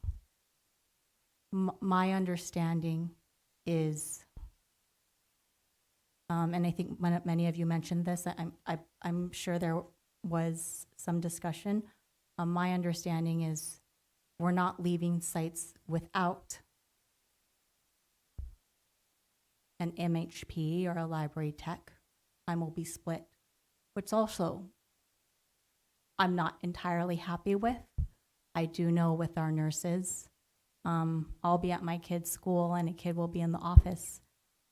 My understanding is, and I think many of you mentioned this, I'm sure there was some discussion. My understanding is we're not leaving sites without an MHP or a library tech. Time will be split, which also I'm not entirely happy with. I do know with our nurses, I'll be at my kid's school and a kid will be in the office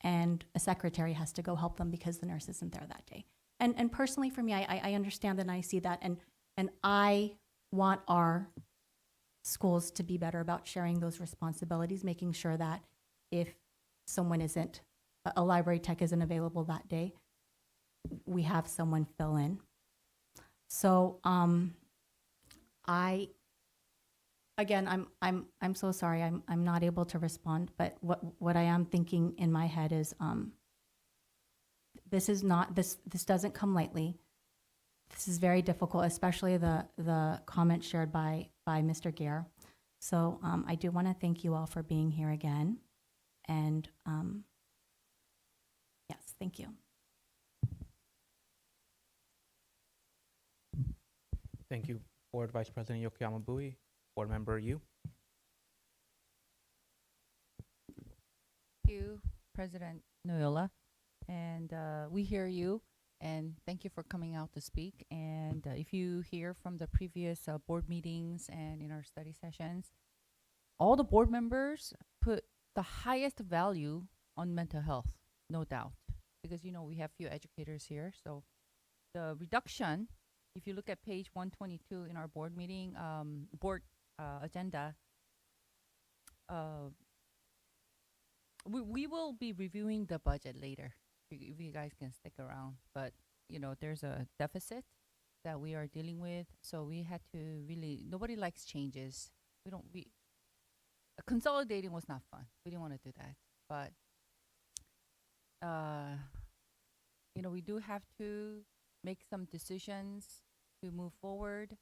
and a secretary has to go help them because the nurse isn't there that day. And personally for me, I understand that and I see that, and I want our schools to be better about sharing those responsibilities, making sure that if someone isn't, a library tech isn't available that day, we have someone fill in. So again, I'm so sorry, I'm not able to respond, but what I am thinking in my head is this doesn't come lightly. This is very difficult, especially the comment shared by Mr. Gare. So I do want to thank you all for being here again. And yes, thank you. Thank you, Board Vice President Yokoyama Bui. Board Member Yu. Thank you, President Noyola. And we hear you, and thank you for coming out to speak. And if you hear from the previous board meetings and in our study sessions, all the board members put the highest value on mental health, no doubt, because we have few educators here. So the reduction, if you look at page 122 in our board meeting board agenda, we will be reviewing the budget later. If you guys can stick around, but there's a deficit that we are dealing with, so we had to really. Nobody likes changes. Consolidating was not fun. We didn't want to do that, but we do have to make some decisions to move forward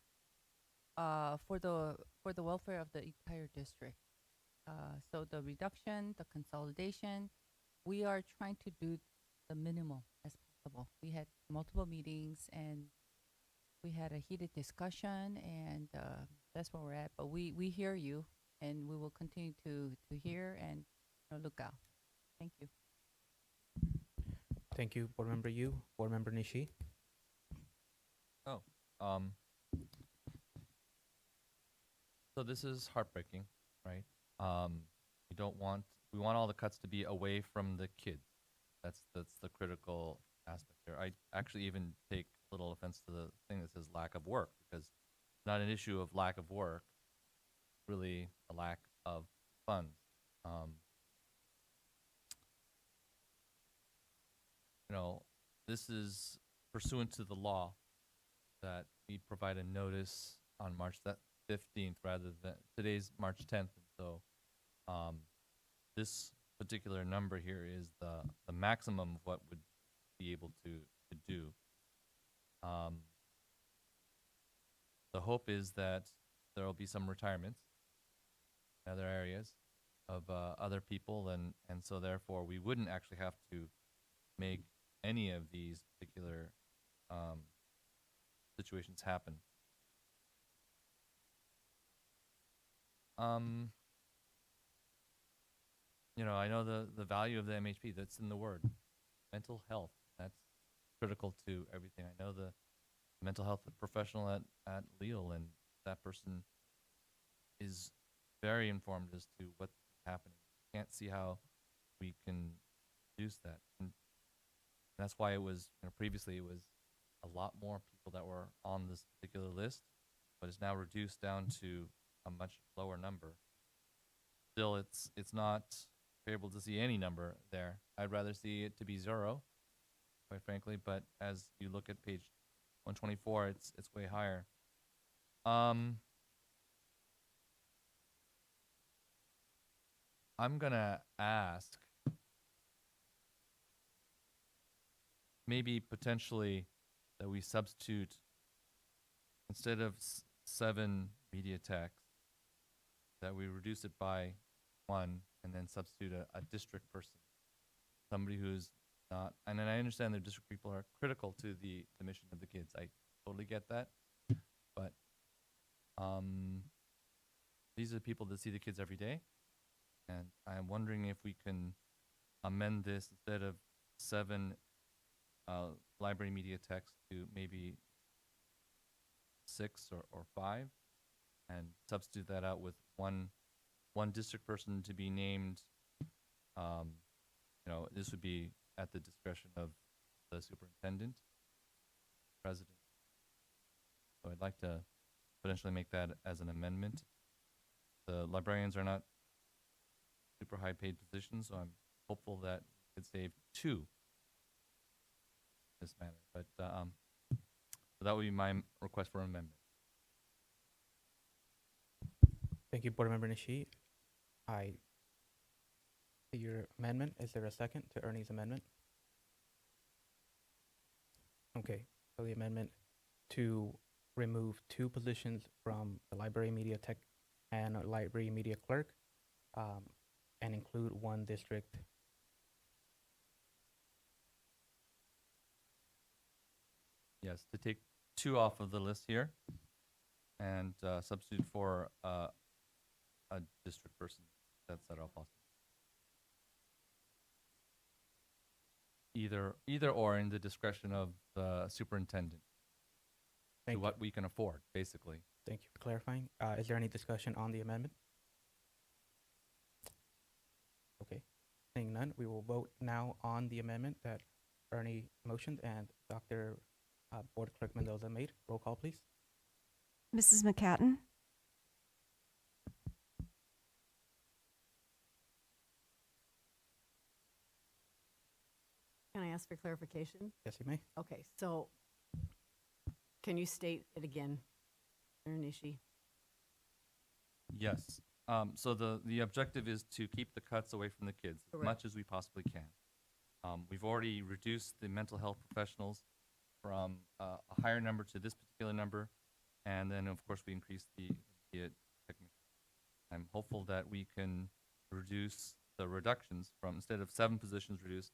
for the welfare of the entire district. So the reduction, the consolidation, we are trying to do the minimal as possible. We had multiple meetings and we had a heated discussion, and that's where we're at. But we hear you, and we will continue to hear and look out. Thank you. Thank you, Board Member Yu. Board Member Nishi. Oh, so this is heartbreaking, right? We want all the cuts to be away from the kids. That's the critical aspect here. I actually even take a little offense to the thing that says lack of work, because it's not an issue of lack of work, really a lack of funds. This is pursuant to the law that we provide a notice on March 15th rather than today's March 10th. And so this particular number here is the maximum of what would be able to do. The hope is that there will be some retirements in other areas of other people, and so therefore we wouldn't actually have to make any of these particular situations happen. I know the value of the MHP, that's in the word. Mental health, that's critical to everything. I know the mental health professional at Leal, and that person is very informed as to what's happening. Can't see how we can reduce that. And that's why it was, previously it was a lot more people that were on this particular list, but it's now reduced down to a much lower number. Still, it's not able to see any number there. I'd rather see it to be 0, quite frankly, but as you look at page 124, it's way higher. I'm gonna ask maybe potentially that we substitute, instead of 7 media techs, that we reduce it by 1 and then substitute a district person, somebody who's not, and then I understand the district people are critical to the mission of the kids. I totally get that, but these are the people that see the kids every day, and I'm wondering if we can amend this instead of 7 library media techs to maybe 6 or 5, and substitute that out with one district person to be named. This would be at the discretion of the superintendent, President. So I'd like to potentially make that as an amendment. The librarians are not super high paid positions, so I'm hopeful that we could save 2 in this matter. But so that would be my request for amendment. Thank you, Board Member Nishi. I see your amendment. Is there a second to Ernie's amendment? Okay, so the amendment to remove 2 positions from the library media tech and library media clerk, and include 1 district. Yes, to take 2 off of the list here and substitute for a district person. That's at all possible. Either or in the discretion of the superintendent. Thank to you. what we can afford, basically. Thank you for clarifying. Is there any discussion on the amendment? Okay, seeing none, we will vote now on the amendment that Ernie motioned and Dr. Board Clerk Mendoza made. Roll call, please. Mrs. McCatton? Can I ask for clarification? Yes, you may. Okay, so can you state it again, Mr. Nishi? Yes. So the objective is to keep the cuts away from the kids as Correct. much as we possibly can. We've already reduced the mental health professionals from a higher number to this particular number, and then of course we increased the technician. I'm hopeful that we can reduce the reductions from, instead of 7 positions reduced,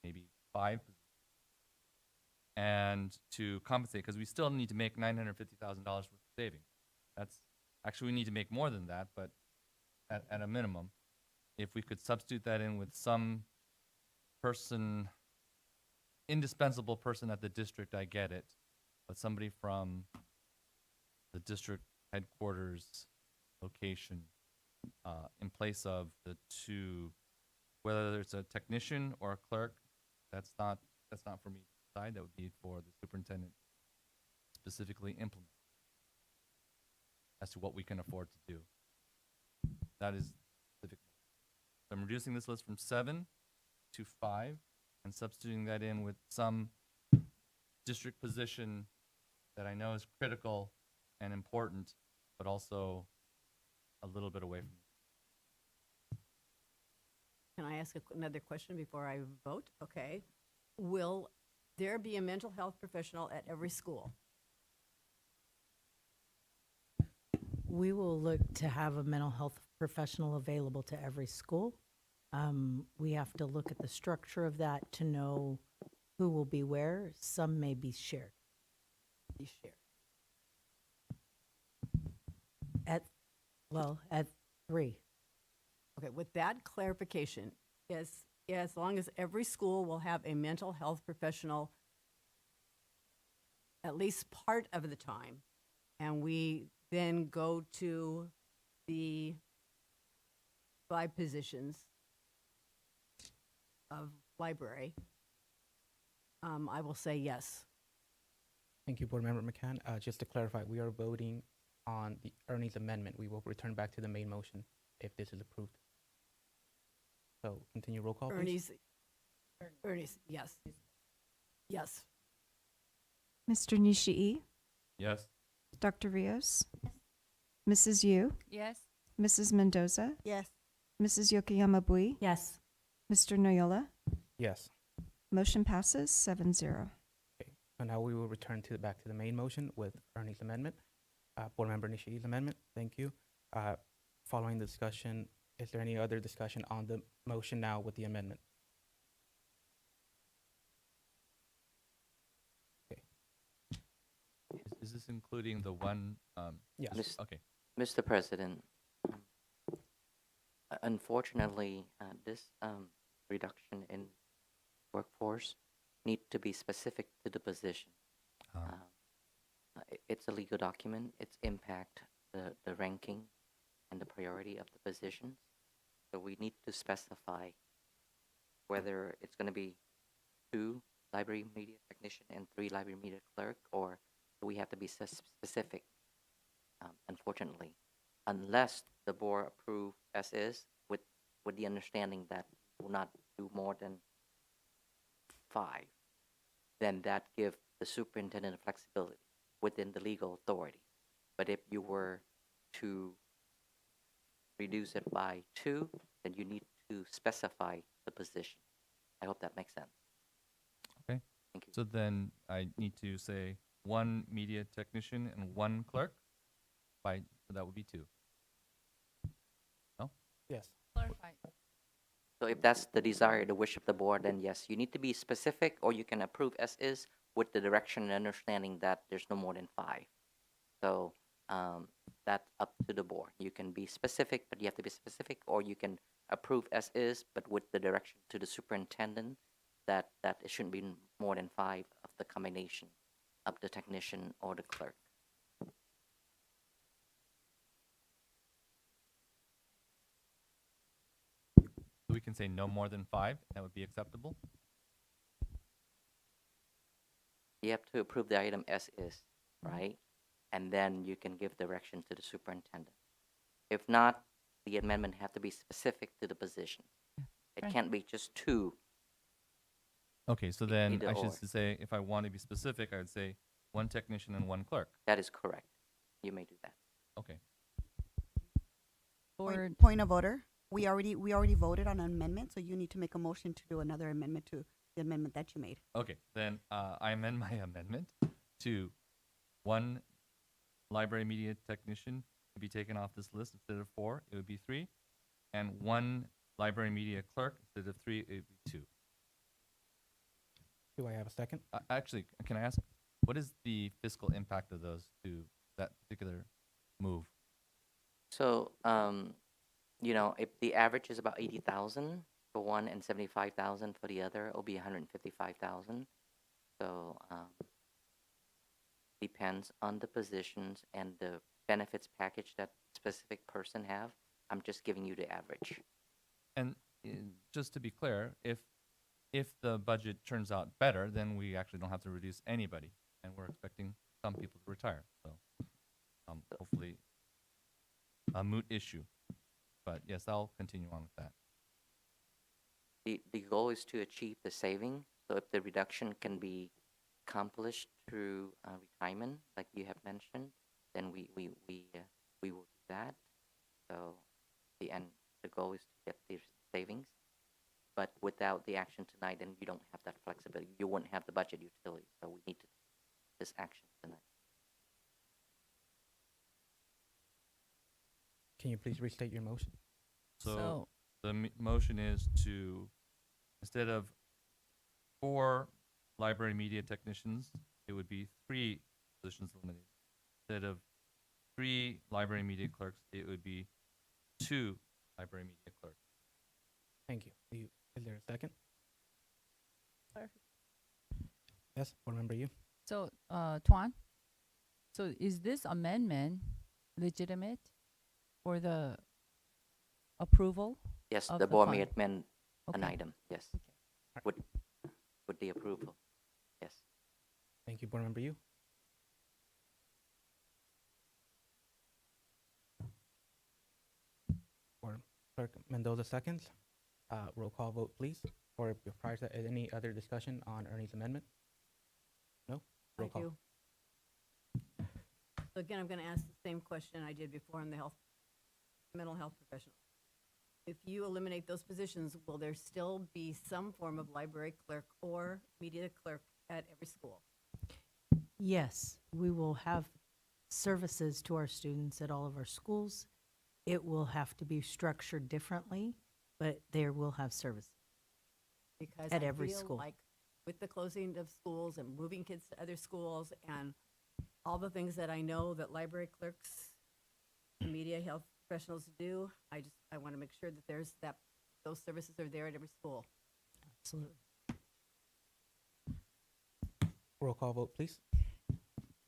maybe 5 positions. And to compensate, because we still need to make $950,000 worth of savings. That's actually, we need to make more than that, but at a minimum, if we could substitute that in with some person, indispensable person at the district, I get it, but somebody from the district headquarters location in place of the 2, whether it's a technician or a clerk, that's not for me to decide. That would be for the superintendent specifically implement as to what we can afford to do. That is specific. So I'm reducing this list from 7 to 5 and substituting that in with some district position that I know is critical and important, but also a little bit away from it. Can I ask another question before I vote? Okay. Will there be a mental health professional at every school? We will look to have a mental health professional available to every school. We have to look at the structure of that to know who will be where. Some may be shared. Be shared. At 3. Okay, with that clarification, as long as every school will have a mental health professional at least part of the time, and we then go to the 5 positions of library, I will say yes. Thank you, Board Member McCann. Just to clarify, we are voting on the Ernie's amendment. We will return back to the main motion if this is approved. So continue roll call, please. Ernie's, yes. Yes. Mr. Nishii? Yes. Dr. Rios? Mrs. Yu? Yes. Mrs. Mendoza? Yes. Mrs. Yokoyama Bui? Yes. Mr. Noyola? Yes. Motion passes 7-0. Okay. So now we will return back to the main motion with Ernie's amendment. Board Member Nishii's amendment. Thank you. Following the discussion, is there any other discussion on the motion now with the amendment? Okay. Is this including the one? Yes. Okay. Mr. President, unfortunately, this reduction in workforce need to be specific to the position. It's a legal document. It's impact the ranking and the priority of the positions. So we need to specify whether it's going to be 2 library media technician and 3 library media clerk, or do we have to be specific? Unfortunately, unless the board approve as is with the understanding that will not do more than 5, then that gives the superintendent flexibility within the legal authority. But if you were to reduce it by 2, then you need to specify the position. I hope that makes sense. Okay. Thank you. So then I need to say 1 media technician and 1 clerk. So that would be 2. No? Yes. Clarify. So if that's the desire, the wish of the board, then yes, you need to be specific, or you can approve as is with the direction and understanding that there's no more than 5. So that's up to the board. You can be specific, but you have to be specific, or you can approve as is, but with the direction to the superintendent that it shouldn't be more than 5 of the combination of the technician or the clerk. So we can say no more than 5. That would be acceptable. You have to approve the item as is, right? And then you can give direction to the superintendent. If not, the amendment have to be specific to the position. It Right. can't be just 2. Okay, so then Either I should or. say, if I want to be specific, I would say 1 technician and 1 clerk. That is correct. You may do that. Okay. Board. Point of order. We already voted on an amendment, so you need to make a motion to do another amendment to the amendment that you made. Okay, then I amend my amendment to 1 library media technician to be taken off this list. Instead of 4, it would be 3. And 1 library media clerk, instead of 3, it would be 2. Do I have a second? Actually, can I ask, what is the fiscal impact of those to that particular move? So, if the average is about 80,000 for one and 75,000 for the other, it'll be 155,000. So, depends on the positions and the benefits package that specific person have. I'm just giving you the average. And just to be clear, if the budget turns out better, then we actually don't have to reduce anybody, and we're expecting some people to retire. So, hopefully, a moot issue. But yes, I'll continue on with that. The goal is to achieve the saving. So if the reduction can be accomplished through retirement, like you have mentioned, then we will do that. So the goal is to get the savings. But without the action tonight, then you don't have that flexibility. You wouldn't have the budget utility. So we need to take this action tonight. Can you please restate your motion? So the motion is to, instead of 4 library media technicians, it would be 3 positions eliminated. Instead of 3 library media clerks, it would be 2 library media clerks. Thank you. Is there a second? Yes, board member you. So, Tuan, so is this amendment legitimate for the approval? Yes, of the board fund? may amend an Okay. item. Yes, Okay. with the approval. Yes. Thank you, board member you. Board Clerk Mendoza seconds. Roll call vote, please. Or prior to that, any other discussion on Ernie's amendment? No? Roll Thank call. you. So again, I'm going to ask the same question I did before on the mental health professional. If you eliminate those positions, will there still be some form of library clerk or media clerk at every school? Yes, we will have services to our students at all of our schools. It will have to be structured differently, but there will have services. Because At I every feel school. like with the closing of schools and moving kids to other schools and all the things that I know that library clerks and media health professionals do, I want to make sure that those services are there at every school. Absolutely. Roll call vote, please.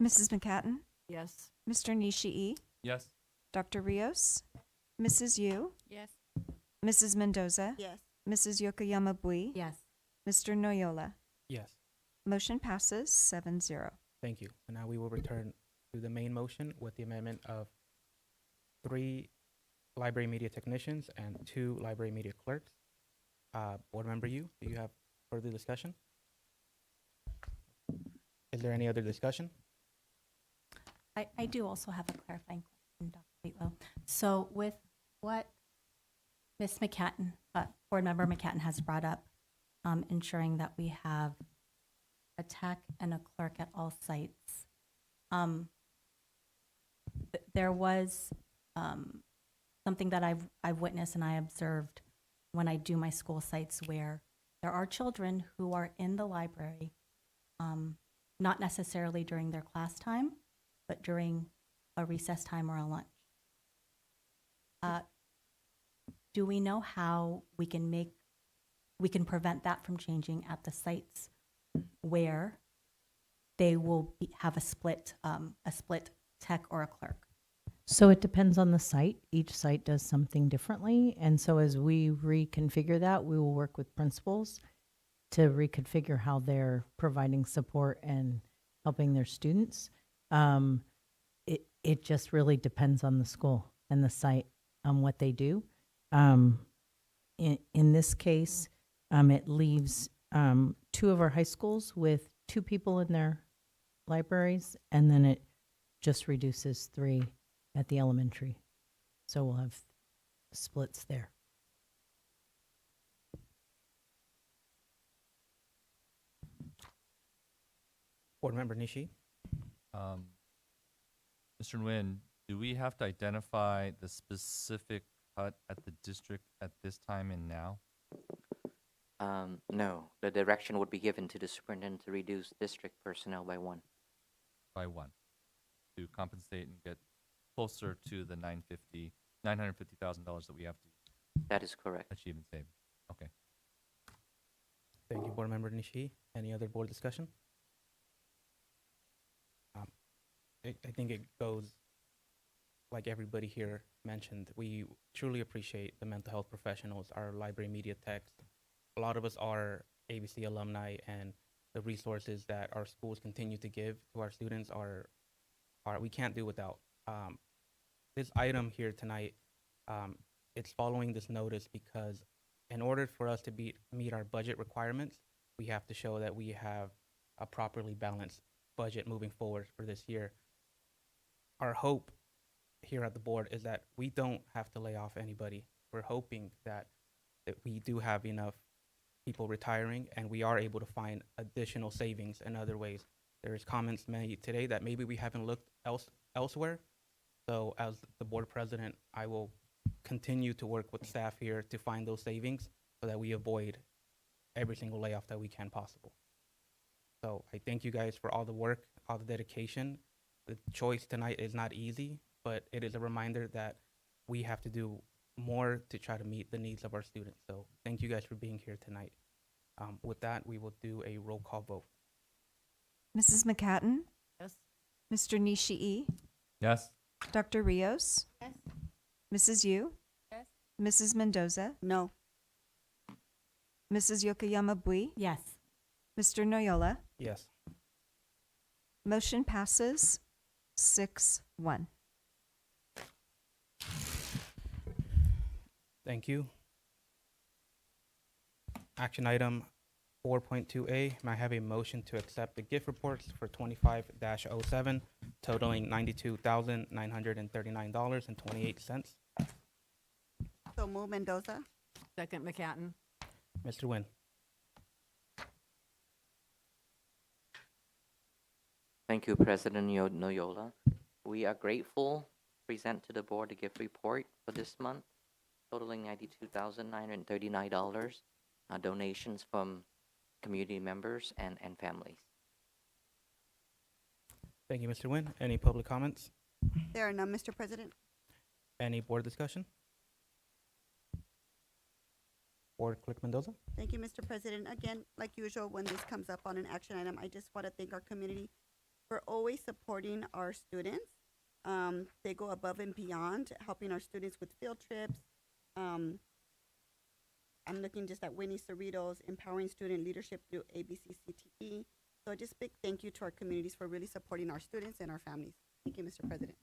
Mrs. McCatton, Yes. Mr. Nishii, Yes. Dr. Rios, Mrs. Yu, Yes. Mrs. Mendoza, Yes. Mrs. Yokoyama Bui, Yes. Mr. Noyola. Yes. Motion passes 7-0. Thank you. So now we will return to the main motion with the amendment of 3 library media technicians and 2 library media clerks. Board Member Yu, do you have further discussion? Is there any other discussion? I do also have a clarifying question, Dr. Wheatlow. So with what Ms. McCatton, Board Member McCatton has brought up, ensuring that we have a tech and a clerk at all sites, there was something that I've witnessed and I observed when I do my school sites where there are children who are in the library, not necessarily during their class time, but during a recess time or a lunch. Do we know how we can prevent that from changing at the sites where they will have a split tech or a clerk? So it depends on the site. Each site does something differently. And so as we reconfigure that, we will work with principals to reconfigure how they're providing support and helping their students. It just really depends on the school and the site on what they do. In this case, it leaves 2 of our high schools with 2 people in their libraries, and then it just reduces 3 at the elementary. So we'll have splits there. Board Member Nishi? Mr. Nguyen, do we have to identify the specific cut at the district at this time and now? No, the direction would be given to the superintendent to reduce district personnel by 1. By 1, to compensate and get closer to the $950,000 that we have to That is correct. achieve and save. Okay. Thank you, Board Member Nishi. Any other board discussion? I think it goes like everybody here mentioned. We truly appreciate the mental health professionals, our library media techs. A lot of us are ABC alumni, and the resources that our schools continue to give to our students are we can't do without. This item here tonight, it's following this notice because in order for us to meet our budget requirements, we have to show that we have a properly balanced budget moving forward for this year. Our hope here at the board is that we don't have to lay off anybody. We're hoping that we do have enough people retiring and we are able to find additional savings in other ways. There's comments made today that maybe we haven't looked elsewhere. So as the board president, I will continue to work with staff here to find those savings so that we avoid every single layoff that we can possible. So I thank you guys for all the work, all the dedication. The choice tonight is not easy, but it is a reminder that we have to do more to try to meet the needs of our students. So thank you guys for being here tonight. With that, we will do a roll call vote. Mrs. McCatton? Yes. Mr. Nishii? Yes. Dr. Rios? Yes. Mrs. Yu? Yes. Mrs. Mendoza? No. Mrs. Yokoyama Bui? Yes. Mr. Noyola? Yes. Motion passes 6-1. Thank you. Action item 4.2A, may I have a motion to accept the gift reports for 25-07 totaling $92,939.28. So move Mendoza. Second, McCatton. Mr. Nguyen? Thank you, President Noyola. We are grateful to present to the board the gift report for this month, totaling $92,939, donations from community members and families. Thank you, Mr. Nguyen. Any public comments? There are none, Mr. President. Any board discussion? Board Clerk Mendoza? Thank you, Mr. President. Again, like usual, when this comes up on an action item, I just want to thank our community for always supporting our students. They go above and beyond, helping our students with field trips. I'm looking just at Winnie Cerritos, empowering student leadership through ABCUSD, So just big thank you to our communities for really supporting our students and our families. Thank you, Mr. President.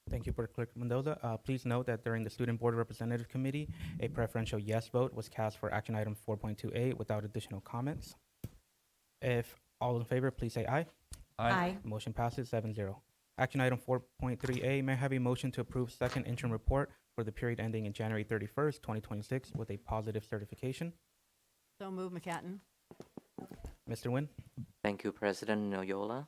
Thank you, Board Clerk Mendoza. Please note that during the Student Board Representative Committee, a preferential yes vote was cast for action item 4.28 without additional comments. If all in favor, please say aye. Aye. Motion passes 7-0. Action item 4.3A, may I have a motion to approve second interim report for the period ending in January 31st, 2026 with a positive certification? So move, McCatton. Mr. Nguyen? Thank you, President Noyola.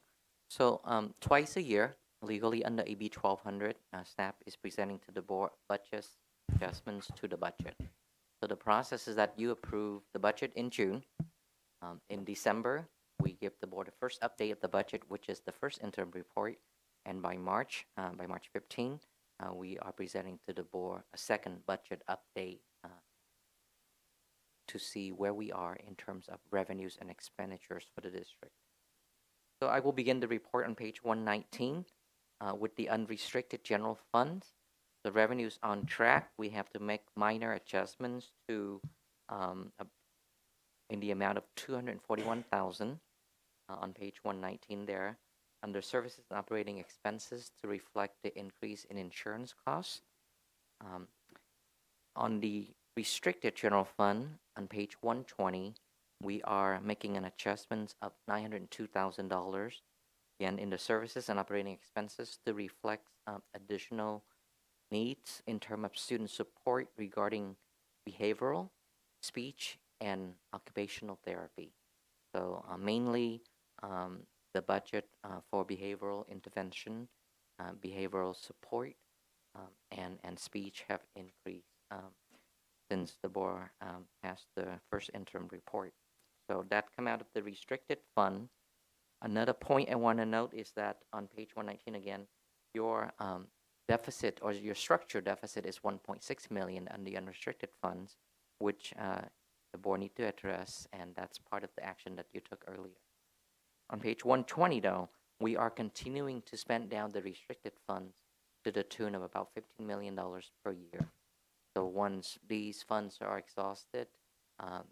So twice a year, legally under AB 1200, staff is presenting to the board budget adjustments to the budget. So the process is that you approve the budget in June. In December, we give the board the first update of the budget, which is the first interim report. And by March 15, we are presenting to the board a second budget update to see where we are in terms of revenues and expenditures for the district. So I will begin the report on page 119 with the unrestricted general funds. The revenues on track. We have to make minor adjustments to in the amount of 241,000 on page 119 there. Under services and operating expenses to reflect the increase in insurance costs. On the restricted general fund on page 120, we are making an adjustment of $902,000 again in the services and operating expenses to reflect additional needs in terms of student support regarding behavioral, speech, and occupational therapy. So mainly the budget for behavioral intervention, behavioral support, and speech have increased since the board passed the first interim report. So that come out of the restricted fund. Another point I want to note is that on page 119 again, your deficit or your structure deficit is 1.6 million on the unrestricted funds, which the board need to address, and that's part of the action that you took earlier. On page 120, though, we are continuing to spend down the restricted funds to the tune of about $15 million per year. So once these funds are exhausted,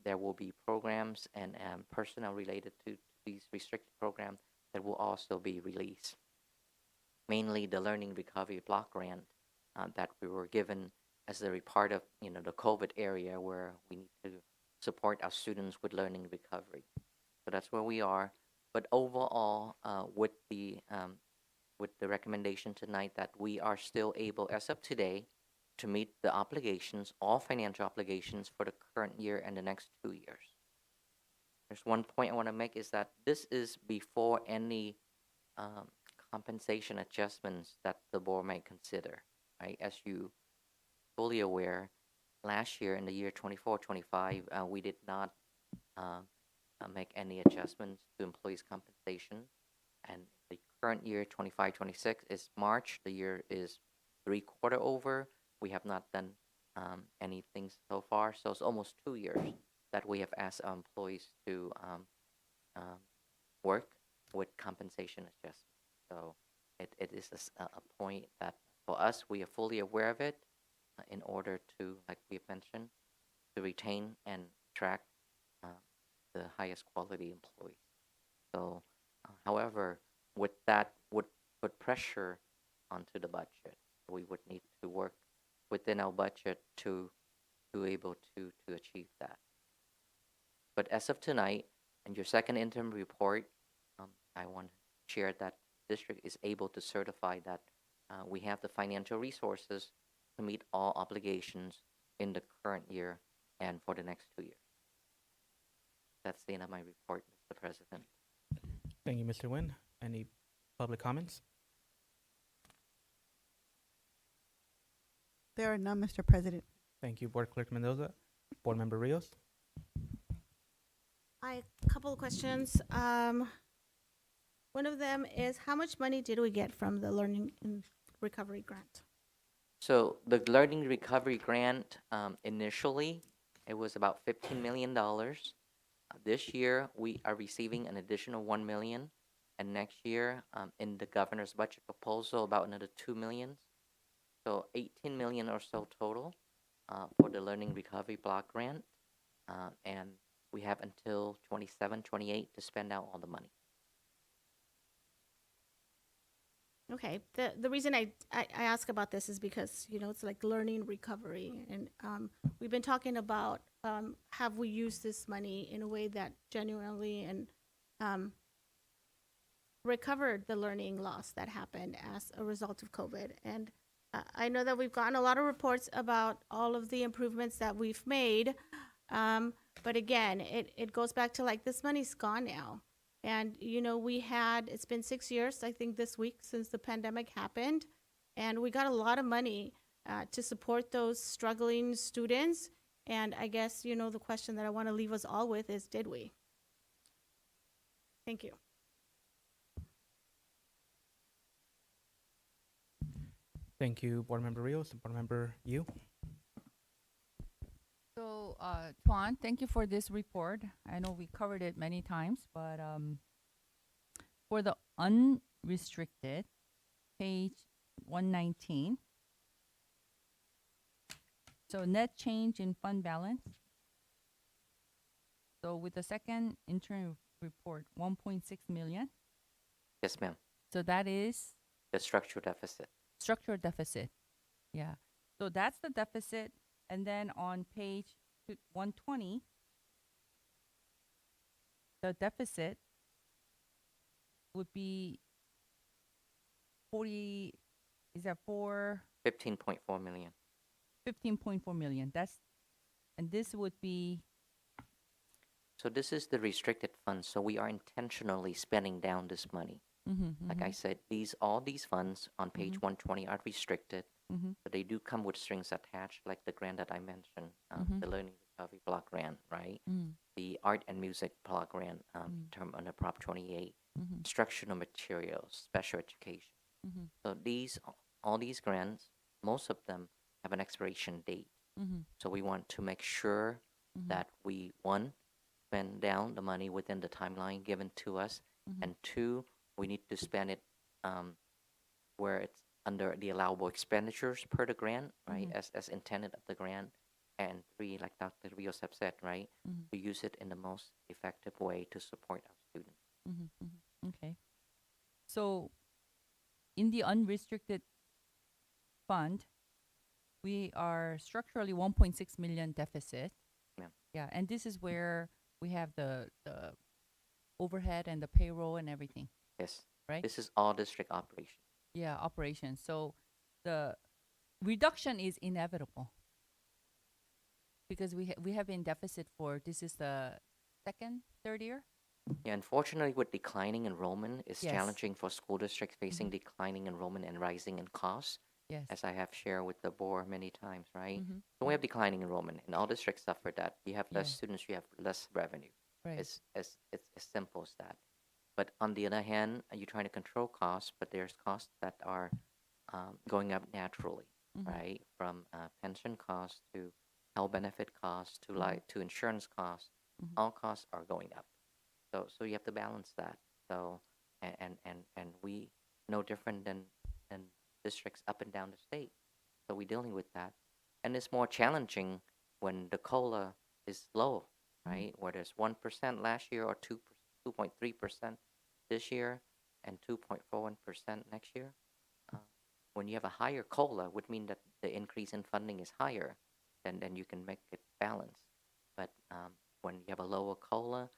there will be programs and personnel related to these restricted programs that will also be released. Mainly the Learning Recovery Block Grant that we were given as a part of the COVID area where we need to support our students with learning recovery. So that's where we are. But overall, with the recommendation tonight that we are still able, as of today, to meet the obligations, all financial obligations for the current year and the next 2 years. There's one point I want to make is that this is before any compensation adjustments that the board may consider, right? As you fully aware, last year in the year 24-25, we did not make any adjustments to employees' compensation. And the current year, 25-26, is March. The year is 3/4 over. We have not done anything so far. So it's almost 2 years that we have asked our employees to work with compensation adjustments. So it is a point that for us, we are fully aware of it in order to, like we have mentioned, to retain and attract the highest quality employees. So, however, with that would put pressure onto the budget. We would need to work within our budget to able to achieve that. But as of tonight, in your second interim report, I want to share that district is able to certify that we have the financial resources to meet all obligations in the current year and for the next 2 years. That's the end of my report, Mr. President. Thank you, Mr. Nguyen. Any public comments? There are none, Mr. President. Thank you, Board Clerk Mendoza. Board Member Rios? A couple of questions. One of them is, how much money did we get from the Learning and Recovery Grant? So the Learning Recovery Grant, initially, it was about $15 million. This year, we are receiving an additional $1 million. And next year, in the governor's budget proposal, about another $2 million. So $18 million or so total for the Learning Recovery Block Grant. And we have until 27, 28 to spend out all the money. Okay. The reason I ask about this is because, you know, it's like learning recovery. And we've been talking about have we used this money in a way that genuinely and recovered the learning loss that happened as a result of COVID. And I know that we've gotten a lot of reports about all of the improvements that we've made. But again, it goes back to like this money's gone now. And, you know, it's been 6 years, I think, this week since the pandemic happened. And we got a lot of money to support those struggling students. And I guess, you know, the question that I want to leave us all with is, did we? Thank you. Thank you, Board Member Rios. Board Member Yu. So, Tuan, thank you for this report. I know we covered it many times, but for the unrestricted, page 119. So net change in fund balance. So with the second interim report, 1.6 million. Yes, ma'am. So that is The structural deficit. structural deficit. Yeah. So that's the deficit. And then on page 120, the deficit would be 40, is that 15.4 million. 15.4 million. And this would be, So this is the restricted funds. So we are intentionally spending down this money. Like I said, all these funds on page 120 are restricted, but they do come with strings attached, like the grant that I mentioned, the Learning Recovery Block Grant, right? The Art and Music Block Grant, term under Prop 28, instructional materials, special education. So all these grants, most of them have an expiration date. So we want to make sure that we, one, spend down the money within the timeline given to us, and two, we need to spend it where it's under the allowable expenditures per the grant, right, as intended of the grant. And three, like Dr. Rios have said, right, to use it in the most effective way to support our students. okay. So in the unrestricted fund, we are structurally 1.6 million deficit. Yeah, and this is where we have the overhead and the payroll and everything. Yes. Right? This is all district operations. Yeah, operations. So the reduction is inevitable because we have been deficit for, this is the third year. Yeah, unfortunately, with declining enrollment, it's Yes. challenging for school districts facing declining enrollment and rising in costs. Yes. As I have shared with the board many times, right? So we have declining enrollment, and all districts suffer that. You have less Yeah. students, you have less revenue. Right. It's as simple as that. But on the other hand, you're trying to control costs, but there's costs that are going up naturally, right? From pension costs to health benefit costs to to insurance costs. All costs are going up. So you have to balance that. So and we no different than districts up and down the state. So we're dealing with that. And it's more challenging when the COLA is low, right? Where there's 1% last year or 2.3% this year and 2.41% next year. When you have a higher COLA, would mean that the increase in funding is higher, then you can make it balance. But when you have a lower COLA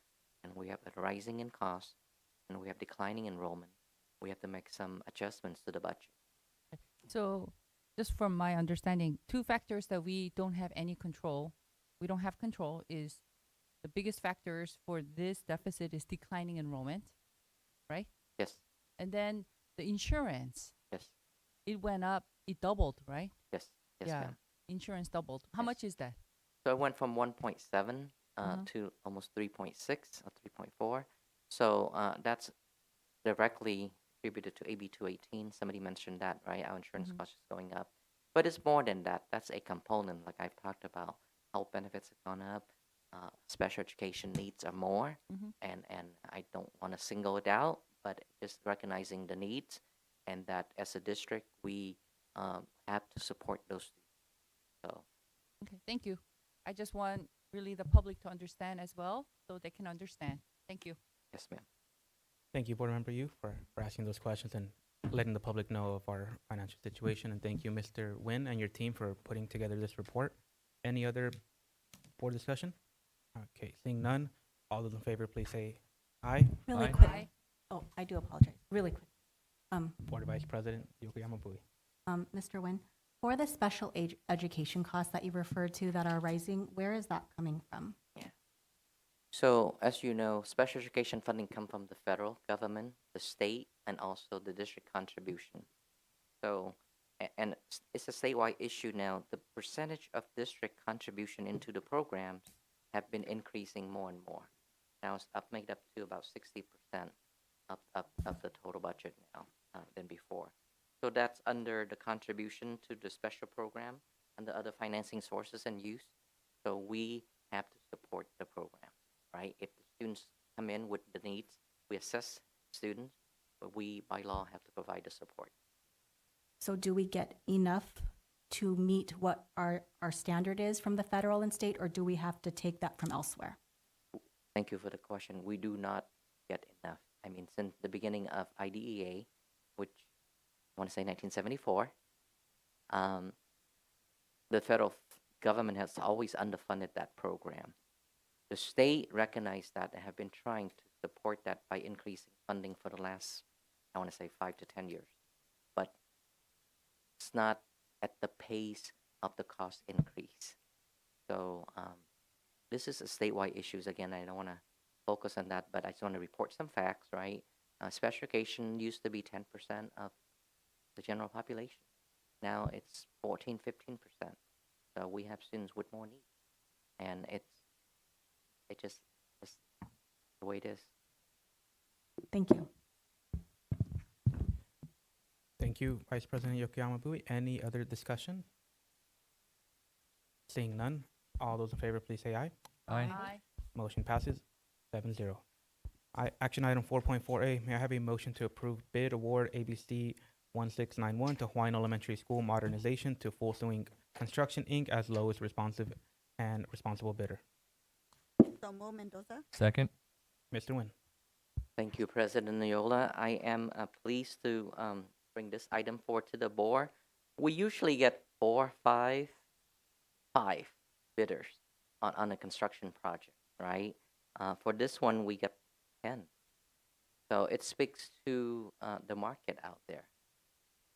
and we have a rising in cost and we have declining enrollment, we have to make some adjustments to the budget. So just from my understanding, two factors that we don't have any control, we don't have control is the biggest factors for this deficit is declining enrollment, right? Yes. And then the insurance. Yes. It went up, it doubled, right? Yes. Yes, yeah. ma'am. Insurance doubled. How much is that? So it went from 1.7 to almost 3.6 or 3.4. So that's directly attributed to AB 218. Somebody mentioned that, right? Our insurance cost is going up. But it's more than that. That's a component, like I've talked about. Health benefits have gone up. Special education needs are more. And I don't want to single it out, but just recognizing the needs and that as a district, we have to support those students. So. Okay, thank you. I just want really the public to understand as well so they can understand. Thank you. Yes, ma'am. Thank you, Board Member Yu, for asking those questions and letting the public know of our financial situation. And thank you, Mr. Nguyen, and your team for putting together this report. Any other board discussion? Okay, seeing none, all those in favor, please say aye. Really Aye. quick. Oh, I do apologize. Really quick. Board Vice President Yokoyama Bui. Mr. Nguyen, for the special education costs that you referred to that are rising, where is that coming from? So, as you know, special education funding come from the federal government, the state, and also the district contribution. So, and it's a statewide issue now. The percentage of district contribution into the programs have been increasing more and more. Now it's made up to about 60% of the total budget now than before. So that's under the contribution to the special program and the other financing sources and use. So we have to support the program, right? If the students come in with the needs, we assess students, but we by law have to provide the support. So do we get enough to meet what our standard is from the federal and state, or do we have to take that from elsewhere? Thank you for the question. We do not get enough. I mean, since the beginning of IDEA, which I want to say 1974, the federal government has always underfunded that program. The state recognized that and have been trying to support that by increasing funding for the last, I want to say, 5 to 10 years. But it's not at the pace of the cost increase. So this is a statewide issues. Again, I don't want to focus on that, but I just want to report some facts, right? Special education used to be 10% of the general population. Now it's 14, 15%. So we have students with more needs. And it's the way it is. Thank you. Thank you, Vice President Yokoyama Bui. Any other discussion? Seeing none, all those in favor, please say aye. Aye. Motion passes 7-0. Action item 4.4A, may I have a motion to approve bid award ABC 1691 to Hawaiian Elementary School modernization to Full Swing Construction, Inc. as lowest responsive and responsible bidder. So Mo Mendoza. Second. Mr. Nguyen. Thank you, President Noyola. I am pleased to bring this item forward to the board. We usually get 4, 5 bidders on a construction project, right? For this one, we get 10. So it speaks to the market out there,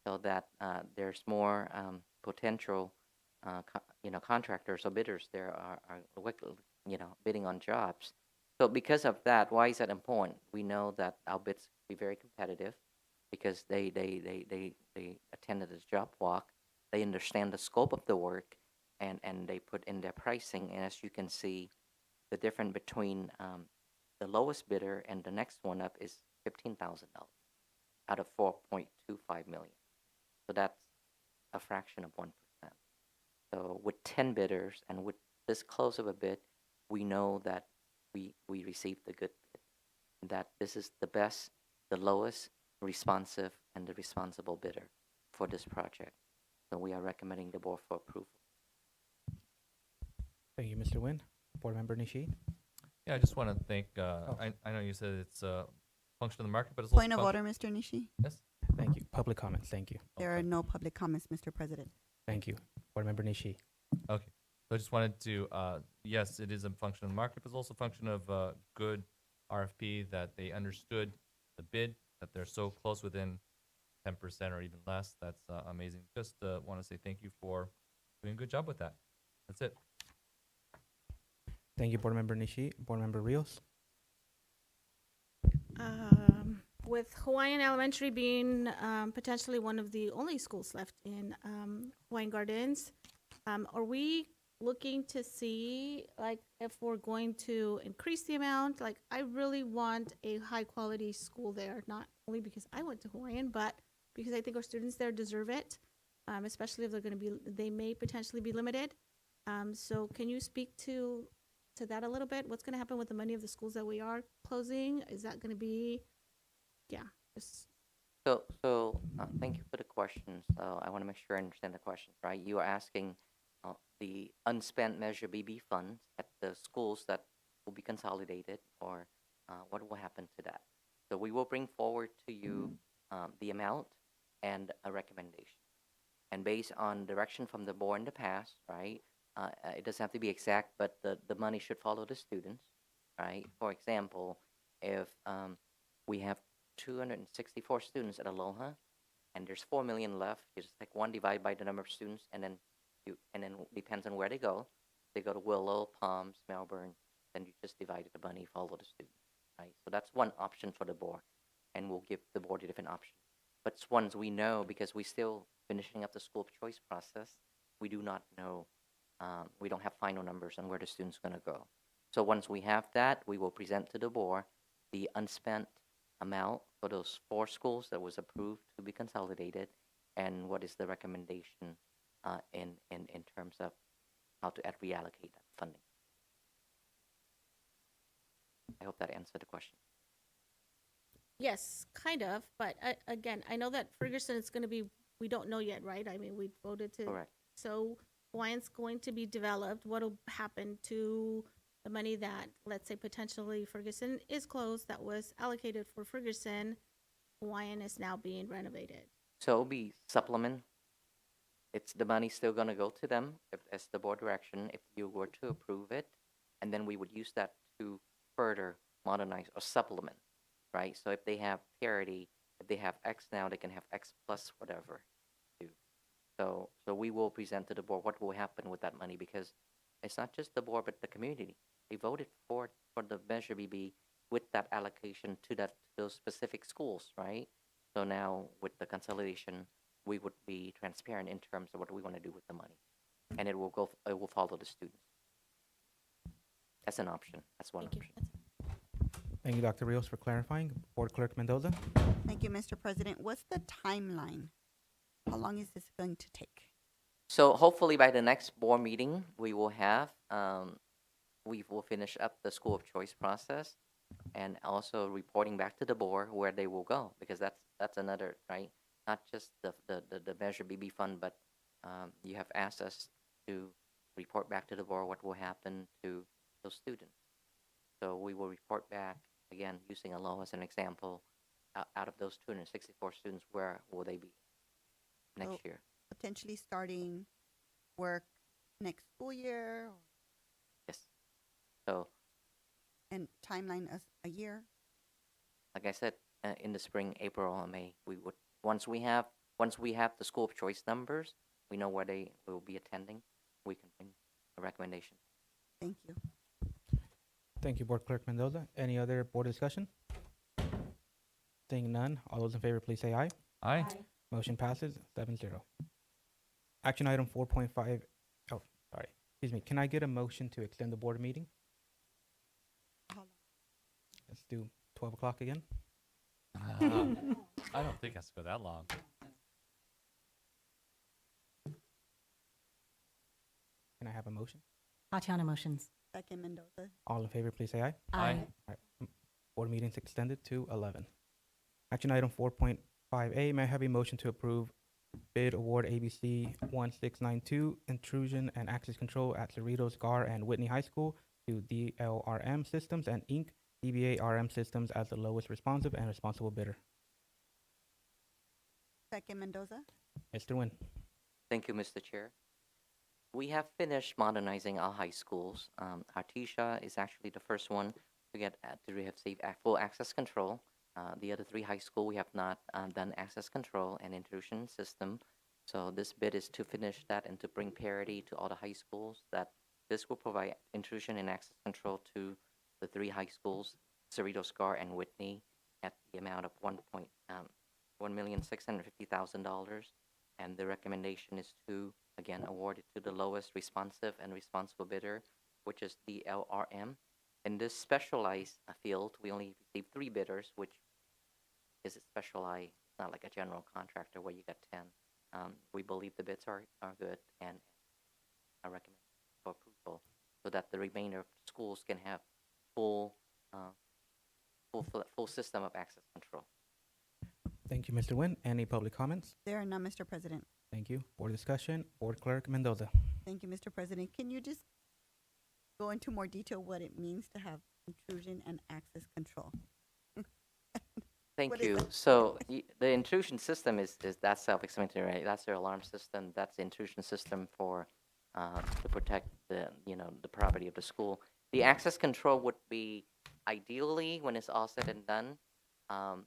so that there's more potential, contractors or bidders there are bidding on jobs. So because of that, why is that important? We know that our bids be very competitive because they attended this job walk, they understand the scope of the work, and they put in their pricing. And as you can see, the difference between the lowest bidder and the next one up is $15,000 out of $4.25 million. So that's a fraction of 1%. So with 10 bidders and with this close of a bid, we know that we received the good bid, that this is the best, the lowest, responsive, and the responsible bidder for this project. So we are recommending the board for approval. Thank you, Mr. Nguyen. Board Member Nishi. Yeah, I just want to thank, I know you said it's a function of the market, but it's Point also of order, Mr. Nishi. Yes. Thank you. Public comments. Thank you. There are no public comments, Mr. President. Thank you. Board Member Nishi. Okay. So I just wanted to, yes, it is a function of the market, but it's also a function of good RFP, that they understood the bid, that they're so close within 10% or even less. That's amazing. Just want to say thank you for doing a good job with that. That's it. Thank you, Board Member Nishi. Board Member Rios. With Hawaiian Elementary being potentially one of the only schools left in Hawaiian Gardens, are we looking to see, like, if we're going to increase the amount? Like, I really want a high quality school there, not only because I went to Hawaiian, but because I think our students there deserve it, especially if they're going to be, they may potentially be limited. So can you speak to that a little bit? What's going to happen with the money of the schools that we are closing? Is that going to be, just So thank you for the question. So I want to make sure I understand the questions, right? You are asking the unspent Measure BB funds at the schools that will be consolidated, or what will happen to that? So we will bring forward to you the amount and a recommendation. And based on direction from the board in the past, right, it doesn't have to be exact, but the money should follow the students, right? For example, if we have 264 students at Aloha, and there's 4 million left, you just take 1 divided by the number of students, and then depends on where they go. They go to Willow, Palms, Melbourne, then you just divide the money, follow the student, right? So that's one option for the board, and we'll give the board a different option. But it's ones we know because we're still finishing up the school of choice process. We do not know, we don't have final numbers on where the student's going to go. So once we have that, we will present to the board the unspent amount for those 4 schools that was approved to be consolidated, and what is the recommendation in terms of how to reallocate that funding. I hope that answered the question. Yes, kind of, but again, I know that Ferguson is going to be, we don't know yet, right? I mean, we voted to. Correct. So Hawaiian's going to be developed. What'll happen to the money that, let's say, potentially Ferguson is closed, that was allocated for Ferguson? Hawaiian is now being renovated. So it'll be supplement. It's the money still going to go to them if as the board direction if you were to approve it, and then we would use that to further modernize or supplement, right? So if they have parity, if they have X now, they can have X plus whatever. Too. So we will present to the board what will happen with that money, because it's not just the board but the community. They voted for the Measure BB with that allocation to those specific schools, right? So now with the consolidation, we would be transparent in terms of what we want to do with the money, and it will follow the students. That's an option. That's one option. Thank you, Dr. Rios, for clarifying. Board Clerk Mendoza. Thank you, Mr. President. What's the timeline? How long is this going to take? So hopefully by the next board meeting, we will finish up the school of choice process, and also reporting back to the board where they will go, because that's another, right? Not just the Measure BB fund, but you have asked us to report back to the board what will happen to those students. So we will report back, again, using Aloha as an example, out of those 264 students, where will they be next year? Potentially starting work next school year? Yes. So. And timeline as a year? Like I said, in the spring, April or May, we would, once we have the school of choice numbers, we know where they will be attending, we can bring a recommendation. Thank you. Thank you, Board Clerk Mendoza. Any other board discussion? Seeing none, all those in favor, please say aye. Aye. Motion passes 7-0. Action item 4.5. Oh, sorry. Excuse me. Can I get a motion to extend the board meeting? Let's do 12 o'clock again. I don't think it has to go that long. Can I have a motion? Tatiana motions. Second, Mendoza. All in favor, please say aye. Aye. All right. Board meeting's extended to 11. Action item 4.5A, may I have a motion to approve bid award ABC 1692 intrusion and access control at Cerritos, Gar, and Whitney High School to DLRM Systems and Inc., DBA RM Systems as the lowest responsive and responsible bidder. Second, Mendoza. Mr. Nguyen. Thank you, Mr. Chair. We have finished modernizing our high schools. Artesia is actually the first one to get to have full access control. The other 3 high school, we have not done access control and intrusion system. So this bid is to finish that and to bring parity to all the high schools. That this will provide intrusion and access control to the 3 high schools, Cerritos, Gar, and Whitney, at the amount of $1,650,000. And the recommendation is to, again, award it to the lowest responsive and responsible bidder, which is DLRM. In this specialized field, we only received 3 bidders, which is specialized, not like a general contractor where you get 10. We believe the bids are good, and I recommend for approval so that the remainder of schools can have full system of access control. Thank you, Mr. Nguyen. Any public comments? There are none, Mr. President. Thank you. Board discussion. Board Clerk Mendoza. Thank you, Mr. President. Can you just go into more detail what it means to have intrusion and access control? Thank What is you. it? So the intrusion system is that's self-explanatory, right? That's their alarm system. That's the intrusion system for to protect the the property of the school. The access control would be ideally when it's all said and done, um,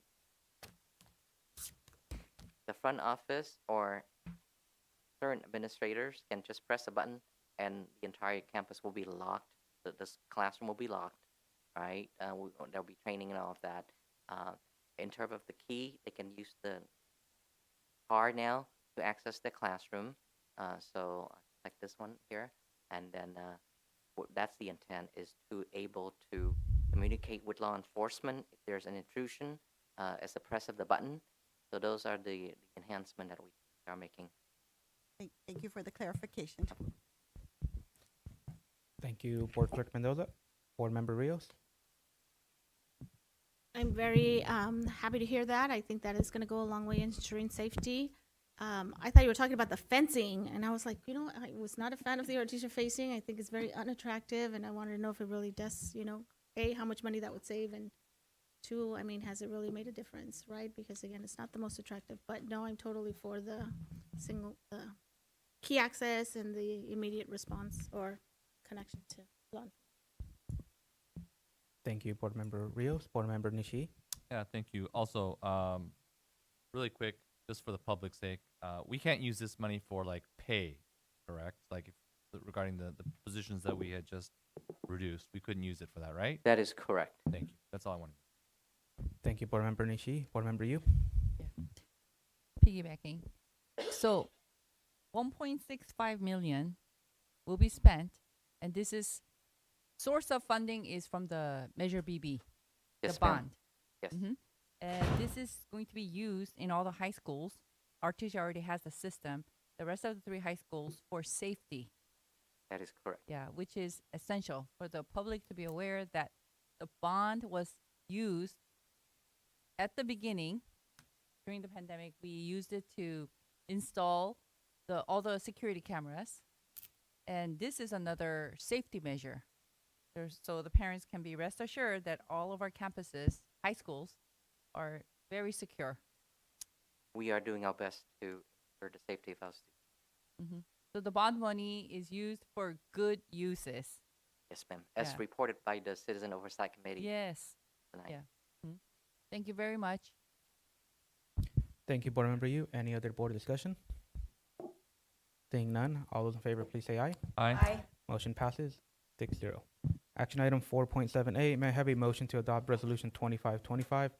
the front office or certain administrators can just press a button and the entire campus will be locked. This classroom will be locked, right? There'll be training and all of that. Uh, in terms of the key, they can use the card now to access the classroom. So like this one here, and then that's the intent is to able to communicate with law enforcement if there's an intrusion as a press of the button. So those are the enhancement that we are making. Thank you for the clarification. Thank you, Board Clerk Mendoza. Board Member Rios. I'm very happy to hear that. I think that is going to go a long way in ensuring safety. I thought you were talking about the fencing, and I was like, I was not a fan of the artificial facing. I think it's very unattractive, and I wanted to know if it really does, A, how much money that would save, and two, I mean, has it really made a difference, right? Because again, it's not the most attractive, but no, I'm totally for the key access and the immediate response or connection to law enforcement. Thank you, Board Member Rios. Board Member Nishi. Yeah, thank you. Also, really quick, just for the public's sake, we can't use this money for like pay, correct? Like regarding the positions that we had just reduced, we couldn't use it for that, right? That is correct. Thank you. That's all I wanted. Thank you, Board Member Nishi. Board Member Yu. Piggybacking. So 1.65 million will be spent, and this is source of funding is from the Measure BB, Yes, the ma'am. bond. Yes. And this is going to be used in all the high schools. Artesia already has the system. The rest of the 3 high schools for safety. That is correct. Yeah, which is essential for the public to be aware that the bond was used at the beginning during the pandemic. We used it to install all the security cameras, and this is another safety measure. So the parents can be rest assured that all of our campuses, high schools, are very secure. We are doing our best to ensure the safety of our students. So the bond money is used for good uses. Yes, ma'am. As Yeah. reported by the Citizen Oversight Committee. Yes. Tonight. Yeah. Thank you very much. Thank you, Board Member Yu. Any other board discussion? Seeing none, all those in favor, please say aye. Aye. Motion passes 6-0. Action item 4.7A, may I have a motion to adopt Resolution 2525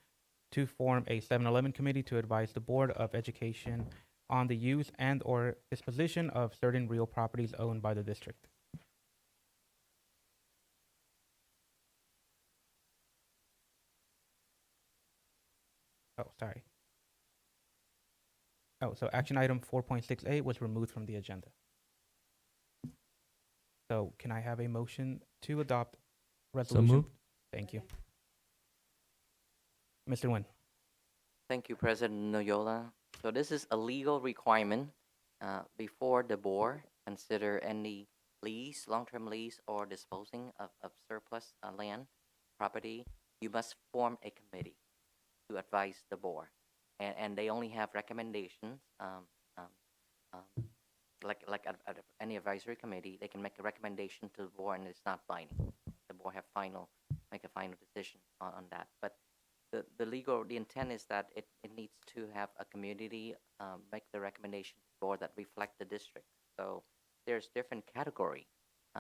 to form a 7-Eleven committee to advise the Board of Education on the use and or disposition of certain real properties owned by the district. Oh, sorry. Oh, so action item 4.6A was removed from the agenda. So can I have a motion to adopt resolution? moved. Thank you. Mr. Nguyen. Thank you, President Noyola. So this is a legal requirement before the board consider any lease, long-term lease, or disposing of surplus land, property. You must form a committee to advise the board. And they only have recommendations, like any advisory committee, they can make a recommendation to the board and it's not binding. The board make a final decision on that. But the intent is that it needs to have a community make the recommendation to the board that reflect the district. So there's different category.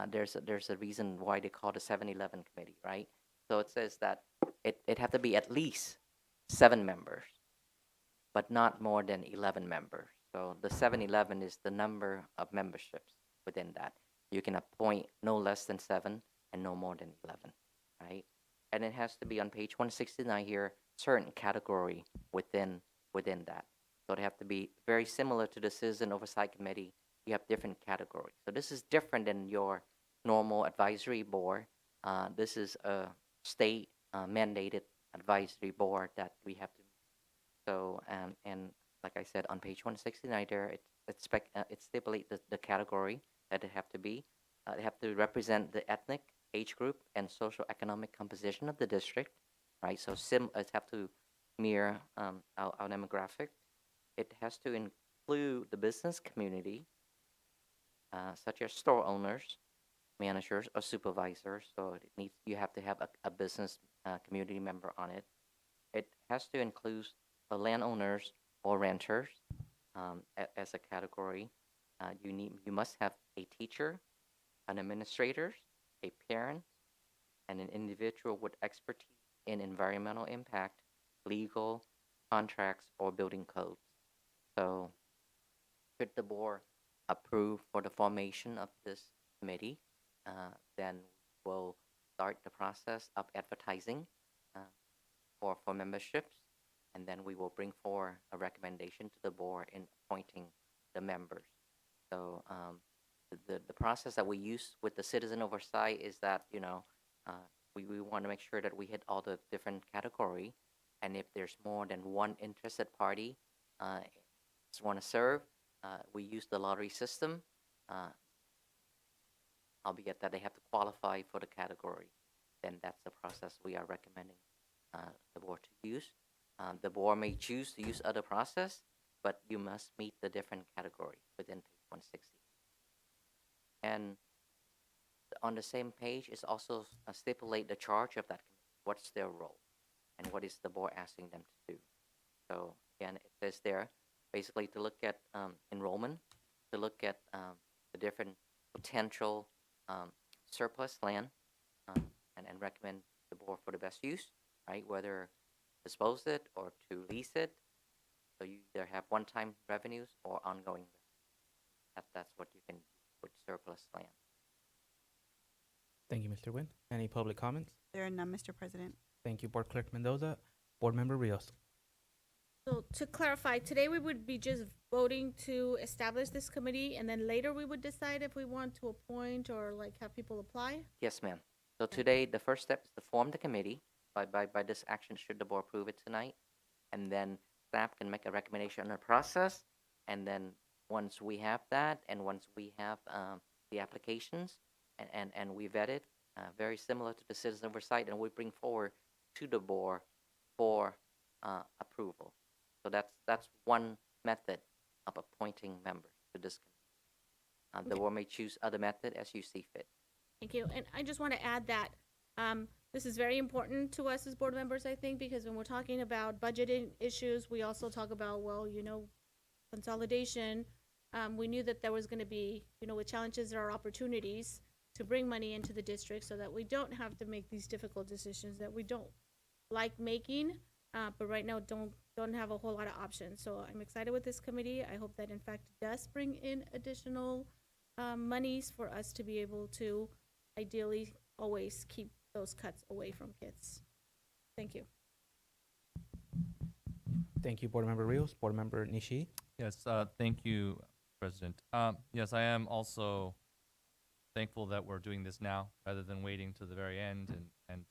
There's a reason why they call the 7-Eleven committee, right? So it says that it have to be at least 7 members, but not more than 11 members. So the 7-Eleven is the number of memberships within that. You can appoint no less than 7 and no more than 11, right? And it has to be on page 169 here, certain category within that. So they have to be very similar to the Citizen Oversight Committee. You have different categories. So this is different than your normal advisory board. This is a state mandated advisory board that we have to. So and like I said, on page 169 there, it stipulates the category that it have to be. They have to represent the ethnic, age group, and social economic composition of the district, right? So it have to mirror our demographic. It has to include the business community, such as store owners, managers, or supervisors. So it needs you have to have a business community member on it. It has to include the landowners or renters as a category. You must have a teacher, an administrator, a parent, and an individual with expertise in environmental impact, legal, contracts, or building codes. So, should the board approve for the formation of this committee, then we'll start the process of advertising for memberships, and then we will bring forward a recommendation to the board in appointing the members. So the process that we use with the citizen oversight is that we want to make sure that we hit all the different category, and if there's more than one interested party want to serve, we use the lottery system, albeit that they have to qualify for the category. Then that's the process we are recommending the board to use. The board may choose to use other process, but you must meet the different category within page 160. And on the same page is also stipulate the charge of that committee. What's their role, and what is the board asking them to do? So again, it says there basically to look at enrollment, to look at the different potential surplus land, and recommend the board for the best use, right? Whether dispose it or to lease it. So you either have one-time revenues or ongoing revenues. That's what you can do with surplus land. Thank you, Mr. Nguyen. Any public comments? There are none, Mr. President. Thank you, Board Clerk Mendoza. Board Member Rios. So to clarify, today we would be just voting to establish this committee, and then later we would decide if we want to appoint or like have people apply? Yes, ma'am. So today, the first step is to form the committee by this action, should the board approve it tonight. And then staff can make a recommendation on the process. And then once we have that, and once we have the applications, and we vet it, very similar to the citizen oversight, and we bring forward to the board for approval. So that's one method of appointing members to this committee. The board may choose other method as you see fit. Thank you. And I just want to add that this is very important to us as board members, I think, because when we're talking about budgeting issues, we also talk about, consolidation. We knew that there was going to be, with challenges, there are opportunities to bring money into the district so that we don't have to make these difficult decisions that we don't like making, but right now don't have a whole lot of options. So I'm excited with this committee. I hope that in fact it does bring in additional monies for us to be able to ideally always keep those cuts away from kids. Thank you. Thank you, Board Member Rios. Board Member Nishi. Yes, thank you, President. Yes, I am also thankful that we're doing this now rather than waiting to the very end and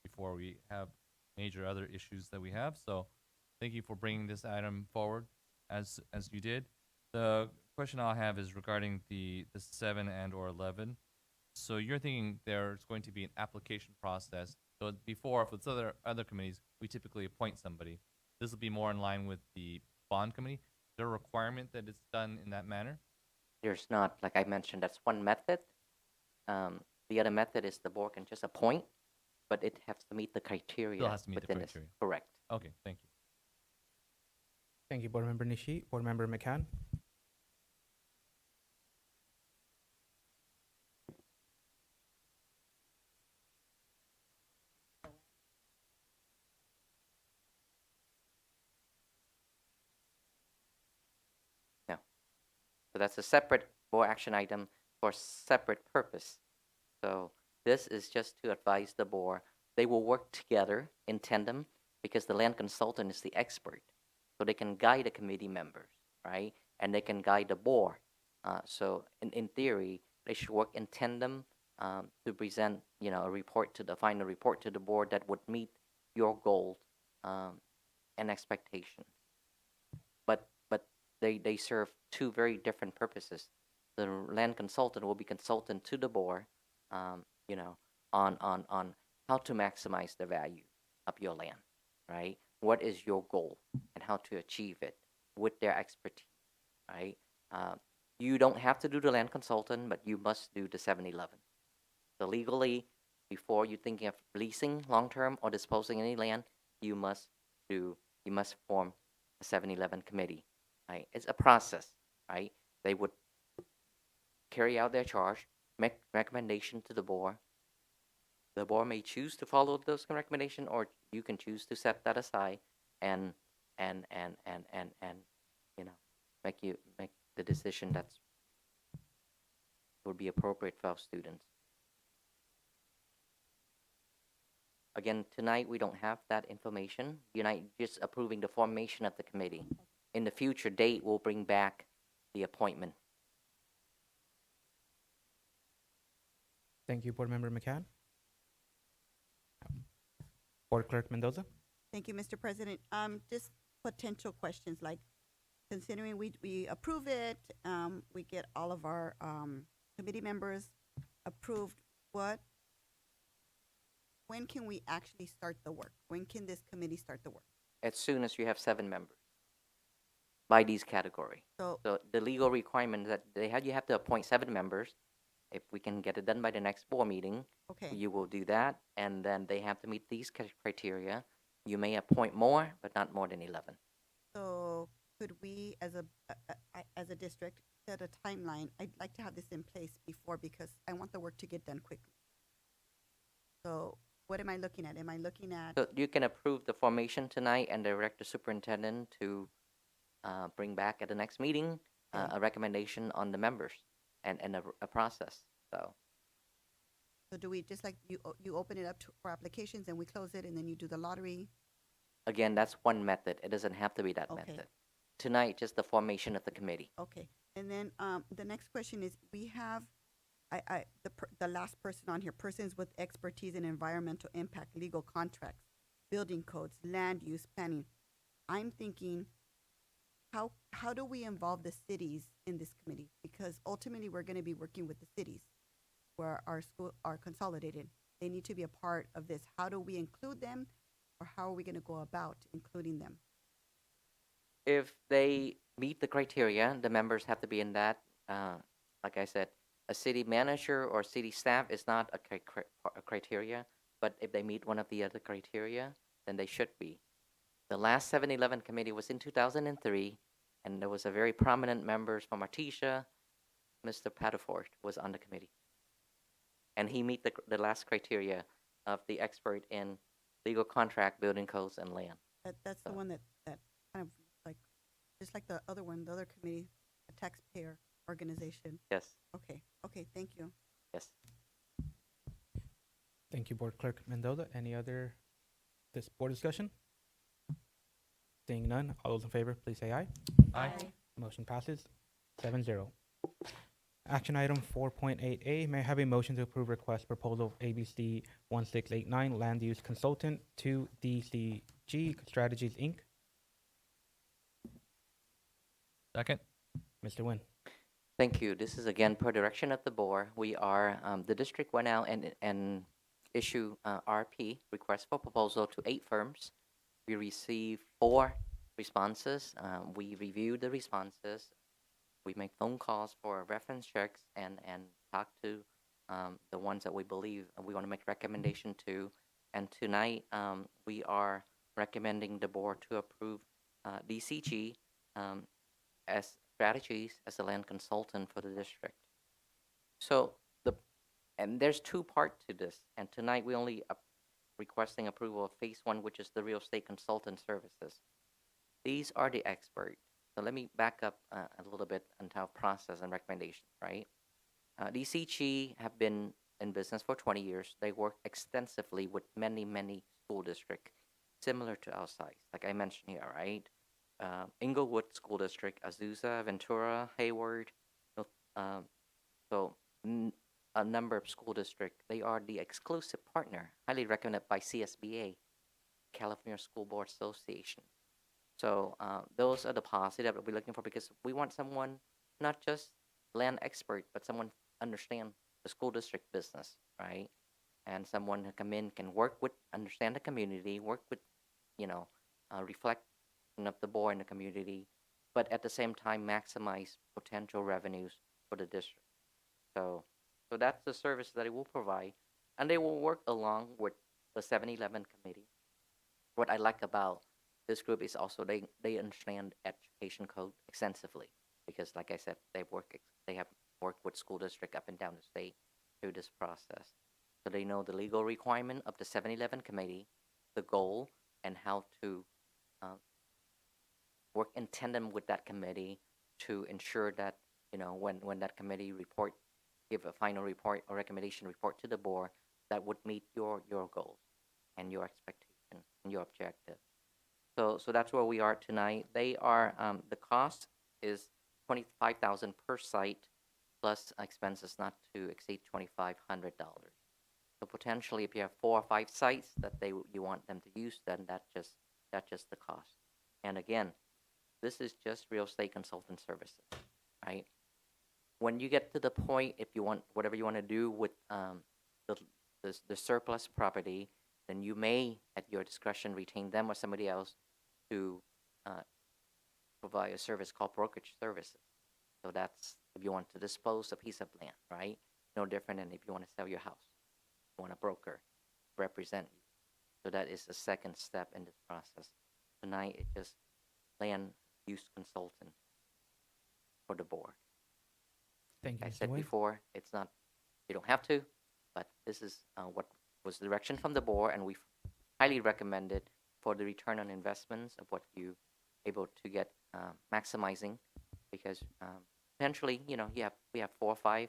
before we have major other issues that we have. So thank you for bringing this item forward as you did. The question I'll have is regarding the 7 and or 11. So you're thinking there's going to be an application process. So before, for the other committees, we typically appoint somebody. This will be more in line with the bond committee. Is there a requirement that it's done in that manner? There's not, like I mentioned, that's one method. The other method is the board can just appoint, but it has to meet the criteria. Still has to meet the within criteria. This. Correct. Okay, thank you. Thank you, Board Member Nishi. Board Member McCann. No. So that's a separate board action item for separate purpose. So this is just to advise the board. They will work together in tandem because the land consultant is the expert. So they can guide the committee members, right? And they can guide the board. So in theory, they should work in tandem to present, a report to the final report to the board that would meet your goals and expectation. But they serve two very different purposes. The land consultant will be consultant to the board, on how to maximize the value of your land, right? what is your goal and how to achieve it with their expertise, right? You don't have to do the land consultant, but you must do the 7-Eleven. So legally, before you're thinking of leasing long-term or disposing any land, you must form a 7-Eleven committee, right? It's a process, right? They would carry out their charge, make recommendation to the board. The board may choose to follow those recommendations, or you can choose to set that aside and you know make the decision that's would be appropriate for our students. Again, tonight we don't have that information. You're just approving the formation of the committee. In the future date, we'll bring back the appointment. Thank you, Board Member McCann. Board Clerk Mendoza. Thank you, Mr. President. Just potential questions, like considering we approve it, we get all of our committee members approved. When can we actually start the work? When can this committee start the work? As soon as you have 7 members by these category. So the legal requirement that you have to appoint 7 members. If we can get it done by the next board meeting, okay. you will do that, and then they have to meet these criteria. You may appoint more, but not more than 11. So could we, as a district, set a timeline? I'd like to have this in place before, because I want the work to get done quickly. So what am I looking at? Am I looking at? So you can approve the formation tonight and direct the superintendent to bring back at the next meeting a recommendation on the members and a process. So do we, just like you open it up for applications and we close it and then you do the lottery? again, that's one method. It doesn't have to be that method. Tonight, just the formation of the committee. Okay. And then the next question is, we have the last person on here, persons with expertise in environmental impact, legal contracts, building codes, land use planning. I'm thinking, how do we involve the cities in this committee? Because ultimately, we're going to be working with the cities where our school are consolidated. They need to be a part of this. How do we include them, or how are we going to go about including them? If they meet the criteria, the members have to be in that. Like I said, a city manager or city staff is not a criteria, but if they meet one of the other criteria, then they should be. The last 7-Eleven committee was in 2003, and there was a very prominent members from Artesia. Mr. Patterford was on the committee, and he meet the last criteria of the expert in legal contract, building codes, and land. That's the one that kind of like, just like the other one, the other committee, a taxpayer organization. Yes. Okay. Okay. Thank you. Yes. Thank you, Board Clerk Mendoza. Any other board discussion? Seeing none, all those in favor, please say aye. Aye. Motion passes 7-0. Action item 4.8A, may I have a motion to approve request proposal of ABC 1689 Land Use Consultant to DCG Strategies, Inc. Second. Mr. Nguyen. Thank you. This is again per direction of the board. We are, the district went out and issue RP, request for proposal, to 8 firms. We received 4 responses. We reviewed the responses. We make phone calls for reference checks and talk to the ones that we believe we want to make recommendation to. And tonight, we are recommending the board to approve DCG as strategies as a land consultant for the district. So and there's 2 parts to this. And tonight we only requesting approval of phase 1, which is the real estate consultant services. These are the experts. So let me back up a little bit into our process and recommendations, right? DCG have been in business for 20 years. They work extensively with many, many school districts, similar to our size, like I mentioned here, right? Inglewood School District, Azusa, Ventura, Hayward, a number of school districts. They are the exclusive partner, highly recommended by CSBA, California School Board Association. So those are the policy that we're looking for, because we want someone, not just land expert, but someone understand the school district business, right? And someone who come in can work with, understand the community, work with, reflection of the board and the community, but at the same time maximize potential revenues for the district. So that's the service that it will provide, and they will work along with the 7-Eleven committee. What I like about this group is also they understand education code extensively because, like I said, they have worked with school district up and down the state through this process. So they know the legal requirement of the 7-Eleven committee, the goal, and how to work in tandem with that committee to ensure that, when that committee give a final report or recommendation report to the board that would meet your goals and your expectation and your objective. So that's where we are tonight. They are the cost is $25,000 per site plus expenses not to exceed $2,500. So potentially, if you have 4 or 5 sites that you want them to use, then that's just the cost. And again, this is just real estate consultant services, right? When you get to the point, if you want whatever you want to do with the surplus property, then you may, at your discretion, retain them or somebody else to provide a service called brokerage services. So that's if you want to dispose a piece of land, right? No different than if you want to sell your house. You want a broker represent you. So that is the second step in this process. Tonight, it's just land use consultant for the board. Thank you, I Mr. said Wade. before, it's not, you don't have to, but this is what was the direction from the board, and we highly recommend it for the return on investments of what you able to get maximizing, because potentially, we have 4 or 5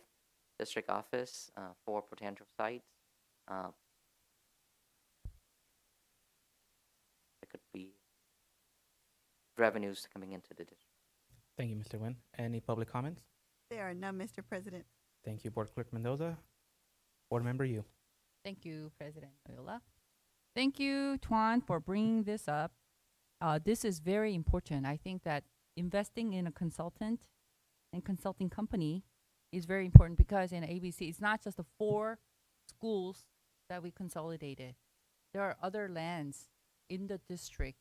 district office, 4 potential sites. There could be revenues coming into the district. Thank you, Mr. Nguyen. Any public comments? There are none, Mr. President. Thank you, Board Clerk Mendoza. Board Member Yu. Thank you, President Noyola. Thank you, Tuan, for bringing this up. This is very important. I think that investing in a consultant and consulting company is very important because in ABC, it's not just the 4 schools that we consolidated. There are other lands in the district,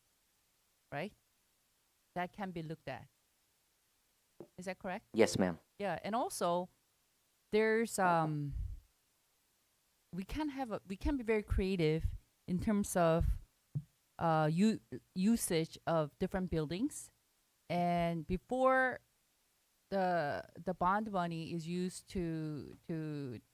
right, that can be looked at. Is that correct? Yes, ma'am. Yeah, and also there's we can be very creative in terms of usage of different buildings, and before the bond money is used to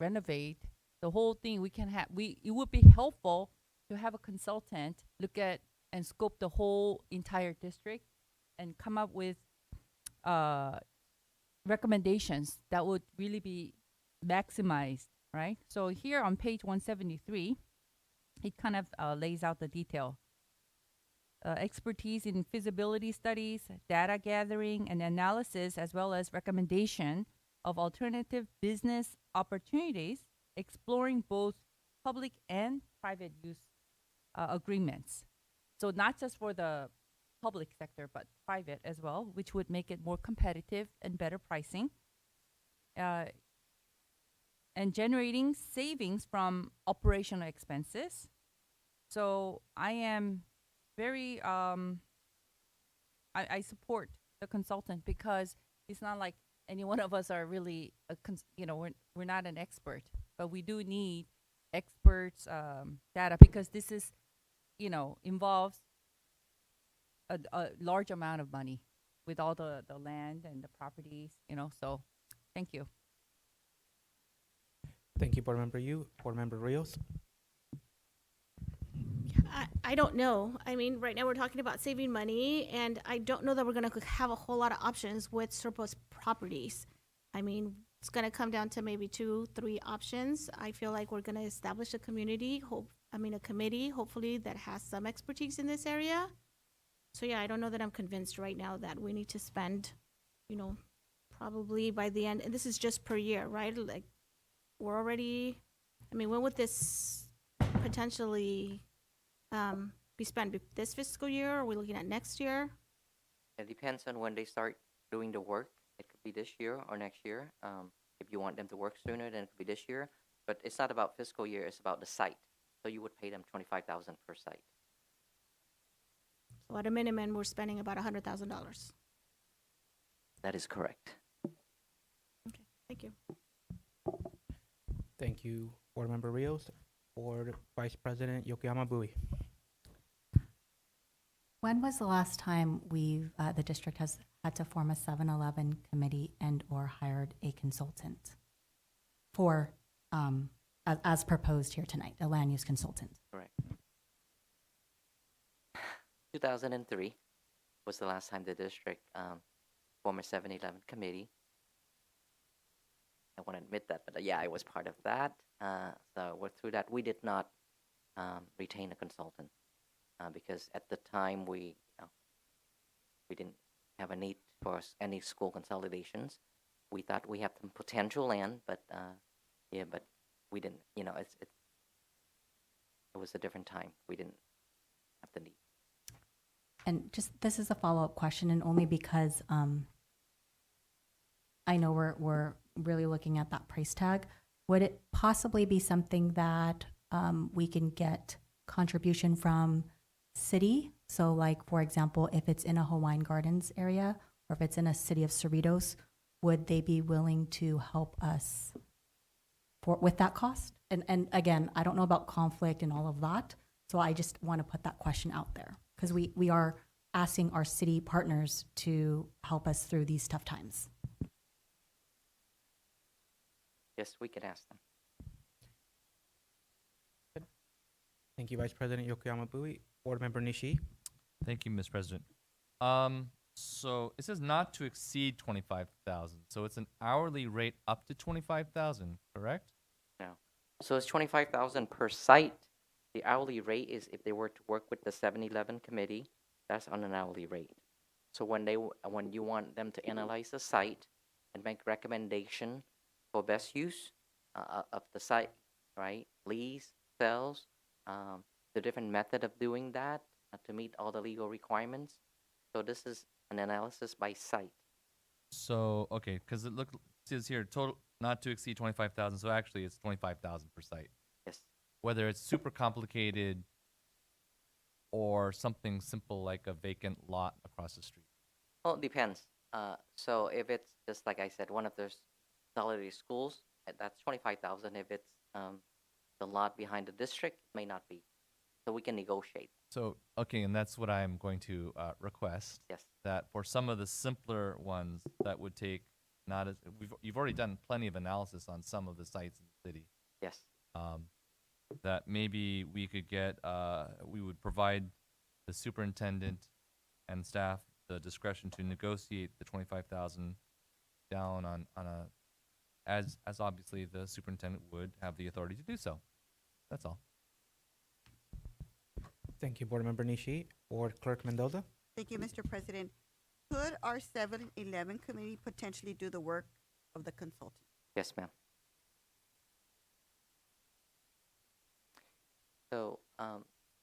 renovate the whole thing, it would be helpful to have a consultant look at and scope the whole entire district and come up with recommendations that would really be maximized, right? So here on page 173, it kind of lays out the detail. Expertise in feasibility studies, data gathering and analysis, as well as recommendation of alternative business opportunities, exploring both public and private use agreements. So not just for the public sector, but private as well, which would make it more competitive and better pricing. And generating savings from operational expenses. So I am very, I support the consultant because it's not like any one of us are really, we're not an expert, but we do need experts data because this is, involves a large amount of money with all the land and the properties, so thank you. Thank you, Board Member Yu. Board Member Rios. I don't know. I mean, right now we're talking about saving money, and I don't know that we're going to have a whole lot of options with surplus properties. I mean, it's going to come down to maybe 2, 3 options. I feel like we're going to establish a committee, hopefully, that has some expertise in this area. So yeah, I don't know that I'm convinced right now that we need to spend, probably by the end, and this is just per year, right? Like, we're already, when would this potentially be spent? This fiscal year? Or are we looking at next year? It depends on when they start doing the work. It could be this year or next year. If you want them to work sooner, then it could be this year. But it's not about fiscal year, it's about the site. So you would pay them $25,000 per site. So at a minimum, we're spending about $100,000. That is correct. Okay, thank you. Thank you, Board Member Rios. Board Vice President Yokoyama Bui. When was the last time the district has had to form a 7-Eleven committee and or hired a consultant for, as proposed here tonight, a land use consultant? Correct. 2003 was the last time the district formed a 7-Eleven committee. I want to admit that, but yeah, I was part of that. So we're through that. We did not retain a consultant because at the time we didn't have a need for any school consolidations. We thought we have some potential land, but but we didn't. It was a different time. We didn't have the need. And just this is a follow-up question, and only because I know we're really looking at that price tag. Would it possibly be something that we can get contribution from city? So, like for example, if it's in a Hawaiian Gardens area or if it's in a city of Cerritos, would they be willing to help us with that cost? And again, I don't know about conflict and all of that, so I just want to put that question out there because we are asking our city partners to help us through these tough times. Yes, we can ask them. Thank you, Vice President Yokoyama Bui. Board Member Nishi. Thank you, Mr. President. So it says not to exceed 25,000. So it's an hourly rate up to 25,000, correct? No. So it's 25,000 per site. The hourly rate is if they were to work with the 7-Eleven committee, that's on an hourly rate. So when you want them to analyze the site and make recommendation for best use of the site, right? Lease, sales, the different method of doing that to meet all the legal requirements. So this is an analysis by site. So, okay, because it says here total not to exceed 25,000. So actually it's 25,000 per site. Yes. Whether it's super complicated or something simple like a vacant lot across the street. Well, it depends. So if it's just like I said, one of those consolidated schools, that's 25,000. If it's the lot behind the district, it may not be. So we can negotiate. So, okay, and that's what I'm going to request. Yes. That for some of the simpler ones that would take not as, you've already done plenty of analysis on some of the sites in the city. Yes. That maybe we could get, we would provide the superintendent and staff the discretion to negotiate the 25,000 down on a, as obviously the superintendent would have the authority to do so. That's all. Thank you, Board Member Nishi. Board Clerk Mendoza. Thank you, Mr. President. Could our 7-Eleven committee potentially do the work of the consultant? Yes, ma'am. So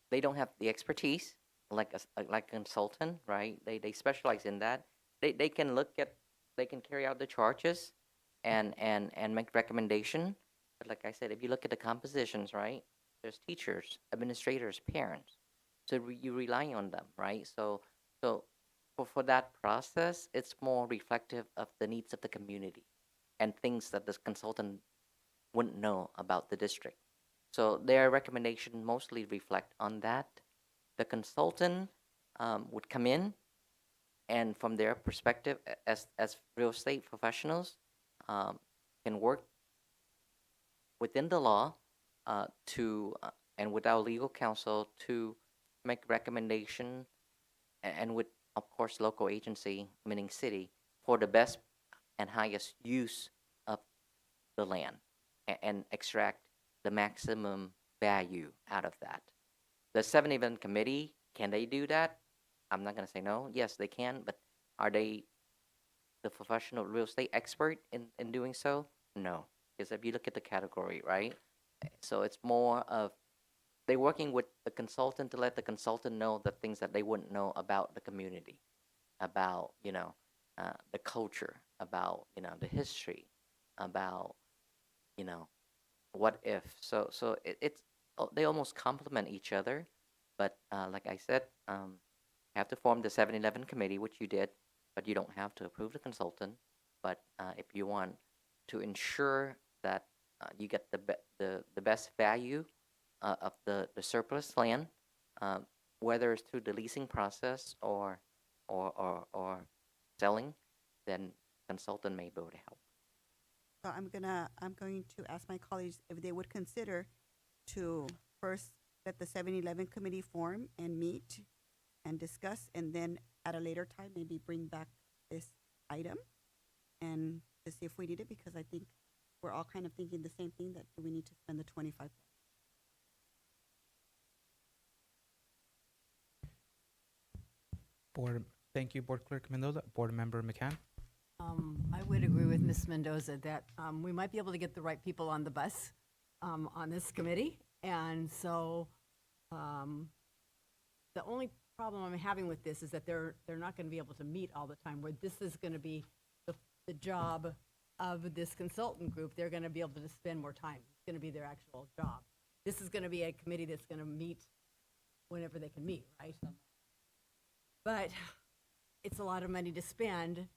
they don't have the expertise like a consultant, right? They specialize in that. They can they can carry out the charges and make recommendation. But like I said, if you look at the compositions, right? There's teachers, administrators, parents. So you rely on them, right? So for that process, it's more reflective of the needs of the community and things that the consultant wouldn't know about the district. So their recommendation mostly reflect on that. The consultant would come in, and from their perspective, as real estate professionals, can work within the law to and with our legal counsel to make recommendation, and with of course local agency, meaning city, for the best and highest use of the land and extract the maximum value out of that. The 7-Eleven committee, can they do that? I'm not going to say no. Yes, they can, but are they the professional real estate expert in doing so? No, because if you look at the category, right? So it's more of they're working with the consultant to let the consultant know the things that they wouldn't know about the community, about the culture, about the history, about what if. So it's they almost complement each other, but like I said, have to form the 7-Eleven committee, which you did, but you don't have to approve the consultant. But if you want to ensure that you get the best value of the surplus land, whether it's through the leasing process or selling, then consultant may be able to help. So I'm going to ask my colleagues if they would consider to first let the 7-Eleven committee form and meet and discuss, and then at a later time maybe bring back this item and to see if we need it, because I think we're all kind of thinking the same thing, that do we need to spend the 25? Thank you, Board Clerk Mendoza. Board Member McCann. I would agree with Ms. Mendoza that we might be able to get the right people on the bus on this committee. And so the only problem I'm having with this is that they're not going to be able to meet all the time, where this is going to be the job of this consultant group. They're going to be able to spend more time. It's going to be their actual job. This is going to be a committee that's going to meet whenever they can meet, right? But it's a lot of money to spend.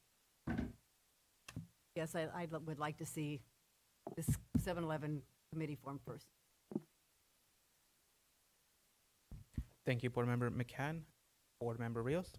Yes, I would like to see this 7-Eleven committee form first. Thank you, Board Member McCann. Board Member Rios.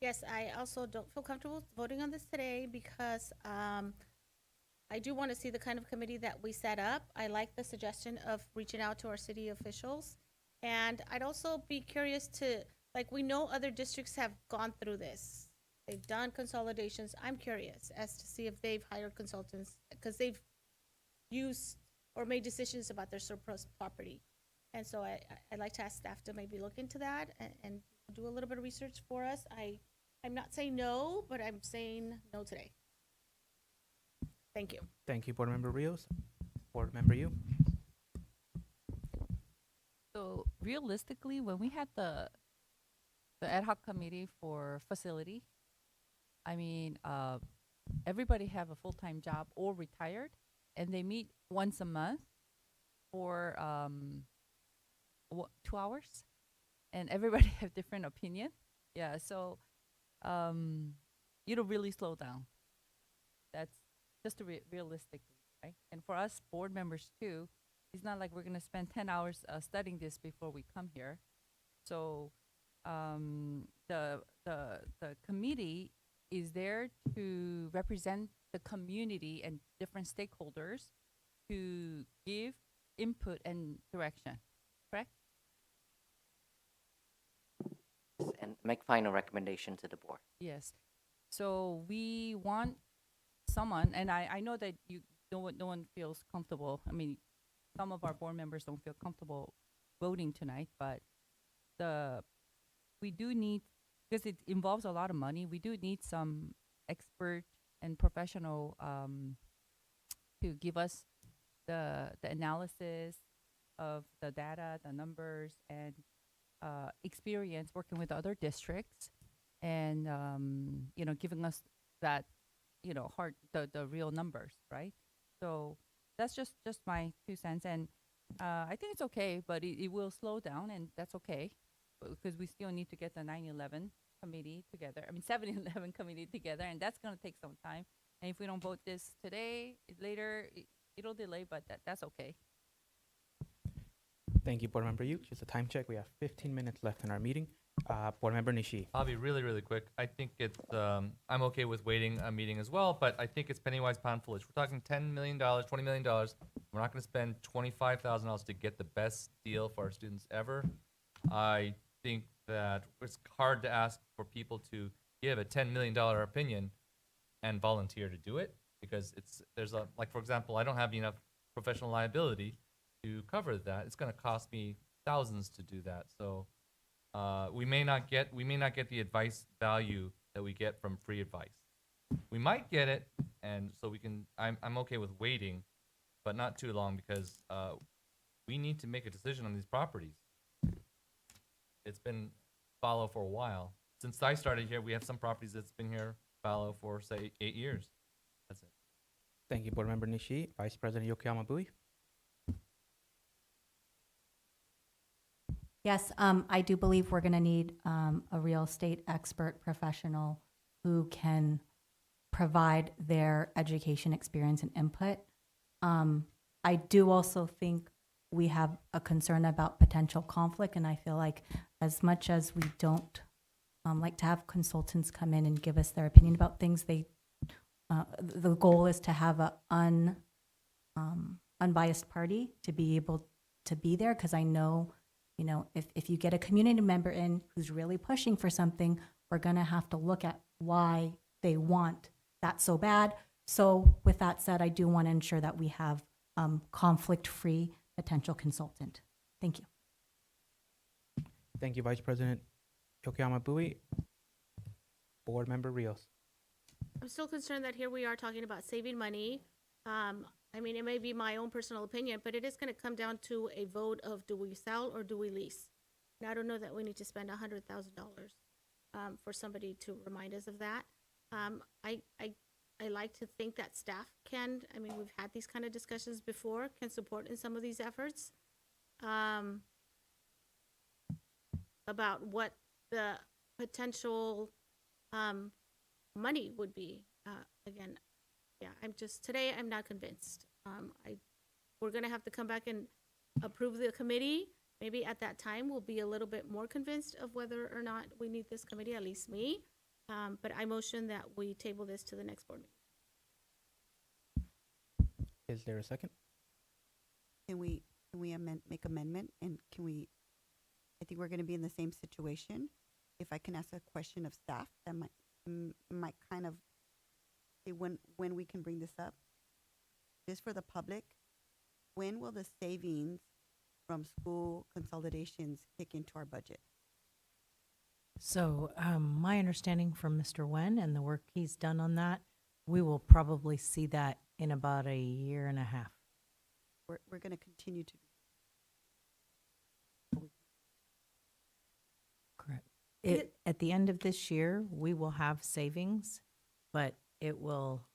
Yes, I also don't feel comfortable voting on this today because I do want to see the kind of committee that we set up. I like the suggestion of reaching out to our city officials. And I'd also be curious to, like, we know other districts have gone through this. They've done consolidations. I'm curious as to see if they've hired consultants because they've used or made decisions about their surplus property. And so I'd like to ask staff to maybe look into that and do a little bit of research for us. I'm not saying no, but I'm saying no today. Thank you. Thank you, Board Member Rios. Board Member Yu. So realistically, when we had the ad hoc committee for facility, I mean, everybody have a full-time job or retired, and they meet once a month for 2 hours, and everybody have different opinion. Yeah, so it'll really slow down. That's just realistically, right? And for us board members too, it's not like we're gonna spend 10 hours studying this before we come here. So the committee is there to represent the community and different stakeholders to give input and direction, correct? And make final recommendation to the board. Yes. So we want someone, and I know that no one feels comfortable. I mean, some of our board members don't feel comfortable voting tonight, but we do need, because it involves a lot of money, we do need some expert and professional to give us the analysis of the data, the numbers, and experience working with other districts, and giving us that the real numbers, right? So that's just my 2 cents, and I think it's okay, but it will slow down, and that's okay because we still need to get the 9/11 committee together. I mean 7-Eleven committee together, and that's gonna take some time. And if we don't vote this today, later it'll delay, but that's okay. Thank you, Board Member Yu. Just a time check. We have 15 minutes left in our meeting. Board Member Nishi. I'll be really, really quick. I think it's, I'm okay with waiting a meeting as well, but I think it's penny wise, pound foolish. We're talking $10 million, $20 million. We're not going to spend $25,000 to get the best deal for our students ever. I think that it's hard to ask for people to give a $10 million opinion and volunteer to do it, because like, for example, I don't have enough professional liability to cover that. It's going to cost me thousands to do that. So we may not get the advice value that we get from free advice. We might get it, and so I'm okay with waiting, but not too long, because we need to make a decision on these properties. It's been fallow for a while. Since I started here, we have some properties that's been here fallow for, say, 8 years. That's it. Thank you, Board Member Nishi. Vice President Yokoyama Bui. Yes, I do believe we're going to need a real estate expert professional who can provide their education experience and input. I do also think we have a concern about potential conflict, and I feel like as much as we don't like to have consultants come in and give us their opinion about things, the goal is to have a unbiased party to be able to be there, because I know, if you get a community member in who's really pushing for something, we're going to have to look at why they want that so bad. So with that said, I do want to ensure that we have conflict-free potential consultant. Thank you. Thank you, Vice President Yokoyama Bui. Board Member Rios. I'm still concerned that here we are talking about saving money. I mean, it may be my own personal opinion, but it is going to come down to a vote of, do we sell or do we lease? And I don't know that we need to spend $100,000 for somebody to remind us of that. I like to think that staff can, I mean, we've had these kind of discussions before, can support in some of these efforts. About what the potential money would be. Again, yeah, today I'm not convinced. We're gonna have to come back and approve the committee. Maybe at that time we'll be a little bit more convinced of whether or not we need this committee, at least me. But I motion that we table this to the next board meeting. Is there a second? Can we make amendment, and I think we're going to be in the same situation. If I can ask a question of staff, that might kind of say when we can bring this up. Just for the public, when will the savings from school consolidations kick into our budget? So my understanding from Mr. Wen and the work he's done on that, we will probably see that in about a year and a half. We're going to continue to. Correct. At the end of this year, we will have savings, but it will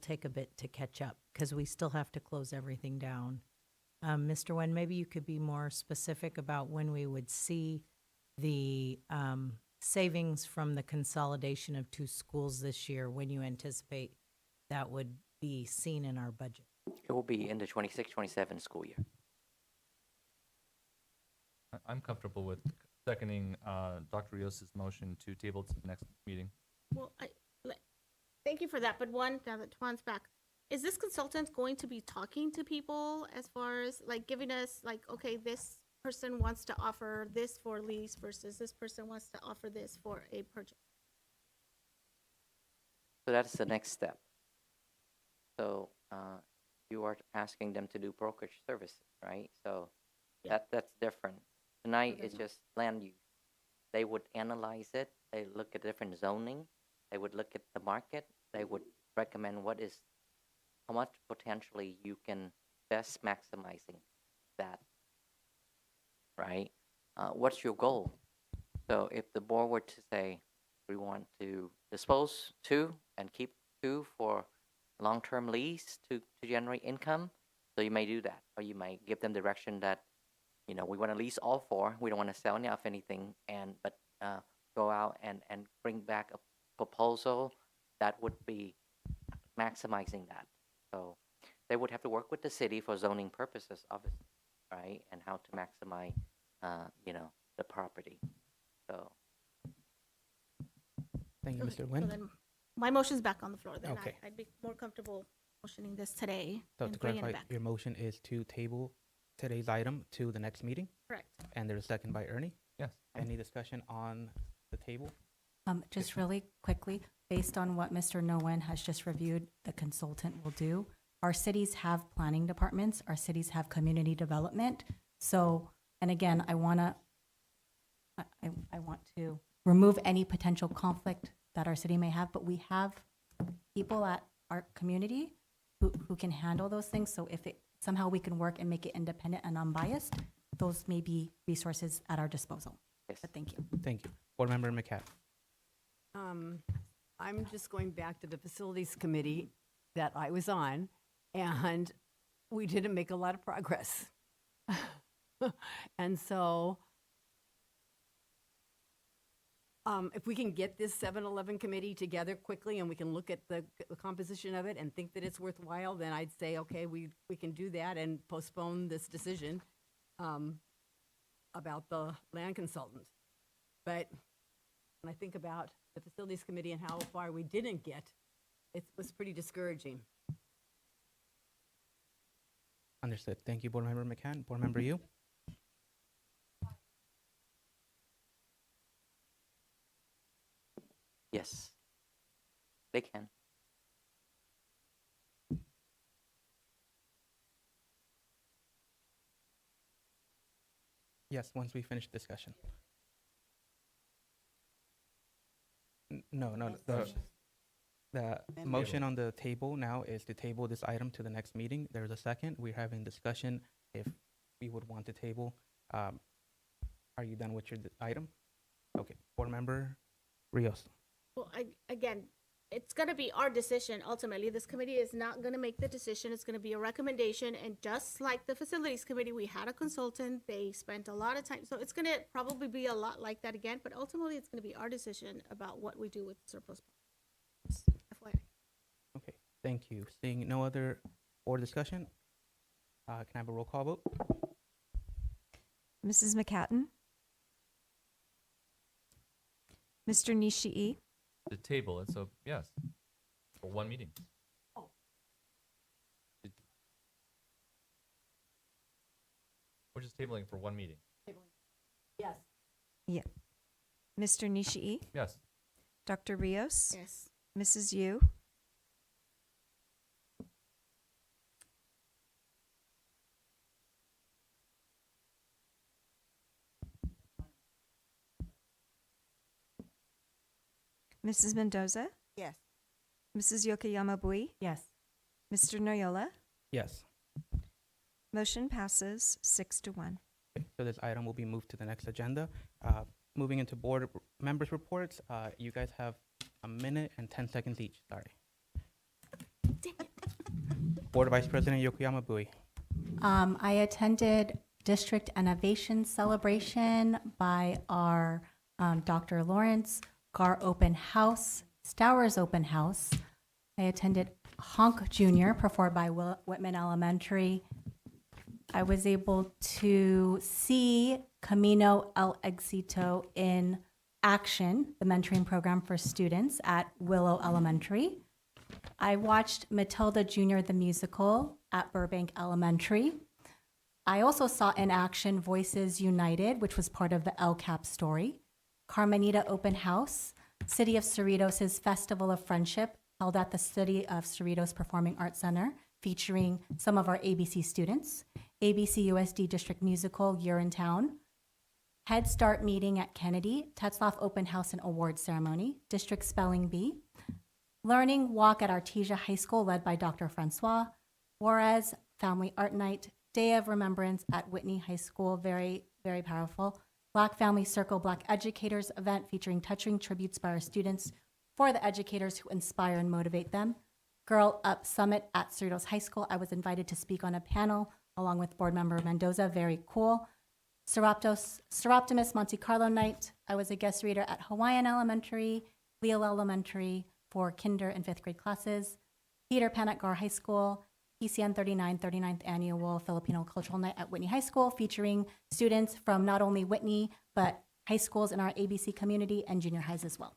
take a bit to catch up because we still have to close everything down. Mr. Wen, maybe you could be more specific about when we would see the savings from the consolidation of 2 schools this year, when you anticipate that would be seen in our budget. It will be in the 26-27 school year. I'm comfortable with seconding Dr. Rios' motion to table to the next meeting. Well, thank you for that, but now that Tuan's back, is this consultant going to be talking to people as far as like giving us like, okay, this person wants to offer this for lease versus this person wants to offer this for a purchase? So that's the next step. So you are asking them to do brokerage services, right? So that's different. Tonight is just land use. They would analyze it. They look at different zoning. They would look at the market. They would recommend how much potentially you can best maximizing that, right? What's your goal? So if the board were to say, we want to dispose 2 and keep 2 for long-term lease to generate income, so you may do that. Or you might give them direction that, we want to lease all 4. We don't want to sell any of anything, but go out and bring back a proposal that would be maximizing that. So they would have to work with the city for zoning purposes, obviously, right? And how to maximize, the property. So. Thank you, Okay, Mr. Nguyen. so then my motion's back on the floor then. Okay. I'd be more comfortable motioning this today So and to bringing it clarify, back. your motion is to table today's item to the next meeting? Correct. And there's a second by Ernie? Yes. Any discussion on the table? Just really quickly, based on what Mr. Nguyen has just reviewed, the consultant will do. Our cities have planning departments. Our cities have community development. So, and again, I want to remove any potential conflict that our city may have, but we have people at our community who can handle those things. So if somehow we can work and make it independent and unbiased, those may be resources at our disposal. Yes. But thank you. Thank you. Board Member McCat. I'm just going back to the facilities committee that I was on, and we didn't make a lot of progress. And so if we can get this 7-Eleven committee together quickly and we can look at the composition of it and think that it's worthwhile, then I'd say, okay, we can do that and postpone this decision about the land consultant. But when I think about the facilities committee and how far we didn't get, it was pretty discouraging. Understood. Thank you, Board Member McCann. Board Member you. Yes, they can. Yes, once we finish discussion. No, the motion on the table now is to table this item to the next meeting. There's a second. We're having discussion if we would want to table. Are you done with your item? Okay, Board Member Rios. Well, again, it's going to be our decision. Ultimately, this committee is not going to make the decision. It's going to be a recommendation. And just like the facilities committee, we had a consultant. They spent a lot of time. So it's going to probably be a lot like that again. But ultimately, it's going to be our decision about what we do with surplus. FYI. Okay, thank you. Seeing no other board discussion, can I have a roll call vote? Mrs. McCatton? Mr. Nishii? The table, and so, yes, for one meeting. We're just tabling for one meeting. Yes. Yeah. Mr. Nishii? Yes. Dr. Rios? Yes. Mrs. Yu? Mrs. Mendoza? Yes. Mrs. Yokoyama Bui? Yes. Mr. Noyola? Yes. Motion passes 6-1. Okay, so this item will be moved to the next agenda. Moving into board members' reports, you guys have a minute and 10 seconds each. Sorry. Board Vice President Yokoyama Bui. I attended District Innovation Celebration by our Dr. Lawrence, Gar Open House, Stowers Open House. I attended Honk Junior, performed by Whitman Elementary. I was able to see Camino El Éxito in action, the mentoring program for students at Willow Elementary. I watched Matilda Jr. the musical at Burbank Elementary. I also saw in action Voices United, which was part of the LCAP story. Carmenita Open House, City of Cerritos' Festival of Friendship, held at the City of Cerritos Performing Arts Center, featuring some of our ABC students. ABCUSD District Musical, Year in Town. Head Start meeting at Kennedy, Tetzlaff Open House and Award Ceremony, District Spelling Bee. Learning Walk at Artesia High School, led by Dr. Francois. Juarez Family Art Night, Day of Remembrance at Whitney High School, very, very powerful. Black Family Circle Black Educators event featuring touching tributes by our students for the educators who inspire and motivate them. Girl Up Summit at Cerritos High School. I was invited to speak on a panel along with board member Mendoza, very cool. Seroptimus Monte Carlo Night. I was a guest reader at Hawaiian Elementary, Leal Elementary for kinder and 5th grade classes. Peter Pan at Gar High School. PCN 39th Annual Filipino Cultural Night at Whitney High School, featuring students from not only Whitney, but high schools in our ABC community and junior highs as well.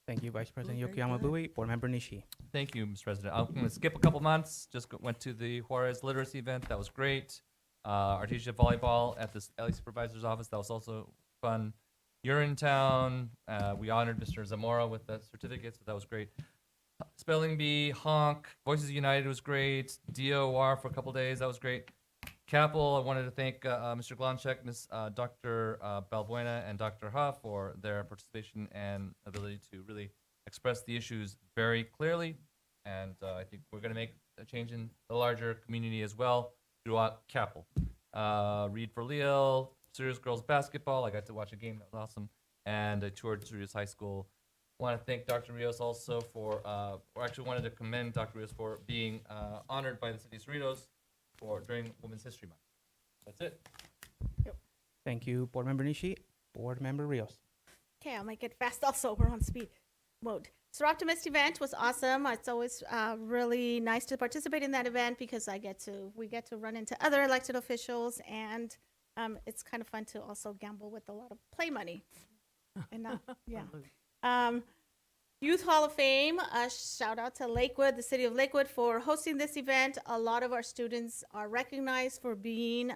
Thank you, Vice President Yokoyama Bui. Board Member Nishi. Thank you, Mr. President. I'm going to skip a couple months. Just went to the Juarez Literacy event. That was great. Artesia Volleyball at the LA Supervisor's Office. That was also fun. Urinetown. We honored Mr. Zamora with the certificates. That was great. Spelling Bee, Honk, Voices United was great. DOR for a couple days. That was great. Capel, I wanted to thank Mr. Glonchek, Ms. Dr. Balbuena, and Dr. Huff for their participation and ability to really express the issues very clearly. And I think we're going to make a change in the larger community as well throughout Capel. Read for Leal, Serious Girls Basketball. I got to watch a game. That was awesome. And I toured Serious High School. I want to thank Dr. Rios also for, or actually wanted to commend Dr. Rios for being honored by the City of Cerritos during Women's History Month. That's it. Thank you, Board Member Nishi. Board Member Rios. Okay, I'll make it fast also. We're on speed mode. So Optimist event was awesome. It's always really nice to participate in that event because we get to run into other elected officials, and it's kind of fun to also gamble with a lot of play money. And Youth Hall of Fame, a shout out to Lakewood, the city of Lakewood, for hosting this event. A lot of our students are recognized for being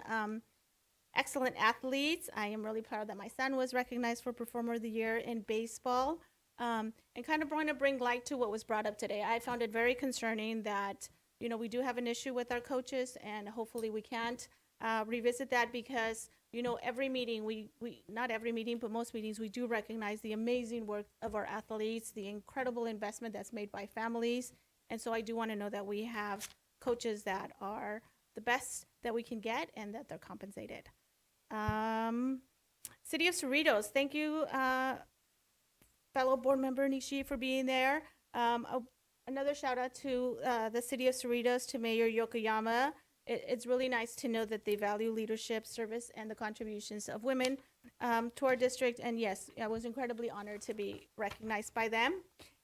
excellent athletes. I am really proud that my son was recognized for Performer of the Year in baseball. And kind of want to bring light to what was brought up today. I found it very concerning that, we do have an issue with our coaches, and hopefully we can't revisit that because, every meeting, we not every meeting, but most meetings, we do recognize the amazing work of our athletes, the incredible investment that's made by families. And so I do want to know that we have coaches that are the best that we can get and that they're compensated. City of Cerritos, thank you, fellow board member Nishi, for being there. Another shout out to the City of Cerritos, to Mayor Yokoyama. It's really nice to know that they value leadership, service, and the contributions of women to our district. And yes, I was incredibly honored to be recognized by them.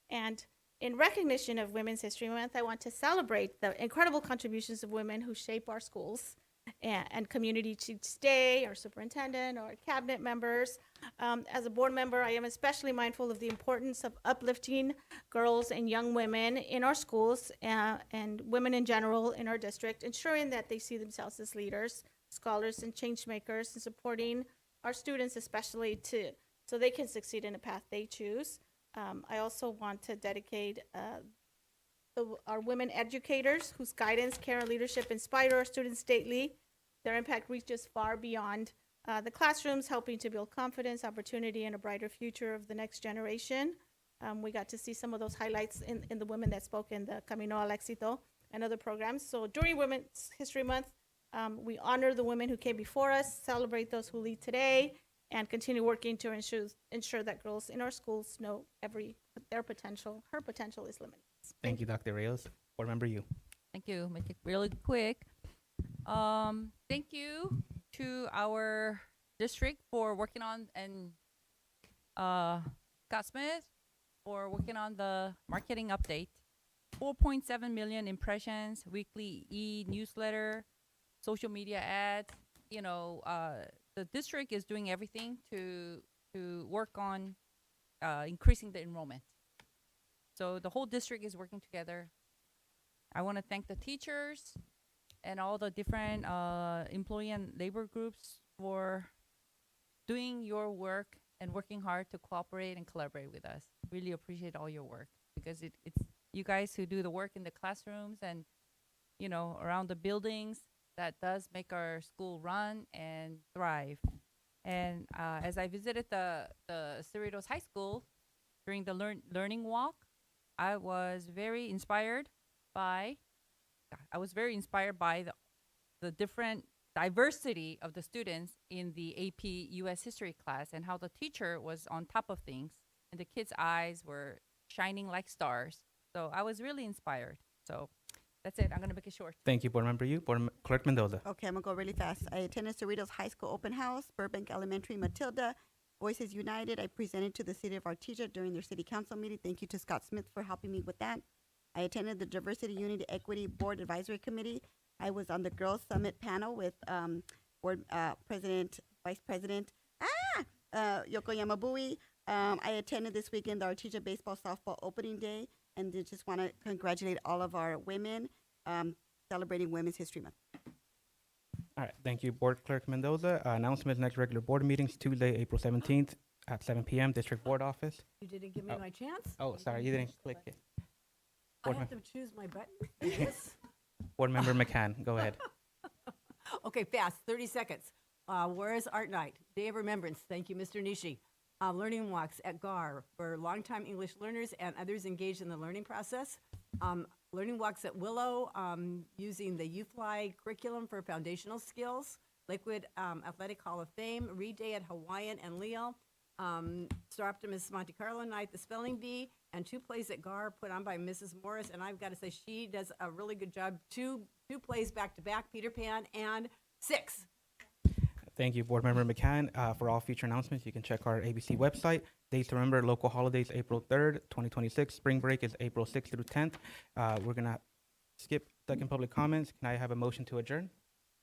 And in recognition of Women's History Month, I want to celebrate the incredible contributions of women who shape our schools and community to stay, our superintendent, our cabinet members. As a board member, I am especially mindful of the importance of uplifting girls and young women in our schools and women in general in our district, ensuring that they see themselves as leaders, scholars, and change makers, and supporting our students especially so they can succeed in the path they choose. I also want to dedicate our women educators whose guidance, care, and leadership inspire our students daily. Their impact reaches far beyond the classrooms, helping to build confidence, opportunity, and a brighter future of the next generation. We got to see some of those highlights in the women that spoke in the Camino al Éxito and other programs. So during Women's History Month, we honor the women who came before us, celebrate those who lead today, and continue working to ensure that girls in our schools know her potential is limitless. Thank you, Dr. Reyes. Board member, you. Thank you. Make it really quick. Thank you to our district for working on, and Scott Smith for working on the marketing update. 4.7 million impressions, weekly e-newsletter, social media ads. The district is doing everything to work on increasing the enrollment. So the whole district is working together. I want to thank the teachers and all the different employee and labor groups for doing your work and working hard to cooperate and collaborate with us. Really appreciate all your work, because it's you guys who do the work in the classrooms and around the buildings that does make our school run and thrive. And as I visited the Cerritos High School during the learning walk, I was very inspired by the different diversity of the students in the AP US History class, and how the teacher was on top of things and the kids' eyes were shining like stars. So I was really inspired. So that's it. I'm going to make it short. Thank you, board member, you. Clerk Mendoza. Okay, I'm gonna go really fast. I attended Cerritos High School open house, Burbank Elementary, Matilda, Voices United. I presented to the city of Artesia during their city council meeting. Thank you to Scott Smith for helping me with that. I attended the Diversity, Unity, Equity Board Advisory Committee. I was on the Girls Summit panel with board president, vice president, Yoko Yamabui. I attended this weekend the Artesia Baseball Softball Opening Day, and just want to congratulate all of our women celebrating Women's History Month. All right, thank you, Board Clerk Mendoza. Announcements: next regular board meetings Tuesday, April 17th at 7 p.m. District Board Office. You didn't give me my chance? Oh, sorry, you didn't click it. I have to choose my button? Yes. Board member McCann, go ahead. Okay, fast, 30 seconds. Where is Art Night? Day of Remembrance. Thank you, Mr. Nishi. Learning walks at GAR for longtime English learners and others engaged in the learning process. Learning walks at Willow using the YouthFly curriculum for foundational skills. Lakewood Athletic Hall of Fame. Read Day at Hawaiian and Leo. Star Optimist Monte Carlo Night, the Spelling Bee, and 2 plays at GAR put on by Mrs. Morris. And I've got to say, she does a really good job. Two plays back to back, Peter Pan and 6. Thank you, Board Member McCann. For all future announcements, you can check our ABC website. Days to remember, local holidays, April 3rd, 2026. Spring break is April 6th through 10th. We're going to skip second public comments. Can I have a motion to adjourn?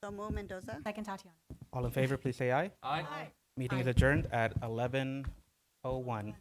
So move Mendoza. Second, Tatiana. All in favor, please say aye. Aye. Meeting is adjourned at 11:01.